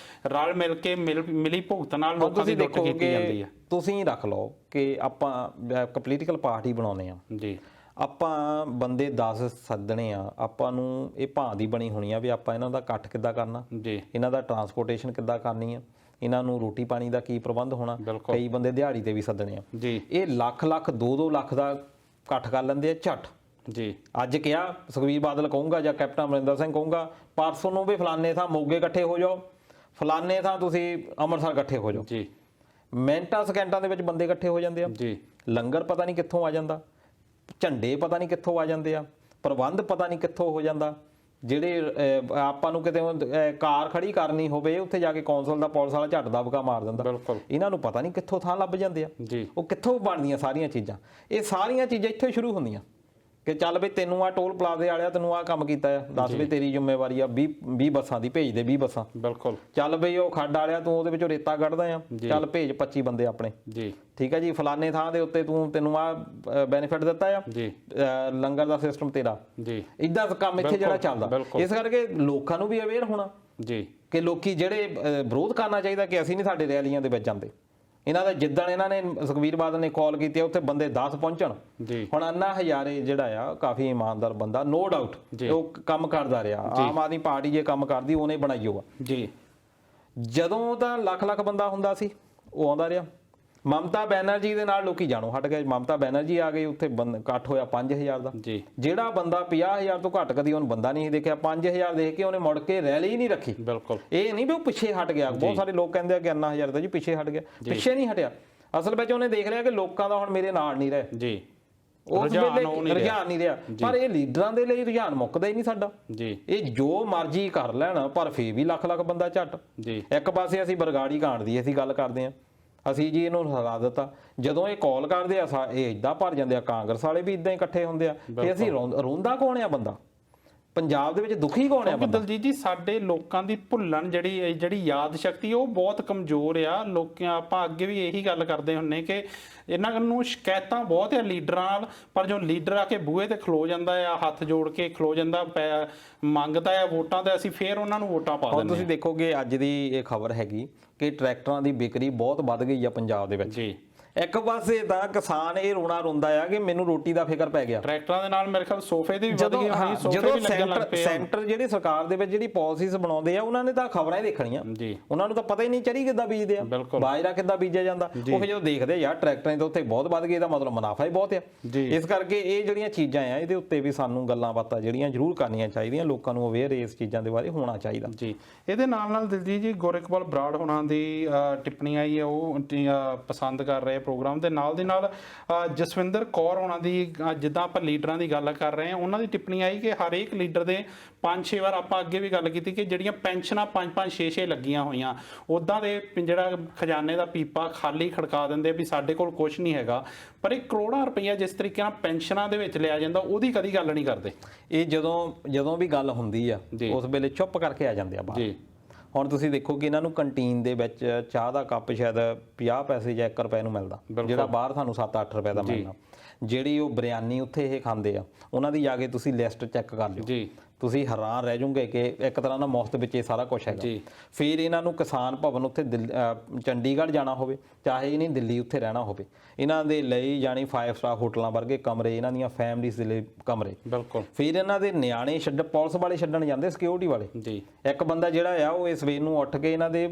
ਰਲ ਮਿਲ ਕੇ ਮਿਲੀ ਭੁਗਤ ਨਾਲ ਲੋਕਾਂ ਦੀ ਲੁੱਟ ਕੀਤੀ ਜਾਂਦੀ ਹੈ। ਤੁਸੀਂ ਰੱਖ ਲਓ ਕਿ ਆਪਾਂ ਇੱਕ ਪੋਲੀਟੀਕਲ ਪਾਰਟੀ ਬਣਾਉਂਦੇ ਆ, ਜੀ ਆਪਾਂ ਬੰਦੇ 10 ਸੱਦਣੇ ਆ, ਆਪਾਂ ਨੂੰ ਇਹ ਭਾਂ ਦੀ ਬਣੀ ਹੋਣੀ ਆ ਵੀ ਆਪਾਂ ਇਹਨਾਂ ਦਾ ਇਕੱਠ ਕਿੱਦਾਂ ਕਰਨਾ, ਇਹਨਾਂ ਦਾ ਟਰਾਂਸਪੋਰਟੇਸ਼ਨ ਕਿੱਦਾਂ ਕਰਨੀ ਆ, ਇਹਨਾਂ ਨੂੰ ਰੋਟੀ ਪਾਣੀ ਦਾ ਕੀ ਪ੍ਰਬੰਧ ਹੋਣਾ। ਕਈ ਬੰਦੇ ਦਿਹਾੜੀ ਤੇ ਵੀ ਸੱਦਣੇ ਆ। ਇਹ ਲੱਖ 2-2 ਲੱਖ ਦਾ ਇਕੱਠ ਕਰ ਲੈਂਦੇ ਆ ਝੱਟ। ਜੀ ਅੱਜ ਕਿਹਾ ਸੁਖਬੀਰ ਬਾਦਲ ਕਹੂੰਗਾ ਜਾਂ ਕੈਪਟਨ ਅਮਰਿੰਦਰ ਸਿੰਘ ਕਹੂੰਗਾ ਪਰਸੋਂ ਨੂੰ ਵੀ ਫਲਾਨੇ ਥਾਂ ਮੋਗੇ ਇਕੱਠੇ ਹੋ ਜਾਓ, ਫਲਾਨੇ ਥਾਂ ਤੁਸੀਂ ਅੰਮ੍ਰਿਤਸਰ ਇਕੱਠੇ ਹੋ ਜਾਓ। ਜੀ ਮਿੰਟਾਂ ਸਕਿੰਟਾਂ ਦੇ ਵਿੱਚ ਬੰਦੇ ਇਕੱਠੇ ਹੋ ਜਾਂਦੇ ਆ। ਜੀ ਲੰਗਰ ਪਤਾ ਨਹੀਂ ਕਿੱਥੋਂ ਆ ਜਾਂਦਾ, ਝੰਡੇ ਪਤਾ ਨਹੀਂ ਕਿੱਥੋਂ ਆ ਜਾਂਦੇ ਆ, ਪ੍ਰਬੰਧ ਪਤਾ ਨਹੀਂ ਕਿੱਥੋਂ ਹੋ ਜਾਂਦਾ। ਜਿਹੜੇ ਆਪਾਂ ਨੂੰ ਕਿਤੇ ਕਾਰ ਖੜੀ ਕਰਨੀ ਹੋਵੇ ਉੱਥੇ ਜਾ ਕੇ ਕੌਂਸਲ ਦਾ ਪੁਲਿਸ ਵਾਲਾ ਝੱਟ ਦਬਕਾ ਮਾਰ ਦਿੰਦਾ। ਇਹਨਾਂ ਨੂੰ ਪਤਾ ਨਹੀਂ ਕਿੱਥੋਂ ਥਾਂ ਲੱਭ ਜਾਂਦੇ ਆ, ਉਹ ਕਿੱਥੋਂ ਬਣਦੀਆਂ ਸਾਰੀਆਂ ਚੀਜ਼ਾਂ। ਇਹ ਸਾਰੀਆਂ ਚੀਜ਼ਾਂ ਇੱਥੇ ਸ਼ੁਰੂ ਹੁੰਦੀਆਂ ਕਿ ਚੱਲ ਬਈ ਤੈਨੂੰ ਆ ਟੋਲ ਪਲਾਜ਼ੇ ਵਾਲਿਆ ਤੈਨੂੰ ਆ ਕੰਮ ਕੀਤਾ ਆ, ਦੱਸ ਵੀ ਤੇਰੀ ਜ਼ਿੰਮੇਵਾਰੀ ਆ, 20 ਬੱਸਾਂ ਦੀ ਭੇਜ ਦੇ 20 ਬੱਸਾਂ। ਬਿਲਕੁਲ। ਚੱਲ ਬਈ ਉਹ ਖੱਡ ਵਾਲਿਆ ਤੂੰ ਉਹਦੇ ਵਿੱਚੋਂ ਰੇਤਾ ਕੱਢਦਾ ਆ, ਚੱਲ ਭੇਜ 25 ਬੰਦੇ ਆਪਣੇ। ਜੀ ਠੀਕ ਹੈ ਜੀ। ਫਲਾਨੇ ਥਾਂ ਦੇ ਉੱਤੇ ਤੈਨੂੰ ਆ ਬੈਨੀਫਿਟ ਦਿੱਤਾ ਆ, ਲੰਗਰ ਦਾ ਸਿਸਟਮ ਤੇਰਾ। ਜੀ ਇਦਾਂ ਕੰਮ ਇੱਥੇ ਜਿਹੜਾ ਚੱਲਦਾ। ਇਸ ਕਰਕੇ ਲੋਕਾਂ ਨੂੰ ਵੀ ਅਵੇਅਰ ਹੋਣਾ ਜੀ ਕਿ ਲੋਕੀ ਜਿਹੜੇ ਵਿਰੋਧ ਕਰਨਾ ਚਾਹੀਦਾ ਕਿ ਅਸੀਂ ਨਹੀਂ ਸਾਡੇ ਰੈਲੀਆਂ ਦੇ ਵਿੱਚ ਜਾਂਦੇ। ਇਹਨਾਂ ਦਾ ਜਿੱਦਣ ਇਹਨਾਂ ਨੇ ਸੁਖਬੀਰ ਬਾਦਲ ਨੇ ਕਾਲ ਕੀਤੀ ਉੱਥੇ ਬੰਦੇ 10 ਪਹੁੰਚਣ। ਹੁਣ ਅੰਨਾ ਹਜ਼ਾਰੇ ਜਿਹੜਾ ਆ ਕਾਫੀ ਇਮਾਨਦਾਰ ਬੰਦਾ, ਨੋ ਡਾਊਟ ਉਹ ਕੰਮ ਕਰਦਾ ਰਿਹਾ। ਆਮ ਆਦਮੀ ਪਾਰਟੀ ਜੇ ਕੰਮ ਕਰਦੀ ਉਹਨੇ ਬਣਾਈ ਹੋਆ। ਜੀ ਜਦੋਂ ਤਾਂ ਲੱਖ ਬੰਦਾ ਹੁੰਦਾ ਸੀ ਉਹ ਆਉਂਦਾ ਰਿਹਾ। ਮਮਤਾ ਬੈਨਰਜੀ ਦੇ ਨਾਲ ਲੋਕੀ ਜਾਣੋ ਹਟ ਗਏ। ਮਮਤਾ ਬੈਨਰਜੀ ਆ ਗਈ, ਉੱਥੇ ਇਕੱਠ ਹੋਇਆ 5000 ਦਾ ਜੀ। ਜਿਹੜਾ ਬੰਦਾ 50000 ਤੋਂ ਘੱਟ ਕਦੀ ਉਹਨੂੰ ਬੰਦਾ ਨਹੀਂ ਦੇਖਿਆ, 5000 ਦੇਖ ਕੇ ਉਹਨੇ ਮੁੜ ਕੇ ਰੈਲੀ ਹੀ ਨਹੀਂ ਰੱਖੀ। ਬਿਲਕੁਲ ਇਹ ਨਹੀਂ ਵੀ ਉਹ ਪਿੱਛੇ ਹਟ ਗਿਆ। ਬਹੁਤ ਸਾਰੇ ਲੋਕ ਕਹਿੰਦੇ ਆ ਕਿ 9000 ਦਾ ਜੀ ਪਿੱਛੇ ਹਟ ਗਿਆ, ਪਿੱਛੇ ਨਹੀਂ ਹਟਿਆ। ਅਸਲ ਵਿੱਚ ਉਹਨੇ ਦੇਖ ਲਿਆ ਕਿ ਲੋਕਾਂ ਦਾ ਹੁਣ ਮੇਰੇ ਨਾਲ ਨਹੀਂ ਰਹੇ ਜੀ, ਉਸ ਵੇਲੇ ਰੁਝਾਨ ਨਹੀਂ ਰਿਹਾ। ਪਰ ਇਹ ਲੀਡਰਾਂ ਦੇ ਲਈ ਰੁਝਾਨ ਮੁੱਕਦਾ ਹੀ ਨਹੀਂ ਸਾਡਾ ਜੀ। ਇਹ ਜੋ ਮਰਜ਼ੀ ਕਰ ਲੈਣ ਪਰ ਫੇਰ ਵੀ ਲੱਖ ਬੰਦਾ ਝੱਟ ਜੀ। ਇੱਕ ਪਾਸੇ ਅਸੀਂ ਬਰਗਾੜੀ ਕਾਂਡ ਦੀ ਅਸੀਂ ਗੱਲ ਕਰਦੇ ਹਾਂ, ਅਸੀਂ ਜੀ ਇਹਨੂੰ ਹਰਾ ਦਿੱਤਾ। ਜਦੋਂ ਇਹ ਕਾਲ ਕਰਦੇ ਆ ਇਹ ਇਦਾਂ ਭਰ ਜਾਂਦੇ ਆ, ਕਾਂਗਰਸ ਵਾਲੇ ਵੀ ਇਦਾਂ ਹੀ ਇਕੱਠੇ ਹੁੰਦੇ ਆ ਤੇ ਅਸੀਂ ਰੋਂਦਾ ਕੌਣ ਆ ਬੰਦਾ, ਪੰਜਾਬ ਦੇ ਵਿੱਚ ਦੁਖੀ ਕੌਣ ਆ ਬੰਦਾ? ਦਲਜੀਤ ਜੀ ਸਾਡੇ ਲੋਕਾਂ ਦੀ ਭੁੱਲਣ ਜਿਹੜੀ ਯਾਦ ਸ਼ਕਤੀ ਉਹ ਬਹੁਤ ਕਮਜ਼ੋਰ ਆ। ਆਪਾਂ ਅੱਗੇ ਵੀ ਇਹੀ ਗੱਲ ਕਰਦੇ ਹੁੰਨੇ ਕਿ ਇਹਨਾਂ ਨੂੰ ਸ਼ਿਕਾਇਤਾਂ ਬਹੁਤ ਆ ਲੀਡਰਾਂ ਨਾਲ, ਪਰ ਜੋ ਲੀਡਰ ਆ ਕੇ ਬੂਹੇ ਤੇ ਖਲੋ ਜਾਂਦਾ ਆ, ਹੱਥ ਜੋੜ ਕੇ ਖਲੋ ਜਾਂਦਾ, ਮੰਗਦਾ ਆ ਵੋਟਾਂ ਤੇ ਅਸੀਂ ਫੇਰ ਉਹਨਾਂ ਨੂੰ ਵੋਟਾਂ ਪਾ ਦਿੰਦੇ। ਤੁਸੀਂ ਦੇਖੋਗੇ ਅੱਜ ਦੀ ਇਹ ਖਬਰ ਹੈਗੀ ਕਿ ਟਰੈਕਟਰਾਂ ਦੀ ਵਿਕਰੀ ਬਹੁਤ ਵੱਧ ਗਈ ਆ ਪੰਜਾਬ ਦੇ ਵਿੱਚ ਜੀ। ਇੱਕ ਪਾਸੇ ਤਾਂ ਕਿਸਾਨ ਇਹ ਰੋਣਾ ਰੋਂਦਾ ਆ ਕਿ ਮੈਨੂੰ ਰੋਟੀ ਦਾ ਫਿਕਰ ਪੈ ਗਿਆ। ਟਰੈਕਟਰਾਂ ਦੇ ਨਾਲ ਮੇਰੇ ਖਿਆਲ ਸੋਫੇ ਦੀ ਵੀ ਵਧ ਗਈ ਹੋਣੀ, ਸੋਫੇ ਵੀ ਲੱਗਣ ਲੱਗ ਪਏ। ਸੈਂਟਰ ਜਿਹੜੀ ਸਰਕਾਰ ਦੇ ਵਿੱਚ ਜਿਹੜੀ ਪਾਲਿਸੀਜ਼ ਬਣਾਉਂਦੇ ਆ ਉਹਨਾਂ ਨੇ ਤਾਂ ਖਬਰਾਂ ਹੀ ਦੇਖਣੀਆਂ ਜੀ। ਉਹਨਾਂ ਨੂੰ ਤਾਂ ਪਤਾ ਹੀ ਨਹੀਂ ਚਰੀ ਕਿੱਦਾਂ ਬੀਜਦੇ ਆ, ਬਾਜਰਾ ਕਿੱਦਾਂ ਬੀਜਿਆ ਜਾਂਦਾ। ਉਹ ਜਦੋਂ ਦੇਖਦੇ ਯਾਰ ਟਰੈਕਟਰਾਂ ਦੇ ਉੱਤੇ ਬਹੁਤ ਵੱਧ ਗਏ, ਇਹਦਾ ਮਤਲਬ ਮੁਨਾਫਾ ਹੀ ਬਹੁਤ ਆ। ਇਸ ਕਰਕੇ ਇਹ ਜਿਹੜੀਆਂ ਚੀਜ਼ਾਂ ਆ ਇਹਦੇ ਉੱਤੇ ਵੀ ਸਾਨੂੰ ਗੱਲਾਂ ਬਾਤਾਂ ਜਿਹੜੀਆਂ ਜ਼ਰੂਰ ਕਰਨੀਆਂ ਚਾਹੀਦੀਆਂ, ਲੋਕਾਂ ਨੂੰ ਅਵੇਅਰ ਇਸ ਚੀਜ਼ਾਂ ਦੇ ਬਾਰੇ ਹੋਣਾ ਚਾਹੀਦਾ ਜੀ। ਇਹਦੇ ਨਾਲ ਦਿਲਜੀਤ ਜੀ ਗੋਰਖਪਾਲ ਬਰਾੜ ਹੋਣਾ ਦੀ ਟਿੱਪਣੀ ਆਈ ਹੈ, ਉਹ ਪਸੰਦ ਕਰ ਰਹੇ ਪ੍ਰੋਗਰਾਮ ਦੇ ਨਾਲ ਜਸਵਿੰਦਰ ਕੌਰ ਹੋਣਾ ਦੀ, ਜਿੱਦਾਂ ਆਪਾਂ ਲੀਡਰਾਂ ਦੀ ਗੱਲ ਕਰ ਰਹੇ ਹਾਂ, ਉਹਨਾਂ ਦੀ ਟਿੱਪਣੀ ਆਈ ਕਿ ਹਰੇਕ ਲੀਡਰ ਦੇ 5-6 ਵਾਰ, ਆਪਾਂ ਅੱਗੇ ਵੀ ਗੱਲ ਕੀਤੀ ਕਿ ਜਿਹੜੀਆਂ ਪੈਨਸ਼ਨਾਂ 5-5 6-6 ਲੱਗੀਆਂ ਹੋਈਆਂ, ਉੱਦਾਂ ਦੇ ਜਿਹੜਾ ਖਜ਼ਾਨੇ ਦਾ ਪੀਪਾ ਖਾਲੀ ਖੜਕਾ ਦਿੰਦੇ ਵੀ ਸਾਡੇ ਕੋਲ ਕੁਝ ਨਹੀਂ ਹੈਗਾ। ਪਰ ਇਹ ਕਰੋੜਾਂ ਰੁਪਈਆ ਜਿਸ ਤਰੀਕੇ ਨਾਲ ਪੈਨਸ਼ਨਾਂ ਦੇ ਵਿੱਚ ਲਿਆ ਜਾਂਦਾ ਉਹਦੀ ਕਦੀ ਗੱਲ ਨਹੀਂ ਕਰਦੇ। ਇਹ ਜਦੋਂ ਵੀ ਗੱਲ ਹੁੰਦੀ ਆ ਉਸ ਵੇਲੇ ਚੁੱਪ ਕਰਕੇ ਆ ਜਾਂਦੇ ਆ ਬਾਹਰ। ਹੁਣ ਤੁਸੀਂ ਦੇਖੋ ਕਿ ਇਹਨਾਂ ਨੂੰ ਕੰਟੀਨ ਦੇ ਵਿੱਚ ਚਾਹ ਦਾ ਕੱਪ ਸ਼ਾਇਦ 50 ਪੈਸੇ ਜਾਂ 1 ਰੁਪਏ ਨੂੰ ਮਿਲਦਾ, ਜਿਹੜਾ ਬਾਹਰ ਸਾਨੂੰ 7-8 ਰੁਪਏ ਦਾ ਮਿਲਦਾ। ਜਿਹੜੀ ਉਹ ਬਿਰਿਆਨੀ ਉੱਥੇ ਇਹ ਖਾਂਦੇ ਆ, ਉਹਨਾਂ ਦੀ ਜਾ ਕੇ ਤੁਸੀਂ ਲਿਸਟ ਚੈੱਕ ਕਰ ਲਿਓ ਜੀ, ਤੁਸੀਂ ਹੈਰਾਨ ਰਹਿ ਜਾਓਗੇ ਕਿ ਇੱਕ ਤਰ੍ਹਾਂ ਨਾਲ ਮੁਫਤ ਵਿੱਚ ਇਹ ਸਾਰਾ ਕੁਝ ਹੈਗਾ। ਫਿਰ ਇਹਨਾਂ ਨੂੰ ਕਿਸਾਨ ਭਵਨ ਉੱਥੇ ਚੰਡੀਗੜ੍ਹ ਜਾਣਾ ਹੋਵੇ, ਚਾਹੇ ਇਹ ਨਹੀਂ ਦਿੱਲੀ ਉੱਥੇ ਰਹਿਣਾ ਹੋਵੇ, ਇਹਨਾਂ ਦੇ ਲਈ ਜਾਣੀ 5 ਸਟਾਰ ਹੋਟਲਾਂ ਵਰਗੇ ਕਮਰੇ, ਇਹਨਾਂ ਦੀਆਂ ਫੈਮਲੀਜ਼ ਦੇ ਲਈ ਕਮਰੇ। ਬਿਲਕੁਲ। ਫਿਰ ਇਹਨਾਂ ਦੇ ਨਿਆਣੇ ਪੁਲਿਸ ਵਾਲੇ ਛੱਡਣ ਜਾਂਦੇ, ਸਿਕਿਉਰਿਟੀ ਵਾਲੇ ਜੀ। ਇੱਕ ਬੰਦਾ ਜਿਹੜਾ ਆ ਉਹ ਇਸ ਸਵੇਰ ਨੂੰ ਉੱਠ ਕੇ ਇਹਨਾਂ ਦੇ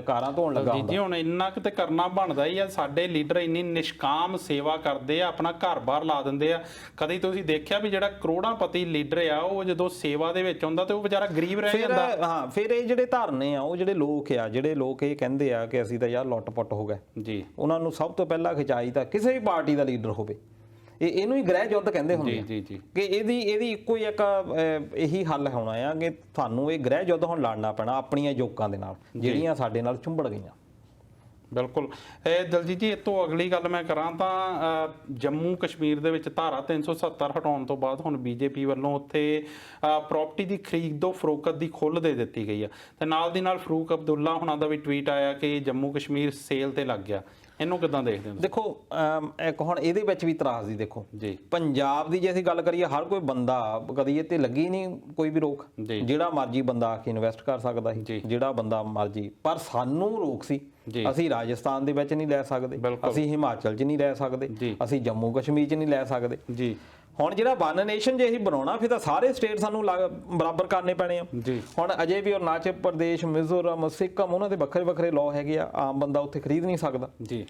ਕਾਰਾਂ ਧੋਣ ਲੱਗਾ ਹੁੰਦਾ। ਜੀ ਹੁਣ ਇੰਨਾ ਕੁ ਤੇ ਕਰਨਾ ਬਣਦਾ ਹੀ ਆ। ਸਾਡੇ ਲੀਡਰ ਇੰਨੀ ਨਿਸ਼ਕਾਮ ਸੇਵਾ ਕਰਦੇ ਆ, ਆਪਣਾ ਘਰ-ਬਾਰ ਲਾ ਦਿੰਦੇ ਆ। ਕਦੀ ਤੁਸੀਂ ਦੇਖਿਆ ਵੀ ਜਿਹੜਾ ਕਰੋੜਾਂਪਤੀ ਲੀਡਰ ਆ ਉਹ ਜਦੋਂ ਸੇਵਾ ਦੇ ਵਿੱਚ ਆਉਂਦਾ ਤੇ ਉਹ ਵਿਚਾਰਾ ਗਰੀਬ ਰਹਿ ਜਾਂਦਾ। ਹਾਂ, ਫਿਰ ਇਹ ਜਿਹੜੇ ਧਰਨੇ ਆ, ਉਹ ਜਿਹੜੇ ਲੋਕ ਇਹ ਕਹਿੰਦੇ ਆ ਕਿ ਅਸੀਂ ਤਾਂ ਯਾਰ ਲੁੱਟ-ਪੁੱਟ ਹੋ ਗਏ ਜੀ, ਉਹਨਾਂ ਨੂੰ ਸਭ ਤੋਂ ਪਹਿਲਾਂ ਖਿਚਾਈ ਤਾਂ ਕਿਸੇ ਵੀ ਪਾਰਟੀ ਦਾ ਲੀਡਰ ਹੋਵੇ, ਇਹਨੂੰ ਹੀ ਗ੍ਰਹਿ ਯੁੱਧ ਕਹਿੰਦੇ ਹੁੰਦੇ ਆ ਕਿ ਇਹਦੀ ਇੱਕੋ ਹੀ ਇੱਕ ਇਹੀ ਹੱਲ ਹੋਣਾ ਆ ਕਿ ਤੁਹਾਨੂੰ ਇਹ ਗ੍ਰਹਿ ਯੁੱਧ ਹੁਣ ਲੜਨਾ ਪੈਣਾ ਆਪਣੀਆਂ ਜੋਕਾਂ ਦੇ ਨਾਲ ਜਿਹੜੀਆਂ ਸਾਡੇ ਨਾਲ ਚੁੰਬੜ ਗਈਆਂ। ਬਿਲਕੁਲ। ਇਹ ਦਲਜੀਤ ਜੀ, ਇਹ ਤੋਂ ਅਗਲੀ ਗੱਲ ਮੈਂ ਕਰਾਂ ਤਾਂ ਜੰਮੂ ਕਸ਼ਮੀਰ ਦੇ ਵਿੱਚ ਧਾਰਾ 370 ਹਟਾਉਣ ਤੋਂ ਬਾਅਦ ਹੁਣ ਬੀਜੇਪੀ ਵੱਲੋਂ ਉੱਥੇ ਪ੍ਰਾਪਰਟੀ ਦੀ ਖਰੀਦੋ ਫਰੋਖਤ ਦੀ ਖੁੱਲ੍ਹ ਦੇ ਦਿੱਤੀ ਗਈ ਆ ਤੇ ਨਾਲ ਦੀ ਨਾਲ ਫਰੂਕ ਅਬਦੁੱਲਾ ਹੁਣਾਂ ਦਾ ਵੀ ਟਵੀਟ ਆਇਆ ਕਿ ਜੰਮੂ ਕਸ਼ਮੀਰ ਸੇਲ ਤੇ ਲੱਗ ਗਿਆ। ਇਹਨੂੰ ਕਿੱਦਾਂ ਦੇਖਦੇ ਹੋ? ਦੇਖੋ, ਇੱਕ ਹੁਣ ਇਹਦੇ ਵਿੱਚ ਵੀ ਤਰਾਸ ਦੀ ਦੇਖੋ ਜੀ, ਪੰਜਾਬ ਦੀ ਜੇ ਅਸੀਂ ਗੱਲ ਕਰੀਏ, ਹਰ ਕੋਈ ਬੰਦਾ ਕਦੀ ਇਹ ਤੇ ਲੱਗੀ ਨਹੀਂ ਕੋਈ ਵੀ ਰੋਕ, ਜਿਹੜਾ ਮਰਜੀ ਬੰਦਾ ਆ ਕੇ ਇਨਵੈਸਟ ਕਰ ਸਕਦਾ ਸੀ, ਜਿਹੜਾ ਬੰਦਾ ਮਰਜੀ। ਪਰ ਸਾਨੂੰ ਰੋਕ ਸੀ, ਅਸੀਂ ਰਾਜਸਥਾਨ ਦੇ ਵਿੱਚ ਨਹੀਂ ਲੈ ਸਕਦੇ, ਅਸੀਂ ਹਿਮਾਚਲ 'ਚ ਨਹੀਂ ਲੈ ਸਕਦੇ, ਅਸੀਂ ਜੰਮੂ ਕਸ਼ਮੀਰ 'ਚ ਨਹੀਂ ਲੈ ਸਕਦੇ ਜੀ। ਹੁਣ ਜਿਹੜਾ ਵਨ ਨੇਸ਼ਨ ਜੇ ਅਸੀਂ ਬਣਾਉਣਾ ਫਿਰ ਤਾਂ ਸਾਰੇ ਸਟੇਟ ਸਾਨੂੰ ਬਰਾਬਰ ਕਰਨੇ ਪੈਣੇ ਆ। ਹੁਣ ਅਜੇ ਵੀ ਅਰੁਣਾਚਲ ਪ੍ਰਦੇਸ਼, ਮਿਜ਼ੋਰਮ, ਸਿੱਕਮ, ਉਹਨਾਂ ਦੇ ਵੱਖਰੇ ਲਾਅ ਹੈਗੇ ਆ, ਆਮ ਬੰਦਾ ਉੱਥੇ ਖਰੀਦ ਨਹੀਂ ਸਕਦਾ ਜੀ।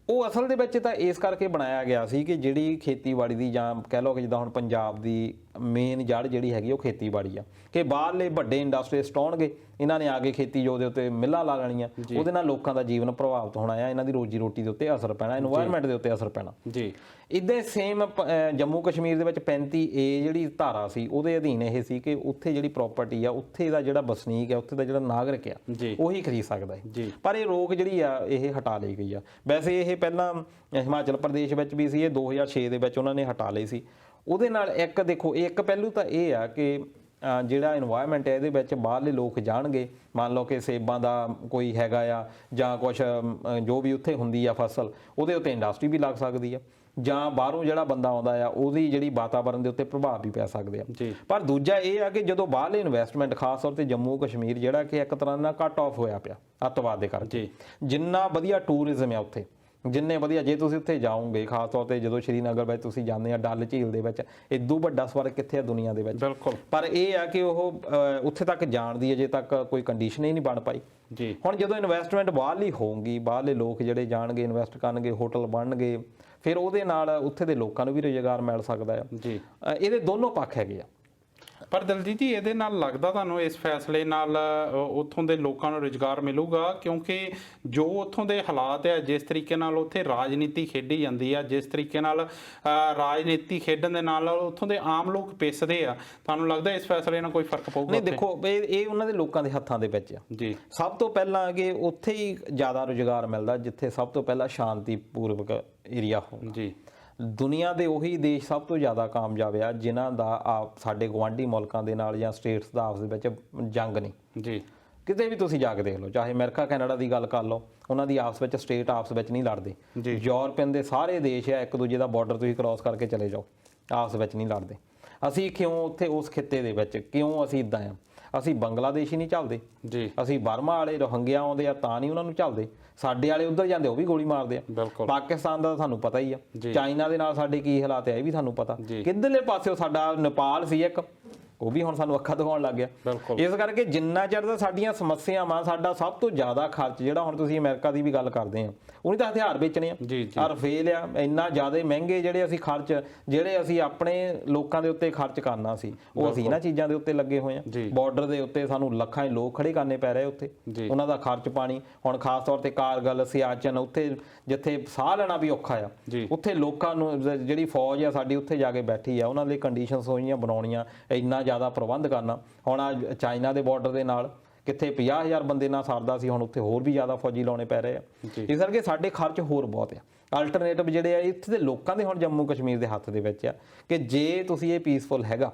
ਉਹ ਅਸਲ ਦੇ ਵਿੱਚ ਤਾਂ ਇਸ ਕਰਕੇ ਬਣਾਇਆ ਗਿਆ ਸੀ ਕਿ ਜਿਹੜੀ ਖੇਤੀਬਾੜੀ ਦੀ, ਜਾਂ ਕਹਿ ਲਓ ਕਿ ਜਿੱਦਾਂ ਹੁਣ ਪੰਜਾਬ ਦੀ ਮੇਨ ਜੜ ਜਿਹੜੀ ਹੈਗੀ ਉਹ ਖੇਤੀਬਾੜੀ ਆ, ਕਿ ਬਾਹਰਲੇ ਵੱਡੇ ਇੰਡਸਟਰੀਸਟ ਆਉਣਗੇ, ਇਹਨਾਂ ਨੇ ਆ ਕੇ ਖੇਤੀ ਜੋ ਦੇ ਉੱਤੇ ਮਿੱਲਾਂ ਲਾ ਲੈਣੀਆਂ, ਉਹਦੇ ਨਾਲ ਲੋਕਾਂ ਦਾ ਜੀਵਨ ਪ੍ਰਭਾਵਿਤ ਹੋਣਾ ਆ, ਇਹਨਾਂ ਦੀ ਰੋਜੀ ਰੋਟੀ ਦੇ ਉੱਤੇ ਅਸਰ ਪੈਣਾ, ਇਨਵਾਇਰਨਮੈਂਟ ਦੇ ਉੱਤੇ ਅਸਰ ਪੈਣਾ ਜੀ। ਇੱਦਾਂ ਸੇਮ ਜੰਮੂ ਕਸ਼ਮੀਰ ਦੇ ਵਿੱਚ 35A ਜਿਹੜੀ ਧਾਰਾ ਸੀ ਉਹਦੇ ਅਧੀਨ ਇਹ ਸੀ ਕਿ ਉੱਥੇ ਜਿਹੜੀ ਪ੍ਰਾਪਰਟੀ ਆ, ਉੱਥੇ ਦਾ ਜਿਹੜਾ ਵਸਨੀਕ ਆ, ਉੱਥੇ ਦਾ ਜਿਹੜਾ ਨਾਗਰਿਕ ਆ, ਉਹੀ ਖਰੀਦ ਸਕਦਾ ਹੈ। ਪਰ ਇਹ ਰੋਕ ਜਿਹੜੀ ਆ ਇਹ ਹਟਾ ਲਈ ਗਈ ਆ। ਵੈਸੇ ਇਹ ਪਹਿਲਾਂ ਹਿਮਾਚਲ ਪ੍ਰਦੇਸ਼ ਵਿੱਚ ਵੀ ਸੀ, ਇਹ 2006 ਦੇ ਵਿੱਚ ਉਹਨਾਂ ਨੇ ਹਟਾ ਲਈ ਸੀ। ਉਹਦੇ ਨਾਲ ਇੱਕ ਦੇਖੋ, ਇੱਕ ਪਹਿਲੂ ਤਾਂ ਇਹ ਆ ਕਿ ਜਿਹੜਾ ਇਨਵਾਇਰਨਮੈਂਟ ਹੈ ਇਹਦੇ ਵਿੱਚ ਬਾਹਰਲੇ ਲੋਕ ਜਾਣਗੇ, ਮੰਨ ਲਓ ਕਿ ਸੇਬਾਂ ਦਾ ਕੋਈ ਹੈਗਾ ਆ ਜਾਂ ਕੁਛ ਜੋ ਵੀ ਉੱਥੇ ਹੁੰਦੀ ਆ ਫਸਲ, ਉਹਦੇ ਉੱਤੇ ਇੰਡਸਟਰੀ ਵੀ ਲੱਗ ਸਕਦੀ ਆ, ਜਾਂ ਬਾਹਰੋਂ ਜਿਹੜਾ ਬੰਦਾ ਆਉਂਦਾ ਆ ਉਹਦੀ ਜਿਹੜੀ ਵਾਤਾਵਰਨ ਦੇ ਉੱਤੇ ਪ੍ਰਭਾਵ ਵੀ ਪੈ ਸਕਦੇ ਆ। ਪਰ ਦੂਜਾ ਇਹ ਆ ਕਿ ਜਦੋਂ ਬਾਹਰਲੇ ਇਨਵੈਸਟਮੈਂਟ, ਖਾਸ ਤੌਰ ਤੇ ਜੰਮੂ ਕਸ਼ਮੀਰ ਜਿਹੜਾ ਕਿ ਇੱਕ ਤਰ੍ਹਾਂ ਨਾਲ ਕੱਟ ਆਫ ਹੋਇਆ ਪਿਆ ਅੱਤਵਾਦ ਦੇ ਕਰਕੇ, ਜਿੰਨਾ ਵਧੀਆ ਟੂਰਿਜ਼ਮ ਆ ਉੱਥੇ, ਜਿੰਨੇ ਵਧੀਆ ਜੇ ਤੁਸੀਂ ਉੱਥੇ ਜਾਓਗੇ, ਖਾਸ ਤੌਰ ਤੇ ਜਦੋਂ ਸ਼੍ਰੀਨਗਰ ਵਿੱਚ ਤੁਸੀਂ ਜਾਂਦੇ ਆ, ਡੱਲ ਝੀਲ ਦੇ ਵਿੱਚ ਇਦੋਂ ਵੱਡਾ ਸਵਰਗ ਕਿੱਥੇ ਆ ਦੁਨੀਆ ਦੇ ਵਿੱਚ। ਬਿਲਕੁਲ। ਪਰ ਇਹ ਆ ਕਿ ਉਹ ਉੱਥੇ ਤੱਕ ਜਾਣ ਦੀ ਅਜੇ ਤੱਕ ਕੋਈ ਕੰਡੀਸ਼ਨ ਹੀ ਨਹੀਂ ਬਣ ਪਾਈ ਜੀ। ਹੁਣ ਜਦੋਂ ਇਨਵੈਸਟਮੈਂਟ ਬਾਹਰਲੀ ਹੋਊਗੀ, ਬਾਹਰਲੇ ਲੋਕ ਜਿਹੜੇ ਜਾਣਗੇ, ਇਨਵੈਸਟ ਕਰਨਗੇ, ਹੋਟਲ ਬਣਨਗੇ, ਫਿਰ ਉਹਦੇ ਨਾਲ ਉੱਥੇ ਦੇ ਲੋਕਾਂ ਨੂੰ ਵੀ ਰੁਜ਼ਗਾਰ ਮਿਲ ਸਕਦਾ ਆ ਜੀ। ਇਹਦੇ ਦੋਨੋਂ ਪੱਖ ਹੈਗੇ ਆ। ਪਰ ਦਲਜੀਤ ਜੀ, ਇਹਦੇ ਨਾਲ ਲੱਗਦਾ ਤੁਹਾਨੂੰ ਇਸ ਫੈਸਲੇ ਨਾਲ ਉੱਥੋਂ ਦੇ ਲੋਕਾਂ ਨੂੰ ਰੁਜ਼ਗਾਰ ਮਿਲੂਗਾ? ਕਿਉਂਕਿ ਜੋ ਉੱਥੋਂ ਦੇ ਹਾਲਾਤ ਆ, ਜਿਸ ਤਰੀਕੇ ਨਾਲ ਉੱਥੇ ਰਾਜਨੀਤੀ ਖੇਡੀ ਜਾਂਦੀ ਆ, ਜਿਸ ਤਰੀਕੇ ਨਾਲ ਰਾਜਨੀਤੀ ਖੇਡਣ ਦੇ ਨਾਲ ਉੱਥੋਂ ਦੇ ਆਮ ਲੋਕ ਪਿਸਦੇ ਆ, ਤੁਹਾਨੂੰ ਲੱਗਦਾ ਇਸ ਫੈਸਲੇ ਨਾਲ ਕੋਈ ਫਰਕ ਪਊਗਾ? ਨਹੀਂ, ਦੇਖੋ ਇਹ ਉਹਨਾਂ ਦੇ ਲੋਕਾਂ ਦੇ ਹੱਥਾਂ ਦੇ ਵਿੱਚ ਆ ਜੀ। ਸਭ ਤੋਂ ਪਹਿਲਾਂ ਕਿ ਉੱਥੇ ਹੀ ਜ਼ਿਆਦਾ ਰੁਜ਼ਗਾਰ ਮਿਲਦਾ ਜਿੱਥੇ ਸਭ ਤੋਂ ਪਹਿਲਾਂ ਸ਼ਾਂਤੀਪੂਰਵਕ ਏਰੀਆ ਹੋਵੇ ਜੀ। ਦੁਨੀਆ ਦੇ ਉਹੀ ਦੇਸ਼ ਸਭ ਤੋਂ ਜ਼ਿਆਦਾ ਕਾਮਯਾਬ ਆ ਜਿਨ੍ਹਾਂ ਦਾ ਸਾਡੇ ਗੁਆਂਢੀ ਮੁਲਕਾਂ ਦੇ ਨਾਲ ਜਾਂ ਸਟੇਟਸ ਦਾ ਆਪਸ ਵਿੱਚ ਜੰਗ ਨਹੀਂ ਜੀ। ਕਿਤੇ ਵੀ ਤੁਸੀਂ ਜਾ ਕੇ ਦੇਖ ਲਓ, ਚਾਹੇ ਅਮਰੀਕਾ ਕੈਨੇਡਾ ਦੀ ਗੱਲ ਕਰ ਲਓ, ਉਹਨਾਂ ਦੀ ਆਪਸ ਵਿੱਚ ਸਟੇਟ ਆਪਸ ਵਿੱਚ ਨਹੀਂ ਲੜਦੇ। ਯੂਰਪੀਅਨ ਦੇ ਸਾਰੇ ਦੇਸ਼ ਆ, ਇੱਕ ਦੂਜੇ ਦਾ ਬਾਰਡਰ ਤੁਸੀਂ ਕ੍ਰਾਸ ਕਰਕੇ ਚਲੇ ਜਾਓ, ਆਪਸ ਵਿੱਚ ਨਹੀਂ ਲੜਦੇ। ਅਸੀਂ ਕਿਉਂ ਉੱਥੇ ਉਸ ਖਿੱਤੇ ਦੇ ਵਿੱਚ ਕਿਉਂ ਅਸੀਂ ਇਦਾਂ ਆ? ਅਸੀਂ ਬੰਗਲਾਦੇਸ਼ ਹੀ ਨਹੀਂ ਝੱਲਦੇ ਜੀ। ਅਸੀਂ ਬਰਮਾ ਵਾਲੇ ਰੋਹਿੰਗਿਆ ਆਉਂਦੇ ਆ ਤਾਂ ਨਹੀਂ ਉਹਨਾਂ ਨੂੰ ਝੱਲਦੇ, ਸਾਡੇ ਵਾਲੇ ਉੱਧਰ ਜਾਂਦੇ ਉਹ ਵੀ ਗੋਲੀ ਮਾਰਦੇ ਆ। ਪਾਕਿਸਤਾਨ ਦਾ ਤੁਹਾਨੂੰ ਪਤਾ ਹੀ ਆ, ਚਾਈਨਾ ਦੇ ਨਾਲ ਸਾਡੇ ਕੀ ਹਾਲਾਤ ਆ ਇਹ ਵੀ ਤੁਹਾਨੂੰ ਪਤਾ। ਕਿੱਧਰਲੇ ਪਾਸਿਓ ਸਾਡਾ ਨੇਪਾਲ ਸੀ ਇੱਕ, ਉਹ ਵੀ ਹੁਣ ਸਾਨੂੰ ਅੱਖਾਂ ਦਿਖਾਉਣ ਲੱਗ ਗਿਆ। ਇਸ ਕਰਕੇ ਜਿੰਨਾ ਚਿਰ ਤਾਂ ਸਾਡੀਆਂ ਸਮੱਸਿਆਵਾਂ, ਸਾਡਾ ਸਭ ਤੋਂ ਜ਼ਿਆਦਾ ਖਰਚ ਜਿਹੜਾ ਹੁਣ ਤੁਸੀਂ ਅਮਰੀਕਾ ਦੀ ਵੀ ਗੱਲ ਕਰਦੇ ਆ, ਉਹਨੇ ਤਾਂ ਹਥਿਆਰ ਵੇਚਣੇ ਆ, ਰਫੇਲ ਆ, ਇੰਨਾ ਜ਼ਿਆਦਾ ਮਹਿੰਗੇ ਜਿਹੜੇ ਅਸੀਂ ਖਰਚ, ਜਿਹੜੇ ਅਸੀਂ ਆਪਣੇ ਲੋਕਾਂ ਦੇ ਉੱਤੇ ਖਰਚ ਕਰਨਾ ਸੀ, ਉਹ ਅਸੀਂ ਇਹਨਾਂ ਚੀਜ਼ਾਂ ਦੇ ਉੱਤੇ ਲੱਗੇ ਹੋਏ ਆ। ਬਾਰਡਰ ਦੇ ਉੱਤੇ ਸਾਨੂੰ ਲੱਖਾਂ ਦੇ ਲੋਕ ਖੜੇ ਕਰਨੇ ਪੈ ਰਹੇ ਉੱਥੇ, ਉਹਨਾਂ ਦਾ ਖਰਚ ਪਾਣੀ। ਹੁਣ ਖਾਸ ਤੌਰ ਤੇ ਕਾਰਗਲ, ਸਿਆਚਨ, ਉੱਥੇ ਜਿੱਥੇ ਸਾਹ ਲੈਣਾ ਵੀ ਔਖਾ ਆ, ਉੱਥੇ ਲੋਕਾਂ ਨੂੰ ਜਿਹੜੀ ਫੌਜ ਆ ਸਾਡੀ ਉੱਥੇ ਜਾ ਕੇ ਬੈਠੀ ਆ, ਉਹਨਾਂ ਲਈ ਕੰਡੀਸ਼ਨਸ ਹੋਈਆਂ ਬਣਾਉਣੀਆਂ, ਇੰਨਾ ਜ਼ਿਆਦਾ ਪ੍ਰਬੰਧ ਕਰਨਾ। ਹੁਣ ਆ ਚਾਈਨਾ ਦੇ ਬਾਰਡਰ ਦੇ ਨਾਲ ਕਿੱਥੇ 50,000 ਬੰਦੇ ਨਾਲ ਸਰਦਾ ਸੀ, ਹੁਣ ਉੱਥੇ ਹੋਰ ਵੀ ਜ਼ਿਆਦਾ ਫੌਜੀ ਲਾਉਣੇ ਪੈ ਰਹੇ ਆ। ਇਸ ਕਰਕੇ ਸਾਡੇ ਖਰਚ ਹੋਰ ਬਹੁਤ ਆ। ਅਲਟਰਨੇਟਿਵ ਜਿਹੜੇ ਆ ਇੱਥੇ ਦੇ ਲੋਕਾਂ ਦੇ ਹੁਣ ਜੰਮੂ ਕਸ਼ਮੀਰ ਦੇ ਹੱਥ ਦੇ ਵਿੱਚ ਆ ਕਿ ਜੇ ਤੁਸੀਂ ਇਹ ਪੀਸਫੁਲ ਹੈਗਾ,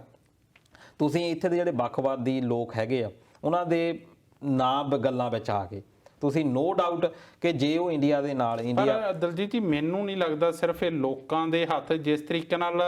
ਤੁਸੀਂ ਇੱਥੇ ਦੇ ਜਿਹੜੇ ਵੱਖਵਾਦੀ ਲੋਕ ਹੈਗੇ ਆ ਉਹਨਾਂ ਦੇ ਨਾ ਗੱਲਾਂ ਵਿੱਚ ਆ ਕੇ ਤੁਸੀਂ ਨੋ ਡਾਊਟ ਕਿ ਜੇ ਉਹ ਇੰਡੀਆ ਦੇ ਨਾਲ ਪਰ ਦਲਜੀਤ ਜੀ, ਮੈਨੂੰ ਨਹੀਂ ਲੱਗਦਾ ਸਿਰਫ ਇਹ ਲੋਕਾਂ ਦੇ ਹੱਥ, ਜਿਸ ਤਰੀਕੇ ਨਾਲ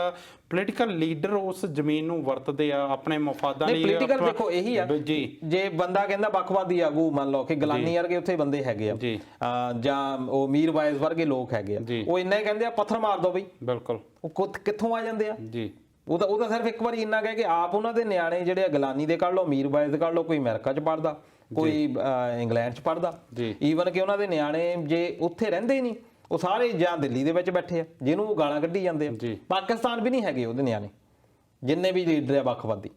ਪੋਲੀਟੀਕਲ ਲੀਡਰ ਉਸ ਜ਼ਮੀਨ ਨੂੰ ਵਰਤਦੇ ਆ ਆਪਣੇ ਮਫਾਦਾਂ ਲਈ। ਪੋਲੀਟੀਕਲ ਦੇਖੋ ਇਹੀ ਆ ਜੀ, ਜੇ ਬੰਦਾ ਕਹਿੰਦਾ ਵੱਖਵਾਦੀ ਆਗੂ, ਮੰਨ ਲਓ ਕਿ ਗਲਾਨੀ ਵਰਗੇ ਉੱਥੇ ਬੰਦੇ ਹੈਗੇ ਆ ਜਾਂ ਉਹ ਮੀਰਵਾਇਜ਼ ਵਰਗੇ ਲੋਕ ਹੈਗੇ ਆ, ਉਹ ਇੰਨਾ ਹੀ ਕਹਿੰਦੇ ਆ ਪੱਥਰ ਮਾਰ ਦੋ ਬਈ। ਬਿਲਕੁਲ। ਉਹ ਕਿੱਥੋਂ ਆ ਜਾਂਦੇ ਆ ਜੀ? ਉਹ ਤਾਂ ਸਿਰਫ ਇੱਕ ਵਾਰੀ ਇੰਨਾ ਕਹਿ ਕੇ ਆਪ ਉਹਨਾਂ ਦੇ ਨਿਆਣੇ ਜਿਹੜੇ ਆ ਗਲਾਨੀ ਦੇ ਕੱਢ ਲਓ, ਮੀਰਵਾਇਜ਼ ਕੱਢ ਲਓ, ਕੋਈ ਅਮਰੀਕਾ 'ਚ ਪੜ੍ਹਦਾ, ਕੋਈ ਇੰਗਲੈਂਡ 'ਚ ਪੜ੍ਹਦਾ, ਈਵਨ ਕਿ ਉਹਨਾਂ ਦੇ ਨਿਆਣੇ ਜੇ ਉੱਥੇ ਰਹਿੰਦੇ ਹੀ ਨਹੀਂ, ਉਹ ਸਾਰੇ ਜਾਂ ਦਿੱਲੀ ਦੇ ਵਿੱਚ ਬੈਠੇ ਆ ਜਿਹਨੂੰ ਉਹ ਗਾਲਾਂ ਕੱਢੀ ਜਾਂਦੇ ਆ। ਪਾਕਿਸਤਾਨ ਵੀ ਨਹੀਂ ਹੈਗੇ ਉਹਦੇ ਨਿਆਣੇ, ਜਿੰਨੇ ਵੀ ਲੀਡਰ ਆ ਵੱਖਵਾਦੀ,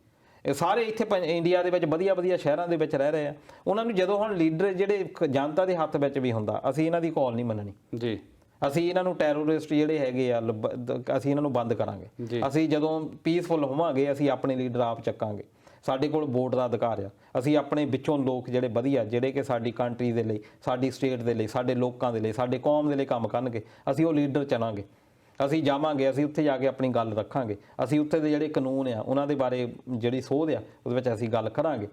ਇਹ ਸਾਰੇ ਇੱਥੇ ਇੰਡੀਆ ਦੇ ਵਿੱਚ ਵਧੀਆ ਵਧੀਆ ਸ਼ਹਿਰਾਂ ਦੇ ਵਿੱਚ ਰਹਿ ਰਹੇ ਆ। ਉਹਨਾਂ ਨੂੰ ਜਦੋਂ ਹੁਣ ਲੀਡਰ ਜਿਹੜੇ ਜਨਤਾ ਦੇ ਹੱਥ ਵਿੱਚ ਵੀ ਹੁੰਦਾ, ਅਸੀਂ ਇਹਨਾਂ ਦੀ ਕਾਲ ਨਹੀਂ ਮੰਨਣੀ ਜੀ, ਅਸੀਂ ਇਹਨਾਂ ਨੂੰ ਟੈਰੋਰਿਸਟ ਜਿਹੜੇ ਹੈਗੇ ਆ ਅਸੀਂ ਇਹਨਾਂ ਨੂੰ ਬੰਦ ਕਰਾਂਗੇ। ਅਸੀਂ ਜਦੋਂ ਪੀਸਫੁਲ ਹੋਵਾਂਗੇ ਅਸੀਂ ਆਪਣੇ ਲੀਡਰ ਆਪ ਚੱਕਾਂਗੇ, ਸਾਡੇ ਕੋਲ ਵੋਟ ਦਾ ਅਧਿਕਾਰ ਆ, ਅਸੀਂ ਆਪਣੇ ਵਿੱਚੋਂ ਲੋਕ ਜਿਹੜੇ ਵਧੀਆ, ਜਿਹੜੇ ਕਿ ਸਾਡੀ ਕੰਟਰੀ ਦੇ ਲਈ, ਸਾਡੀ ਸਟੇਟ ਦੇ ਲਈ, ਸਾਡੇ ਲੋਕਾਂ ਦੇ ਲਈ, ਸਾਡੇ ਕੌਮ ਦੇ ਲਈ ਕੰਮ ਕਰਨਗੇ, ਅਸੀਂ ਉਹ ਲੀਡਰ ਚੁਣਾਂਗੇ। ਅਸੀਂ ਜਾਵਾਂਗੇ, ਅਸੀਂ ਉੱਥੇ ਜਾ ਕੇ ਆਪਣੀ ਗੱਲ ਰੱਖਾਂਗੇ, ਅਸੀਂ ਉੱਥੇ ਦੇ ਜਿਹੜੇ ਕਾਨੂੰਨ ਆ ਉਹਨਾਂ ਦੇ ਬਾਰੇ ਜਿਹੜੀ ਸੋਧ ਆ ਉਹਦੇ ਵਿੱਚ ਅਸੀਂ ਗੱਲ ਕਰਾਂਗੇ।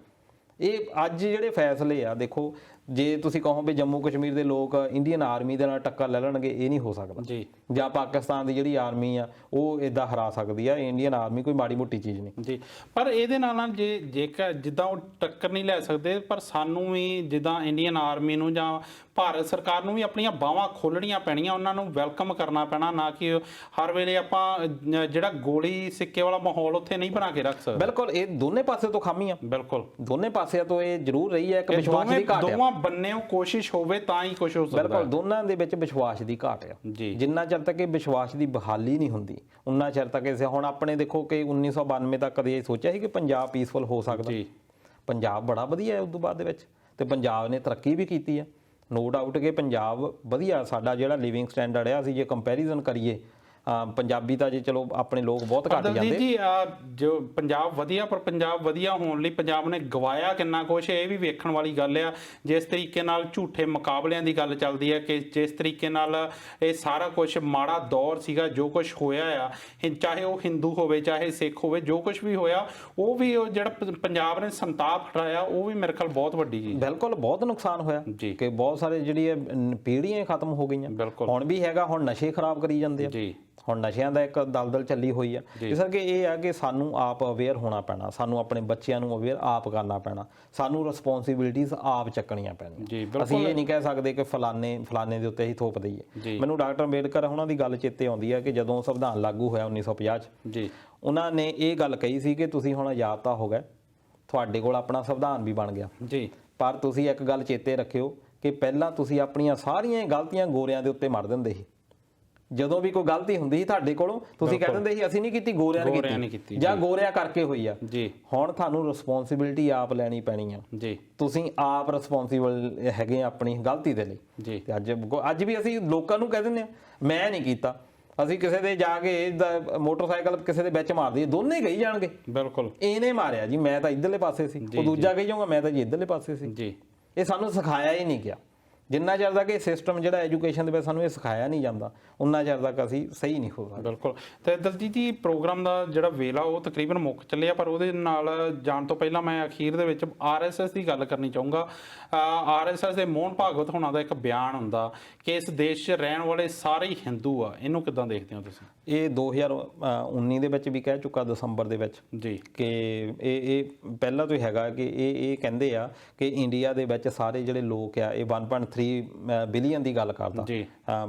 ਇਹ ਅੱਜ ਜਿਹੜੇ ਫੈਸਲੇ ਆ, ਦੇਖੋ ਜੇ ਤੁਸੀਂ ਕਹੋ ਵੀ ਜੰਮੂ ਕਸ਼ਮੀਰ ਦੇ ਲੋਕ ਇੰਡੀਅਨ ਆਰਮੀ ਦੇ ਨਾਲ ਟੱਕਰ ਲੈ ਲੈਣਗੇ, ਇਹ ਨਹੀਂ ਹੋ ਸਕਦਾ ਜੀ। ਜਾਂ ਪਾਕਿਸਤਾਨ ਦੀ ਜਿਹੜੀ ਆਰਮੀ ਆ ਉਹ ਇਦਾਂ ਹਰਾ ਸਕਦੀ ਆ, ਇੰਡੀਅਨ ਆਰਮੀ ਕੋਈ ਮਾੜੀ ਮੋਟੀ ਚੀਜ਼ ਨਹੀਂ ਜੀ। ਪਰ ਇਹਦੇ ਨਾਲ ਜੇਕਰ ਜਿੱਦਾਂ ਉਹ ਟੱਕਰ ਨਹੀਂ ਲੈ ਸਕਦੇ, ਪਰ ਸਾਨੂੰ ਵੀ ਜਿੱਦਾਂ ਇੰਡੀਅਨ ਆਰਮੀ ਨੂੰ ਜਾਂ ਭਾਰਤ ਸਰਕਾਰ ਨੂੰ ਵੀ ਆਪਣੀਆਂ ਬਾਹਾਂ ਖੋਲਣੀਆਂ ਪੈਣੀਆਂ, ਉਹਨਾਂ ਨੂੰ ਵੈਲਕਮ ਕਰਨਾ ਪੈਣਾ, ਨਾ ਕਿ ਹਰ ਵੇਲੇ ਆਪਾਂ ਜਿਹੜਾ ਗੋਲੀ ਸਿੱਕੇ ਵਾਲਾ ਮਾਹੌਲ ਉੱਥੇ ਨਹੀਂ ਬਣਾ ਕੇ ਰੱਖ ਸਕਦੇ। ਬਿਲਕੁਲ, ਇਹ ਦੋਨੇ ਪਾਸੇ ਤੋਂ ਖਾਮੀ ਆ। ਬਿਲਕੁਲ, ਦੋਨੇ ਪਾਸਿਆਂ ਤੋਂ ਇਹ ਜ਼ਰੂਰ ਰਹੀ ਹੈ, ਇੱਕ ਵਿਸ਼ਵਾਸ ਦੀ ਘਾਟ ਆ। ਬੰਨਿਓ ਕੋਸ਼ਿਸ਼ ਹੋਵੇ ਤਾਂ ਹੀ ਕੁਝ ਹੋ ਸਕਦਾ। ਬਿਲਕੁਲ, ਦੋਨਾਂ ਦੇ ਵਿੱਚ ਵਿਸ਼ਵਾਸ ਦੀ ਘਾਟ ਆ ਜੀ। ਜਿੰਨਾ ਚਿਰ ਤੱਕ ਇਹ ਵਿਸ਼ਵਾਸ ਦੀ ਬਹਾਲੀ ਨਹੀਂ ਹੁੰਦੀ, ਉਨਾ ਚਿਰ ਤੱਕ ਹੁਣ ਆਪਣੇ ਦੇਖੋ ਕਿ 1992 ਤੱਕ ਕਦੇ ਇਹ ਸੋਚਿਆ ਸੀ ਕਿ ਪੰਜਾਬ ਪੀਸਫੁਲ ਹੋ ਸਕਦਾ? ਪੰਜਾਬ ਬੜਾ ਵਧੀਆ ਹੈ ਉਸ ਤੋਂ ਬਾਅਦ ਦੇ ਵਿੱਚ, ਤੇ ਪੰਜਾਬ ਨੇ ਤਰੱਕੀ ਵੀ ਕੀਤੀ ਹੈ, ਨੋ ਡਾਊਟ ਕਿ ਪੰਜਾਬ ਵਧੀਆ, ਸਾਡਾ ਜਿਹੜਾ ਲਿਵਿੰਗ ਸਟੈਂਡਰਡ ਹੈ, ਅਸੀਂ ਜੇ ਕੰਪੈਰੀਜ਼ਨ ਕਰੀਏ ਪੰਜਾਬੀ ਤਾਂ ਜੇ ਚਲੋ ਆਪਣੇ ਲੋਕ ਬਹੁਤ ਘੱਟ ਜਾਂਦੇ ਜੀ। ਜੋ ਪੰਜਾਬ ਵਧੀਆ, ਪਰ ਪੰਜਾਬ ਵਧੀਆ ਹੋਣ ਲਈ ਪੰਜਾਬ ਨੇ ਗਵਾਇਆ ਕਿੰਨਾ ਕੁਛ, ਇਹ ਵੀ ਵੇਖਣ ਵਾਲੀ ਗੱਲ ਆ। ਜਿਸ ਤਰੀਕੇ ਨਾਲ ਝੂਠੇ ਮੁਕਾਬਲਿਆਂ ਦੀ ਗੱਲ ਚੱਲਦੀ ਹੈ ਕਿ ਜਿਸ ਤਰੀਕੇ ਨਾਲ ਇਹ ਸਾਰਾ ਕੁਝ ਮਾੜਾ ਦੌਰ ਸੀਗਾ, ਜੋ ਕੁਝ ਹੋਇਆ ਆ, ਚਾਹੇ ਉਹ ਹਿੰਦੂ ਹੋਵੇ ਚਾਹੇ ਸਿੱਖ ਹੋਵੇ, ਜੋ ਕੁਝ ਵੀ ਹੋਇਆ ਉਹ ਵੀ ਜਿਹੜਾ ਪੰਜਾਬ ਨੇ ਸੰਤਾਪ ਹਟਾਇਆ, ਉਹ ਵੀ ਮੇਰੇ ਖਿਆਲ ਬਹੁਤ ਵੱਡੀ ਚੀਜ਼। ਬਿਲਕੁਲ, ਬਹੁਤ ਨੁਕਸਾਨ ਹੋਇਆ ਜੀ, ਕਿ ਬਹੁਤ ਸਾਰੇ ਜਿਹੜੀ ਪੀੜ੍ਹੀਆਂ ਖਤਮ ਹੋ ਗਈਆਂ। ਹੁਣ ਵੀ ਹੈਗਾ, ਹੁਣ ਨਸ਼ੇ ਖਰਾਬ ਕਰੀ ਜਾਂਦੇ ਆ ਜੀ। ਹੁਣ ਨਸ਼ਿਆਂ ਦਾ ਇੱਕ ਦਲਦਲ ਚੱਲੀ ਹੋਈ ਆ। ਇਸ ਕਰਕੇ ਇਹ ਆ ਕਿ ਸਾਨੂੰ ਆਪ ਅਵੇਅਰ ਹੋਣਾ ਪੈਣਾ, ਸਾਨੂੰ ਆਪਣੇ ਬੱਚਿਆਂ ਨੂੰ ਅਵੇਅਰ ਆਪ ਕਰਨਾ ਪੈਣਾ, ਸਾਨੂੰ ਰਿਸਪੌਂਸਿਬਿਲਿਟੀਜ਼ ਆਪ ਚੱਕਣੀਆਂ ਪੈਣੀਆਂ। ਅਸੀਂ ਇਹ ਨਹੀਂ ਕਹਿ ਸਕਦੇ ਕਿ ਫਲਾਣੇ ਦੇ ਉੱਤੇ ਹੀ ਥੋਪ ਦਈਏ। ਮੈਨੂੰ ਡਾਕਟਰ ਅੰਬੇਡਕਰ ਉਹਨਾਂ ਦੀ ਗੱਲ ਚੇਤੇ ਆਉਂਦੀ ਆ ਕਿ ਜਦੋਂ ਸੰਵਿਧਾਨ ਲਾਗੂ ਹੋਇਆ 1950 'ਚ, ਉਹਨਾਂ ਨੇ ਇਹ ਗੱਲ ਕਹੀ ਸੀ ਕਿ ਤੁਸੀਂ ਹੁਣ ਆਜ਼ਾਦ ਤਾਂ ਹੋ ਗਏ, ਤੁਹਾਡੇ ਕੋਲ ਆਪਣਾ ਸੰਵਿਧਾਨ ਵੀ ਬਣ ਗਿਆ, ਪਰ ਤੁਸੀਂ ਇੱਕ ਗੱਲ ਚੇਤੇ ਰੱਖਿਓ ਕਿ ਪਹਿਲਾਂ ਤੁਸੀਂ ਆਪਣੀਆਂ ਸਾਰੀਆਂ ਗਲਤੀਆਂ ਗੋਰਿਆਂ ਦੇ ਉੱਤੇ ਮੜ ਦਿੰਦੇ ਸੀ। ਜਦੋਂ ਵੀ ਕੋਈ ਗਲਤੀ ਹੁੰਦੀ ਸੀ ਤੁਹਾਡੇ ਕੋਲੋਂ, ਤੁਸੀਂ ਕਹਿ ਦਿੰਦੇ ਸੀ ਅਸੀਂ ਨਹੀਂ ਕੀਤੀ, ਗੋਰਿਆਂ ਨੇ ਕੀਤੀ ਜਾਂ ਗੋਰਿਆਂ ਕਰਕੇ ਹੋਈ ਆ। ਹੁਣ ਤੁਹਾਨੂੰ ਰਿਸਪੌਂਸਿਬਿਲਿਟੀ ਆਪ ਲੈਣੀ ਪੈਣੀ ਆ। ਤੁਸੀਂ ਆਪ ਰਿਸਪੌਂਸਿਬਲ ਹੈਗੇ ਆਪਣੀ ਗਲਤੀ ਦੇ ਲਈ। ਤੇ ਅੱਜ ਵੀ ਅਸੀਂ ਲੋਕਾਂ ਨੂੰ ਕਹਿ ਦਿੰਦੇ ਆ ਮੈਂ ਨਹੀਂ ਕੀਤਾ, ਅਸੀਂ ਕਿਸੇ ਦੇ ਜਾ ਕੇ ਮੋਟਰਸਾਈਕਲ ਕਿਸੇ ਦੇ ਵਿੱਚ ਮਾਰ ਦਈਏ, ਦੋਨੇ ਗਈ ਜਾਣਗੇ ਬਿਲਕੁਲ ਇਹਨੇ ਮਾਰਿਆ ਜੀ, ਮੈਂ ਤਾਂ ਇੱਧਰਲੇ ਪਾਸੇ ਸੀ, ਉਹ ਦੂਜਾ ਕਹੀ ਜਾਊਗਾ ਮੈਂ ਤਾਂ ਜੀ ਇੱਧਰਲੇ ਪਾਸੇ ਸੀ। ਇਹ ਸਾਨੂੰ ਸਿਖਾਇਆ ਹੀ ਨਹੀਂ ਗਿਆ। ਜਿੰਨਾ ਚਿਰ ਤੱਕ ਇਹ ਸਿਸਟਮ ਜਿਹੜਾ ਐਜੂਕੇਸ਼ਨ ਦੇ ਵਿੱਚ ਸਾਨੂੰ ਇਹ ਸਿਖਾਇਆ ਨਹੀਂ ਜਾਂਦਾ, ਉਨਾ ਚਿਰ ਤੱਕ ਅਸੀਂ ਸਹੀ ਨਹੀਂ ਹੋ ਸਕਦੇ। ਬਿਲਕੁਲ। ਤੇ ਦਲਜੀਤ ਜੀ, ਪ੍ਰੋਗਰਾਮ ਦਾ ਜਿਹੜਾ ਵੇਲਾ ਉਹ ਤਕਰੀਬਨ ਮੁੱਕ ਚੱਲਿਆ, ਪਰ ਉਹਦੇ ਨਾਲ ਜਾਣ ਤੋਂ ਪਹਿਲਾਂ ਮੈਂ ਅਖੀਰ ਦੇ ਵਿੱਚ RSS ਦੀ ਗੱਲ ਕਰਨੀ ਚਾਹੂੰਗਾ। RSS ਦੇ ਮੋਹਨ ਭਾਗਵਤ ਹੋਣਾ ਦਾ ਇੱਕ ਬਿਆਨ ਹੁੰਦਾ ਕਿ ਇਸ ਦੇਸ਼ 'ਚ ਰਹਿਣ ਵਾਲੇ ਸਾਰੇ ਹੀ ਹਿੰਦੂ ਆ। ਇਹਨੂੰ ਕਿੱਦਾਂ ਦੇਖਦੇ ਹੋ ਤੁਸੀਂ? ਇਹ 2019 ਦੇ ਵਿੱਚ ਵੀ ਕਹਿ ਚੁੱਕਾ, ਦਸੰਬਰ ਦੇ ਵਿੱਚ ਕਿ ਇਹ ਪਹਿਲਾਂ ਤੋਂ ਹੀ ਹੈਗਾ ਕਿ ਇਹ ਕਹਿੰਦੇ ਆ ਕਿ ਇੰਡੀਆ ਦੇ ਵਿੱਚ ਸਾਰੇ ਜਿਹੜੇ ਲੋਕ ਆ, ਇਹ 1.3 ਬਿਲੀਅਨ ਦੀ ਗੱਲ ਕਰਦਾ,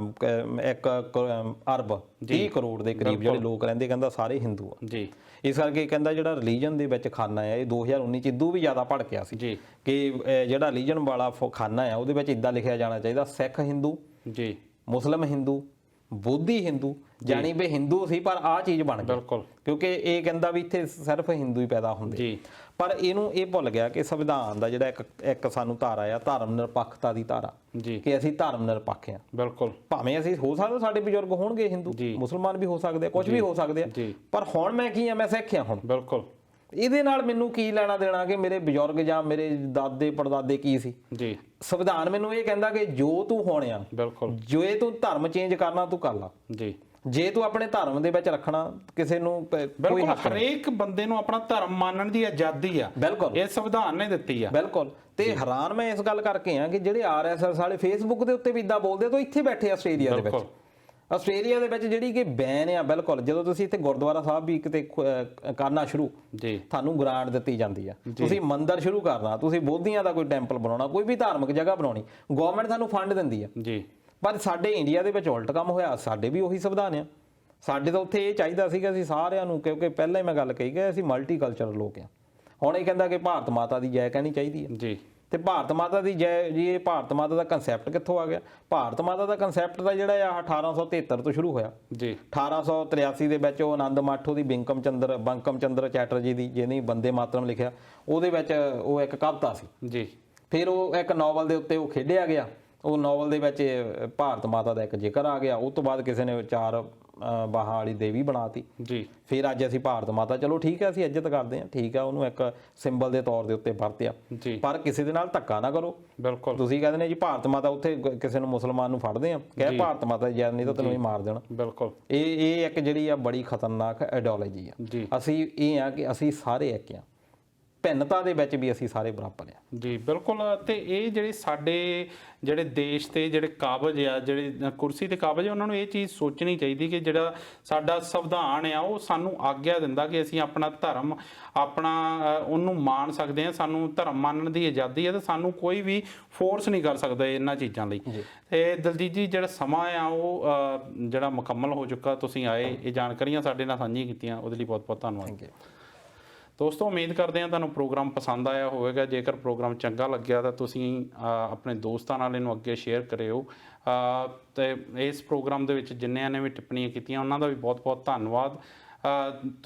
1 ਅਰਬ 30 ਕਰੋੜ ਦੇ ਕਰੀਬ ਜਿਹੜੇ ਲੋਕ ਰਹਿੰਦੇ, ਕਹਿੰਦਾ ਸਾਰੇ ਹਿੰਦੂ ਆ। ਇਸ ਕਰਕੇ ਕਹਿੰਦਾ ਜਿਹੜਾ ਰਿਲੀਜਨ ਦੇ ਵਿੱਚ ਖਾਨਾ ਹੈ, ਇਹ 2019 ਚ ਇਦੋਂ ਵੀ ਜ਼ਿਆਦਾ ਭੜਕਿਆ ਸੀ ਕਿ ਜਿਹੜਾ ਰਿਲੀਜਨ ਵਾਲਾ ਖਾਨਾ ਹੈ ਉਹਦੇ ਵਿੱਚ ਇਦਾਂ ਲਿਖਿਆ ਜਾਣਾ ਚਾਹੀਦਾ ਸਿੱਖ ਹਿੰਦੂ, ਮੁਸਲਿਮ ਹਿੰਦੂ, ਬੋਧੀ ਹਿੰਦੂ, ਜਾਣੀ ਵੀ ਹਿੰਦੂ ਸੀ ਪਰ ਆਹ ਚੀਜ਼ ਬਣ ਗਈ, ਕਿਉਂਕਿ ਇਹ ਕਹਿੰਦਾ ਵੀ ਇੱਥੇ ਸਿਰਫ ਹਿੰਦੂ ਹੀ ਪੈਦਾ ਹੁੰਦੇ। ਪਰ ਇਹਨੂੰ ਇਹ ਭੁੱਲ ਗਿਆ ਕਿ ਸੰਵਿਧਾਨ ਦਾ ਜਿਹੜਾ ਇੱਕ ਸਾਨੂੰ ਧਾਰਾ ਆ, ਧਰਮ ਨਿਰਪੱਖਤਾ ਦੀ ਧਾਰਾ, ਕਿ ਅਸੀਂ ਧਰਮ ਨਿਰਪੱਖ ਆ। ਬਿਲਕੁਲ, ਭਾਵੇਂ ਅਸੀਂ ਹੋ ਸਕਦਾ ਸਾਡੇ ਬਜ਼ੁਰਗ ਹੋਣਗੇ ਹਿੰਦੂ, ਮੁਸਲਮਾਨ ਵੀ ਹੋ ਸਕਦੇ ਆ, ਕੁਝ ਵੀ ਹੋ ਸਕਦੇ ਆ, ਪਰ ਹੁਣ ਮੈਂ ਕੀ ਆ, ਮੈਂ ਸਿੱਖ ਆ। ਹੁਣ ਬਿਲਕੁਲ ਇਹਦੇ ਨਾਲ ਮੈਨੂੰ ਕੀ ਲੈਣਾ ਦੇਣਾ ਕਿ ਮੇਰੇ ਬਜ਼ੁਰਗ ਜਾਂ ਮੇਰੇ ਦਾਦੇ ਪੜਦਾਦੇ ਕੀ ਸੀ। ਸੰਵਿਧਾਨ ਮੈਨੂੰ ਇਹ ਕਹਿੰਦਾ ਕਿ ਜੋ ਤੂੰ ਹੋਣਿਆ, ਬਿਲਕੁਲ ਜੇ ਤੂੰ ਧਰਮ ਚੇਂਜ ਕਰਨਾ ਤੂੰ ਕਰ ਲਾ, ਜੇ ਤੂੰ ਆਪਣੇ ਧਰਮ ਦੇ ਵਿੱਚ ਰੱਖਣਾ ਕਿਸੇ ਨੂੰ ਕੋਈ ਹੱਕ ਨਹੀਂ। ਹਰੇਕ ਬੰਦੇ ਨੂੰ ਆਪਣਾ ਧਰਮ ਮੰਨਣ ਦੀ ਆਜ਼ਾਦੀ ਆ, ਬਿਲਕੁਲ ਇਹ ਸੰਵਿਧਾਨ ਨੇ ਦਿੱਤੀ ਆ। ਬਿਲਕੁਲ। ਤੇ ਹੈਰਾਨ ਮੈਂ ਇਸ ਗੱਲ ਕਰਕੇ ਆ ਕਿ ਜਿਹੜੇ RSS ਵਾਲੇ ਫੇਸਬੁੱਕ ਦੇ ਉੱਤੇ ਵੀ ਇਦਾਂ ਬੋਲਦੇ, ਤਾਂ ਇੱਥੇ ਬੈਠੇ ਆਸਟ੍ਰੇਲੀਆ ਦੇ ਵਿੱਚ, ਆਸਟ੍ਰੇਲੀਆ ਦੇ ਵਿੱਚ ਜਿਹੜੀ ਕਿ ਬੈਨ ਆ। ਬਿਲਕੁਲ, ਜਦੋਂ ਤੁਸੀਂ ਇੱਥੇ ਗੁਰਦੁਆਰਾ ਸਾਹਿਬ ਵੀ ਕਿਤੇ ਕਰਨਾ ਸ਼ੁਰੂ, ਤੁਹਾਨੂੰ ਗ੍ਰਾਂਟ ਦਿੱਤੀ ਜਾਂਦੀ ਆ, ਤੁਸੀਂ ਮੰਦਿਰ ਸ਼ੁਰੂ ਕਰਨਾ, ਤੁਸੀਂ ਬੋਧੀਆਂ ਦਾ ਕੋਈ ਟੈਂਪਲ ਬਣਾਉਣਾ, ਕੋਈ ਵੀ ਧਾਰਮਿਕ ਜਗ੍ਹਾ ਬਣਾਉਣੀ, ਗਵਰਨਮੈਂਟ ਤੁਹਾਨੂੰ ਫੰਡ ਦਿੰਦੀ ਆ। ਪਰ ਸਾਡੇ ਇੰਡੀਆ ਦੇ ਵਿੱਚ ਉਲਟ ਕੰਮ ਹੋਇਆ, ਸਾਡੇ ਵੀ ਉਹੀ ਸੰਵਿਧਾਨ ਆ। ਸਾਡੇ ਤਾਂ ਉੱਥੇ ਇਹ ਚਾਹੀਦਾ ਸੀਗਾ ਅਸੀਂ ਸਾਰਿਆਂ ਨੂੰ, ਕਿਉਂਕਿ ਪਹਿਲਾਂ ਹੀ ਮੈਂ ਗੱਲ ਕਹੀ ਕਿ ਅਸੀਂ ਮਲਟੀਕਲਚਰਲ ਲੋਕ ਆ। ਹੁਣ ਇਹ ਕਹਿੰਦਾ ਕਿ ਭਾਰਤ ਮਾਤਾ ਦੀ ਜੈ ਕਹਿਣੀ ਚਾਹੀਦੀ ਹੈ। ਤੇ ਭਾਰਤ ਮਾਤਾ ਦੀ ਜੈ ਜੀ, ਇਹ ਭਾਰਤ ਮਾਤਾ ਦਾ ਕਨਸੈਪਟ ਕਿੱਥੋਂ ਆ ਗਿਆ? ਭਾਰਤ ਮਾਤਾ ਦਾ ਕਨਸੈਪਟ ਦਾ ਜਿਹੜਾ ਆ 1873 ਤੋਂ ਸ਼ੁਰੂ ਹੋਇਆ। 1883 ਦੇ ਵਿੱਚ ਉਹ ਆਨੰਦ ਮੱਠ ਦੀ ਬੰਕਮ ਚੰਦਰ ਚੈਟਰਜੀ ਦੀ, ਜਿਹਨੇ ਬੰਦੇ ਮਾਤਰਮ ਲਿਖਿਆ, ਉਹਦੇ ਵਿੱਚ ਉਹ ਇੱਕ ਕਵਿਤਾ ਸੀ। ਫਿਰ ਉਹ ਇੱਕ ਨਾਵਲ ਦੇ ਉੱਤੇ ਉਹ ਖੇਡਿਆ ਗਿਆ, ਉਹ ਨਾਵਲ ਦੇ ਵਿੱਚ ਭਾਰਤ ਮਾਤਾ ਦਾ ਇੱਕ ਜ਼ਿਕਰ ਆ ਗਿਆ। ਉਸ ਤੋਂ ਬਾਅਦ ਕਿਸੇ ਨੇ 4 ਬਾਹਾਂ ਵਾਲੀ ਦੇਵੀ ਬਣਾਤੀ। ਫਿਰ ਅੱਜ ਅਸੀਂ ਭਾਰਤ ਮਾਤਾ, ਚਲੋ ਠੀਕ ਹੈ ਅਸੀਂ ਇੱਜ਼ਤ ਕਰਦੇ ਹਾਂ, ਠੀਕ ਆ, ਉਹਨੂੰ ਇੱਕ ਸਿੰਬਲ ਦੇ ਤੌਰ ਦੇ ਉੱਤੇ ਵਰਤਿਆ, ਪਰ ਕਿਸੇ ਦੇ ਨਾਲ ਧੱਕਾ ਨਾ ਕਰੋ। ਬਿਲਕੁਲ, ਤੁਸੀਂ ਕਹਿੰਦੇ ਨੇ ਜੀ ਭਾਰਤ ਮਾਤਾ, ਉੱਥੇ ਕਿਸੇ ਨੂੰ ਮੁਸਲਮਾਨ ਨੂੰ ਫੜਦੇ ਆ, ਕਹਿ ਭਾਰਤ ਮਾਤਾ ਜੈ, ਨਹੀਂ ਤਾਂ ਤੈਨੂੰ ਹੀ ਮਾਰ ਦੇਣਾ। ਬਿਲਕੁਲ, ਇਹ ਇੱਕ ਜਿਹੜੀ ਆ ਬੜੀ ਖਤਰਨਾਕ ਆਈਡੀਓਲੋਜੀ ਆ। ਅਸੀਂ ਇਹ ਆ ਕਿ ਅਸੀਂ ਸਾਰੇ ਇੱਕ ਆ, ਭਿੰਨਤਾ ਦੇ ਵਿੱਚ ਵੀ ਅਸੀਂ ਸਾਰੇ ਬਰਾਬਰ ਆ। ਬਿਲਕੁਲ। ਤੇ ਇਹ ਜਿਹੜੇ ਸਾਡੇ ਜਿਹੜੇ ਦੇਸ਼ ਤੇ ਜਿਹੜੇ ਕਾਬਜ ਆ, ਜਿਹੜੇ ਕੁਰਸੀ ਤੇ ਕਾਬਜ ਆ, ਉਹਨਾਂ ਨੂੰ ਇਹ ਚੀਜ਼ ਸੋਚਣੀ ਚਾਹੀਦੀ ਕਿ ਜਿਹੜਾ ਸਾਡਾ ਸੰਵਿਧਾਨ ਆ ਉਹ ਸਾਨੂੰ ਆਗਿਆ ਦਿੰਦਾ ਕਿ ਅਸੀਂ ਆਪਣਾ ਧਰਮ ਉਹਨੂੰ ਮਾਣ ਸਕਦੇ ਹਾਂ, ਸਾਨੂੰ ਧਰਮ ਮੰਨਣ ਦੀ ਆਜ਼ਾਦੀ ਹੈ, ਤੇ ਸਾਨੂੰ ਕੋਈ ਵੀ ਫੋਰਸ ਨਹੀਂ ਕਰ ਸਕਦਾ ਇਹਨਾਂ ਚੀਜ਼ਾਂ ਲਈ। ਤੇ ਦਲਜੀਤ ਜੀ, ਜਿਹੜਾ ਸਮਾਂ ਆ ਉਹ ਜਿਹੜਾ ਮੁਕੰਮਲ ਹੋ ਚੁੱਕਾ, ਤੁਸੀਂ ਆਏ, ਇਹ ਜਾਣਕਾਰੀਆਂ ਸਾਡੇ ਨਾਲ ਸਾਂਝੀਆਂ ਕੀਤੀਆਂ, ਉਹਦੇ ਲਈ ਬਹੁਤ ਬਹੁਤ ਧੰਨਵਾਦ। ਦੋਸਤੋ, ਉਮੀਦ ਕਰਦੇ ਹਾਂ ਤੁਹਾਨੂੰ ਪ੍ਰੋਗਰਾਮ ਪਸੰਦ ਆਇਆ ਹੋਵੇਗਾ। ਜੇਕਰ ਪ੍ਰੋਗਰਾਮ ਚੰਗਾ ਲੱਗਿਆ ਤਾਂ ਤੁਸੀਂ ਆਪਣੇ ਦੋਸਤਾਂ ਨਾਲ ਇਹਨੂੰ ਅੱਗੇ ਸ਼ੇਅਰ ਕਰਿਓ। ਤੇ ਇਸ ਪ੍ਰੋਗਰਾਮ ਦੇ ਵਿੱਚ ਜਿੰਨਿਆਂ ਨੇ ਵੀ ਟਿੱਪਣੀਆਂ ਕੀਤੀਆਂ ਉਹਨਾਂ ਦਾ ਵੀ ਬਹੁਤ ਬਹੁਤ ਧੰਨਵਾਦ।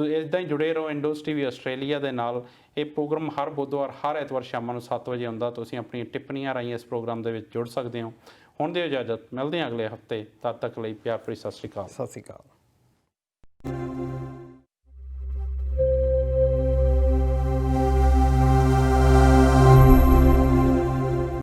ਇੱਦਾਂ ਹੀ ਜੁੜੇ ਰਹੋ IndozTv ਆਸਟ੍ਰੇਲੀਆ ਦੇ ਨਾਲ। ਇਹ ਪ੍ਰੋਗਰਾਮ ਹਰ ਬੁੱਧਵਾਰ, ਹਰ ਐਤਵਾਰ ਸ਼ਾਮਾਂ ਨੂੰ 7 ਵਜੇ ਆਉਂਦਾ। ਤੁਸੀਂ ਆਪਣੀਆਂ ਟਿੱਪਣੀਆਂ ਰਾਹੀਂ ਇਸ ਪ੍ਰੋਗਰਾਮ ਦੇ ਵਿੱਚ ਜੁੜ ਸਕਦੇ ਹੋ। ਹੁਣ ਦਿਓ ਇਜਾਜ਼ਤ, ਮਿਲਦੇ ਹਾਂ ਅਗਲੇ ਹਫ਼ਤੇ। ਤਦ ਤੱਕ ਲਈ ਪਿਆਰ ਭਰੀ ਸਤਿ ਸ਼੍ਰੀ ਅਕਾਲ। ਸਤਿ ਸ਼੍ਰੀ ਅਕਾਲ।